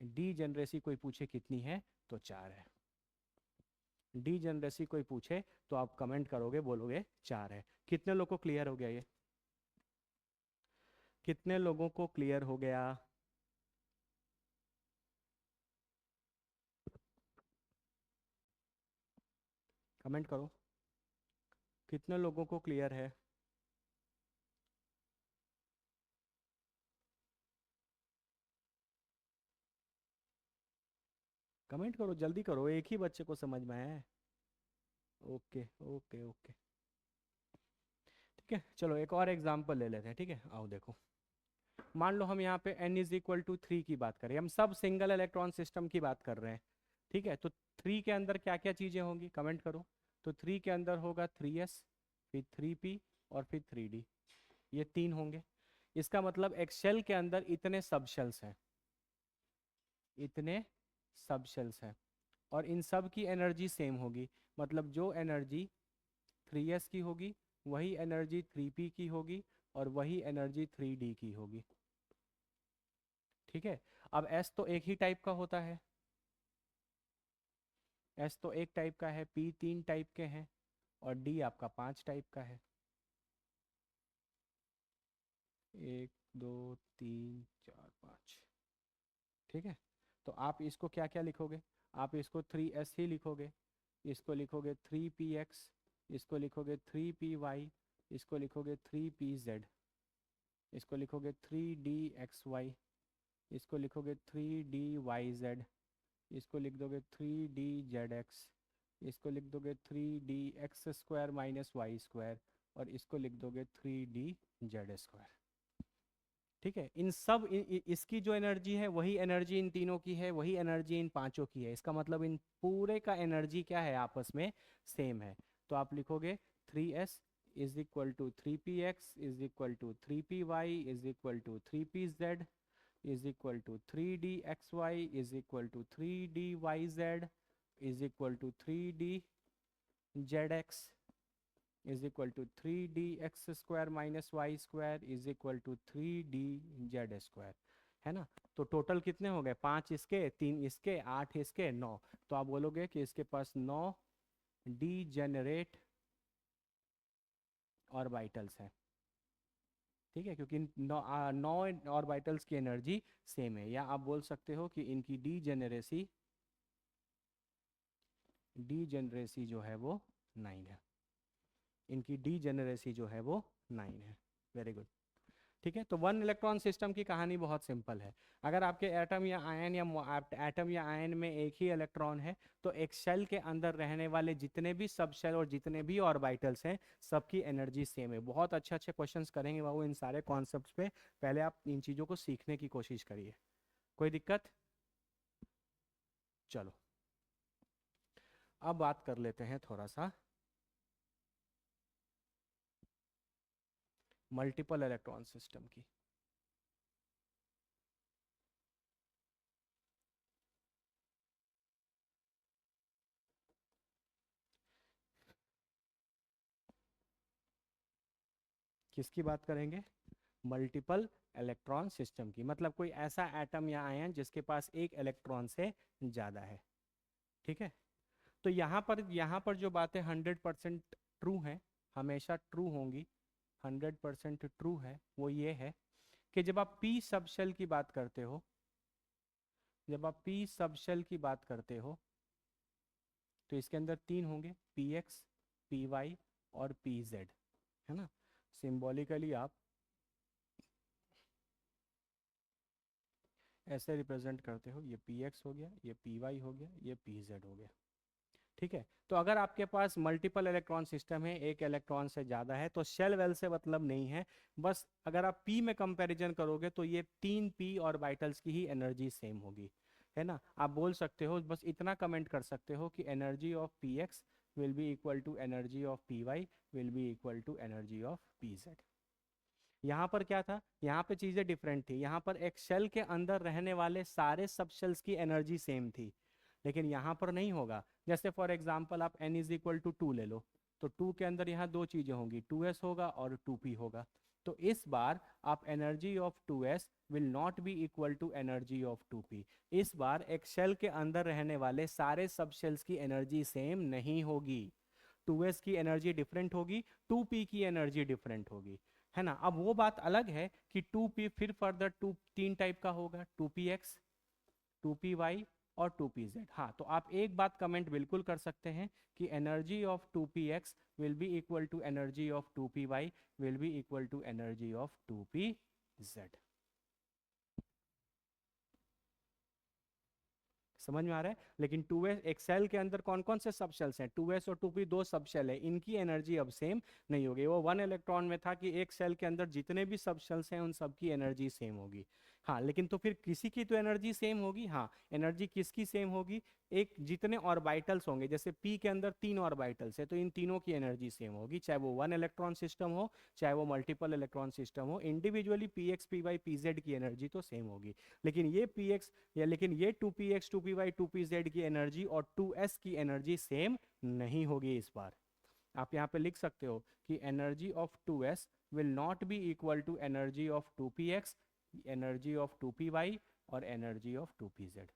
डीजेनरेसी कोई पूछे कितनी है तो 4 है। डीजेनरेसी कोई पूछे तो आप कमेंट करोगे, बोलोगे 4 है। कितने लोगों को क्लियर हो गया ये, कितने लोगों को क्लियर हो गया? कमेंट करो, कितने लोगों को क्लियर है? कमेंट करो, जल्दी करो, एक ही बच्चे को समझ में आया है। ओके ओके ओके, ठीक है, चलो एक और एग्जांपल ले लेते हैं। ठीक है, आओ देखो, मान लो हम यहाँ पे n इज इक्वल टू 3 की बात करें, हम सब सिंगल इलेक्ट्रॉन सिस्टम की बात कर रहे हैं। ठीक है, तो 3 के अंदर क्या क्या चीज़ें होंगी, कमेंट करो। तो 3 के अंदर होगा 3s, फिर 3p और फिर 3d, ये 3 होंगे। इसका मतलब एक शेल के अंदर इतने सब शेल्स हैं, इतने सब शेल्स हैं और इन सब की एनर्जी सेम होगी। मतलब जो एनर्जी 3s की होगी वही एनर्जी 3p की होगी और वही एनर्जी 3d की होगी। ठीक है, अब s तो एक ही टाइप का होता है, s तो एक टाइप का है, p 3 टाइप के हैं और d आपका 5 टाइप का है। 1 2 3 4 5। ठीक है, तो आप इसको क्या क्या लिखोगे, आप इसको 3s ही लिखोगे, इसको लिखोगे 3px, इसको लिखोगे 3py, इसको लिखोगे 3pz, इसको लिखोगे 3dxy, इसको लिखोगे 3dyz, इसको लिख दोगे 3dzx, इसको लिख दोगे 3dx² माइनस वाई स्क्वायर और इसको लिख दोगे 3dz²। ठीक है, इन सब इसकी जो एनर्जी है वही एनर्जी इन तीनों की है, वही एनर्जी इन पांचों की है। इसका मतलब इन पूरे का एनर्जी क्या है, आपस में सेम है। तो आप लिखोगे 3s is equal to 3px is equal to 3py is equal to 3pz is equal to 3dxy is equal to 3dyz is equal to 3dzx is equal to 3dx² minus Y square is equal to 3dz²। है ना, तो total कितने हो गए, 5 इसके, 3 इसके, 8 इसके, 9। तो आप बोलोगे कि इसके पास 9 डीजेनरेट ऑर्बिटल्स हैं। ठीक है, क्योंकि 9 ऑर्बिटल्स की एनर्जी सेम है। या आप बोल सकते हो कि इनकी डीजेनरेसी जो है वो 9 है। इनकी डीजेनरेसी जो है वो 9 है। Very good. ठीक है, तो वन इलेक्ट्रॉन सिस्टम की कहानी बहुत सिंपल है। अगर आपके एटम या आयन या एटम या आयन में एक ही इलेक्ट्रॉन है, तो एक शेल के अंदर रहने वाले जितने भी सब शेल और जितने भी ऑर्बिटल्स हैं, सबकी एनर्जी सेम है। बहुत अच्छे अच्छे क्वेश्चंस करेंगे बाबू इन सारे कॉन्सेप्ट्स पे। पहले आप इन चीज़ों को सीखने की कोशिश करिए। कोई दिक्कत? चलो, अब बात कर लेते हैं थोड़ा सा मल्टीपल इलेक्ट्रॉन सिस्टम की। किसकी बात करेंगे? मल्टीपल इलेक्ट्रॉन सिस्टम की, मतलब कोई ऐसा एटम या आयन जिसके पास एक इलेक्ट्रॉन से ज़्यादा है। ठीक है, तो यहाँ पर जो बातें 100% ट्रू हैं, हमेशा ट्रू होंगी, 100% ट्रू है, वो ये है कि जब आप पी सब शेल की बात करते हो, जब आप पी सब शेल की बात करते हो, तो इसके अंदर तीन होंगे, पी एक्स, पी वाई और पी जेड, है ना। सिंबॉलिकली आप ऐसे रिप्रेजेंट करते हो, ये पी एक्स हो गया, ये पी वाई हो गया, ये पी जेड हो गया। ठीक है, तो अगर आपके पास मल्टीपल इलेक्ट्रॉन सिस्टम है, एक इलेक्ट्रॉन से ज़्यादा है, तो शेल वेल से मतलब नहीं है। बस अगर आप पी में कंपैरिजन करोगे तो ये तीन पी ऑर्बिटल्स की ही एनर्जी सेम होगी, है ना। आप बोल सकते हो, बस इतना कमेंट कर सकते हो कि energy of P X will be equal to energy of P Y will be equal to energy of P Z. यहाँ पर क्या था, यहाँ पे चीज़ें डिफरेंट थी। यहाँ पर एक शेल के अंदर रहने वाले सारे सब शेल्स की एनर्जी सेम थी, लेकिन यहाँ पर नहीं होगा। जैसे फॉर एग्जांपल आप n इज इक्वल टू 2 ले लो, तो 2 के अंदर यहाँ दो चीज़ें होंगी, 2s होगा और 2p होगा। तो इस बार आप energy of 2s will not be equal to energy of 2p। इस बार एक शेल के अंदर रहने वाले सारे सब शेल्स की एनर्जी सेम नहीं होगी। 2s की एनर्जी डिफरेंट होगी, 2p की एनर्जी डिफरेंट होगी, है ना। अब वो बात अलग है कि 2p फिर फर्दर टू तीन टाइप का होगा, 2px, 2py और 2pz। हाँ, तो आप एक बात कमेंट बिल्कुल कर सकते हैं कि energy of 2px will be equal to energy of 2py will be equal to energy of 2pz। समझ में आ रहा है? लेकिन 2s एक सेल के अंदर कौन कौन से सब शेल्स हैं? 2s और 2p दो सब शेल है, इनकी एनर्जी अब सेम नहीं होगी। वो वन इलेक्ट्रॉन में था कि एक सेल के अंदर जितने भी सब शेल्स हैं उन सब की एनर्जी सेम होगी। हाँ, लेकिन तो फिर किसी की तो एनर्जी सेम होगी। हाँ, एनर्जी किसकी सेम होगी? एक जितने ऑर्बिटल्स होंगे, जैसे p के अंदर 3 ऑर्बिटल्स है, तो इन तीनों की एनर्जी सेम होगी, चाहे वो वन इलेक्ट्रॉन सिस्टम हो चाहे वो मल्टीपल इलेक्ट्रॉन सिस्टम हो। इंडिविजुअली px py pz की एनर्जी तो सेम होगी, लेकिन ये px लेकिन ये 2px 2py 2pz की एनर्जी और 2s की एनर्जी सेम नहीं होगी इस बार। आप यहाँ पे लिख सकते हो कि energy of 2s will not be equal to energy of 2px, energy of 2py और एनर्जी ऑफ 2pz।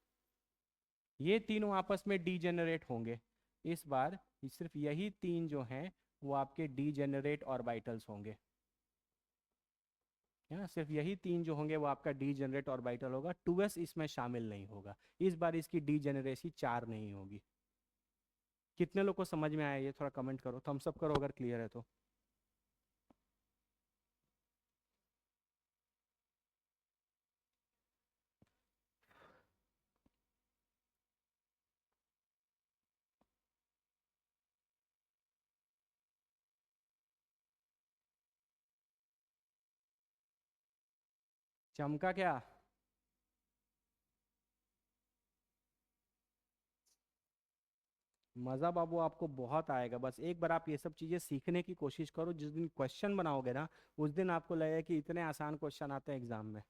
ये तीनों आपस में डीजेनरेट होंगे इस बार। सिर्फ यही तीन जो हैं वो आपके डीजेनरेट ऑर्बिटल्स होंगे, है ना। सिर्फ यही तीन जो होंगे वो आपका डीजेनरेट ऑर्बिटल होगा, 2s इसमें शामिल नहीं होगा। इस बार इसकी डीजेनरेसी 4 नहीं होगी। कितने लोग को समझ में आया ये? थोड़ा कमेंट करो, थम्स अप करो अगर क्लियर है तो। चमका क्या? मज़ा बाबू आपको बहुत आएगा। बस एक बार आप ये सब चीज़ें सीखने की कोशिश करो, जिस दिन क्वेश्चन बनाओगे ना उस दिन आपको लगेगा कि इतने आसान क्वेश्चन आते हैं एग्जाम में।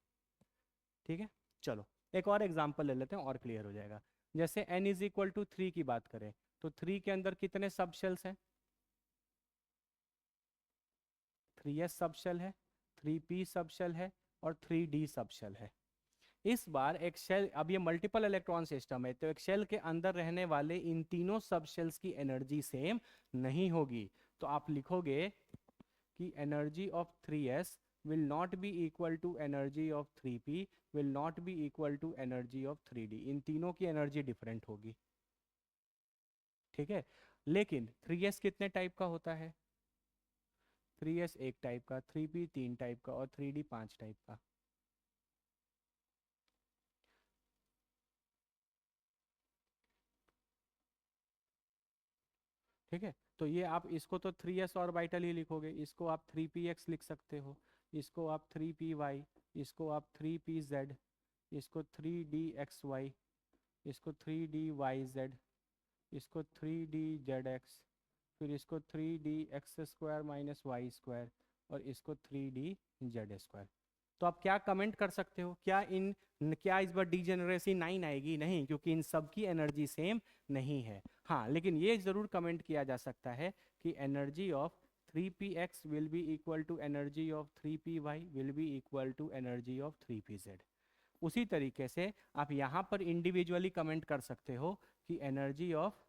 ठीक है, चलो एक और एग्जाम्पल ले लेते हैं और क्लियर हो जाएगा। जैसे n इज इक्वल टू 3 की बात करें, तो 3 के अंदर कितने सब शेल्स हैं? 3s सब शेल है, 3p सब शेल है और 3d सब शेल है। इस बार एक शेल, अब ये मल्टीपल इलेक्ट्रॉन सिस्टम है, तो एक शेल के अंदर रहने वाले इन तीनों सब शेल्स की एनर्जी सेम नहीं होगी। तो आप लिखोगे कि energy of 3s will not be equal to energy of 3p will not be equal to energy of 3d। इन तीनों की एनर्जी डिफरेंट होगी। ठीक है, लेकिन 3s कितने टाइप का होता है? 3s एक टाइप का, 3p 3 टाइप का और 3d 5 टाइप का। ठीक है, तो ये आप इसको तो 3s ऑर्बिटल ही लिखोगे, इसको आप 3px लिख सकते हो, इसको आप 3py, इसको आप 3pz, इसको 3dxy, इसको 3dyz, इसको 3dzx, फिर इसको 3d x² - y² और इसको 3dz²। तो आप क्या कमेंट कर सकते हो, क्या इस बार डीजेनरेसी 9 आएगी? नहीं, क्योंकि इन सब की एनर्जी सेम नहीं है। हाँ, लेकिन ये जरूर कमेंट किया जा सकता है कि energy of 3px will be equal to energy of 3py will be equal to energy of 3pz। उसी तरीके से आप यहाँ पर इंडिविजुअली कमेंट कर सकते हो कि energy of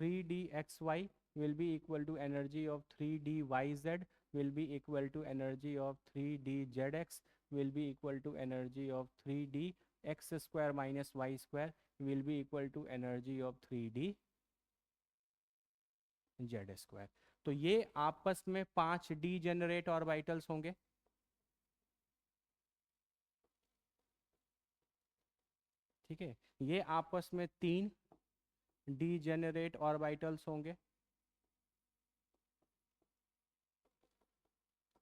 3dxy will be equal to energy of 3dyz will be equal to energy of 3dzx will be equal to energy of 3dx² - y² will be equal to energy of 3dz²। तो ये आपस में 5 degenerate orbitals होंगे। ठीक है, ये आपस में 3 डीजेनरेट ऑर्बिटल्स होंगे।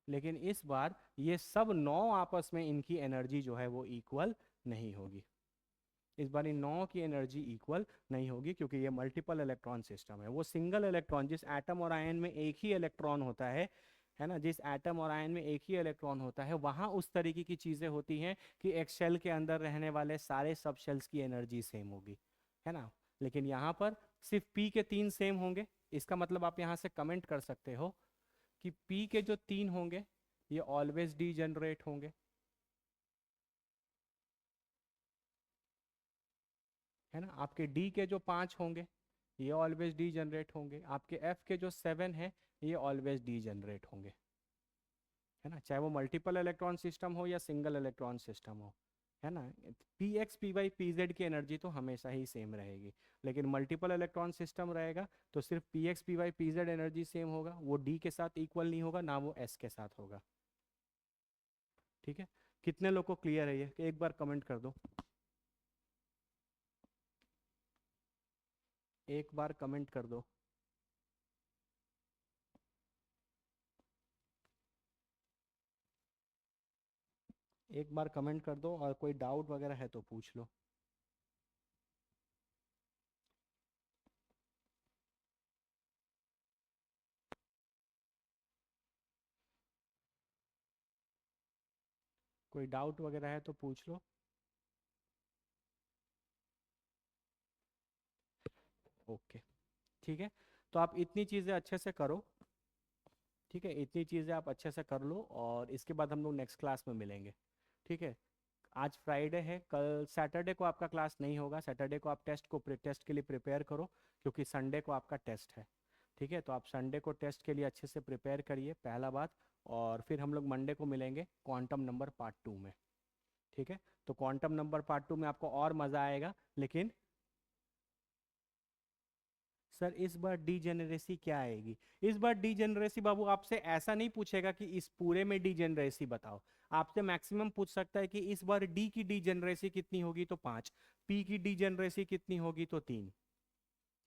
लेकिन इस बार ये सब 9 आपस में इनकी एनर्जी जो है वो इक्वल नहीं होगी। इस बार इन 9 की एनर्जी इक्वल नहीं होगी, क्योंकि ये मल्टीपल इलेक्ट्रॉन सिस्टम है। वो सिंगल इलेक्ट्रॉन, जिस एटम और आयन में एक ही इलेक्ट्रॉन होता है ना, जिस एटम और आयन में एक ही इलेक्ट्रॉन होता है, वहाँ उस तरीके की चीज़ें होती हैं कि एक शेल के अंदर रहने वाले सारे सब शेल्स की एनर्जी सेम होगी, है ना। लेकिन यहाँ पर सिर्फ पी के 3 सेम होंगे। इसका मतलब आप यहाँ से कमेंट कर सकते हो कि पी के जो 3 होंगे ये ऑलवेज डीजेनरेट होंगे, है ना। आपके डी के जो 5 होंगे ये ऑलवेज डीजेनरेट होंगे, आपके एफ के जो 7 है ये ऑलवेज डीजेनरेट होंगे, है ना, चाहे वो मल्टीपल इलेक्ट्रॉन सिस्टम हो या सिंगल इलेक्ट्रॉन सिस्टम हो, है ना। P X P Y P Z की एनर्जी तो हमेशा ही सेम रहेगी, लेकिन मल्टीपल इलेक्ट्रॉन सिस्टम रहेगा तो सिर्फ P X P Y P Z energy same होगा, वो डी के साथ इक्वल नहीं होगा, ना वो एस के साथ होगा। ठीक है, कितने लोग को क्लियर है ये? एक बार कमेंट कर दो, एक बार कमेंट कर दो। एक बार कमेंट कर दो, और कोई डाउट वगैरह है तो पूछ लो। कोई डाउट वगैरह है तो पूछ लो। ओके, ठीक है, तो आप इतनी चीज़ें अच्छे से करो। ठीक है, इतनी चीज़ें आप अच्छे से कर लो, और इसके बाद हम लोग नेक्स्ट क्लास में मिलेंगे। ठीक है, आज फ्राइडे है, कल सैटरडे को आपका क्लास नहीं होगा। सैटरडे को आप टेस्ट के लिए प्रिपेयर करो, क्योंकि संडे को आपका टेस्ट है। ठीक है, तो आप संडे को टेस्ट के लिए अच्छे से प्रिपेयर करिए, पहला बात। और फिर हम लोग मंडे को मिलेंगे क्वांटम नंबर पार्ट 2 में। ठीक है, तो क्वांटम नंबर पार्ट 2 में आपको और मज़ा आएगा। लेकिन सर इस बार डीजेनरेसी क्या आएगी? इस बार डीजेनरेसी बाबू आपसे ऐसा नहीं पूछेगा कि इस पूरे में डीजेनरेसी बताओ। आपसे मैक्सिमम पूछ सकता है कि इस बार डी की डीजेनरेसी कितनी होगी, तो 5। पी की डीजेनरेसी कितनी होगी, तो 3,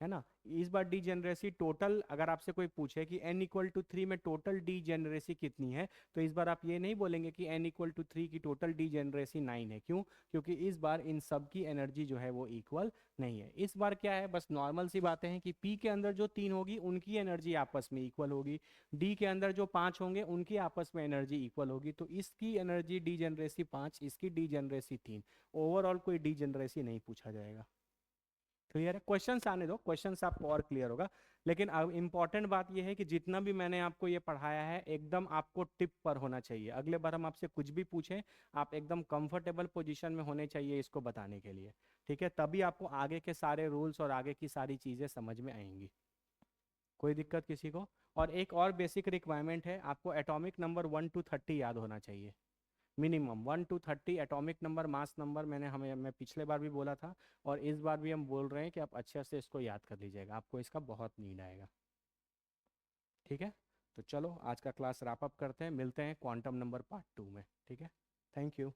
है ना। इस बार डीजेनरेसी टोटल अगर आपसे कोई पूछे कि n = 3 में टोटल डीजेनरेसी कितनी है, तो इस बार आप ये नहीं बोलेंगे कि n = 3 की टोटल डीजेनरेसी 9 है। क्यों? क्योंकि इस बार इन सब की एनर्जी जो है वो इक्वल नहीं है। इस बार क्या है, बस नॉर्मल सी बातें हैं कि पी के अंदर जो 3 होगी उनकी एनर्जी आपस में इक्वल होगी, डी के अंदर जो 5 होंगे उनकी आपस में एनर्जी इक्वल होगी। तो इसकी एनर्जी डीजेनरेसी 5, इसकी डीजेनरेसी 3। ओवरऑल कोई डीजेनरेसी नहीं पूछा जाएगा। क्लियर है? क्वेश्चंस आने दो, क्वेश्चंस आपको और क्लियर होगा। लेकिन अब इंपॉर्टेंट बात यह है कि जितना भी मैंने आपको ये पढ़ाया है एकदम आपको टिप पर होना चाहिए। अगले बार हम आपसे कुछ भी पूछें, आप एकदम कंफर्टेबल पोजीशन में होने चाहिए इसको बताने के लिए। ठीक है, तभी आपको आगे के सारे रूल्स और आगे की सारी चीज़ें समझ में आएंगी। कोई दिक्कत किसी को? और एक और बेसिक रिक्वायरमेंट है, आपको एटॉमिक नंबर 1 to 30 याद होना चाहिए, minimum 1 to 30 atomic number, mass number. मैं पिछले बार भी बोला था, और इस बार भी हम बोल रहे हैं कि आप अच्छे से इसको याद कर लीजिएगा, आपको इसका बहुत नीड आएगा। ठीक है, तो चलो आज का क्लास रैप अप करते हैं, मिलते हैं क्वांटम नंबर पार्ट 2 में, ठीक है। Thank you.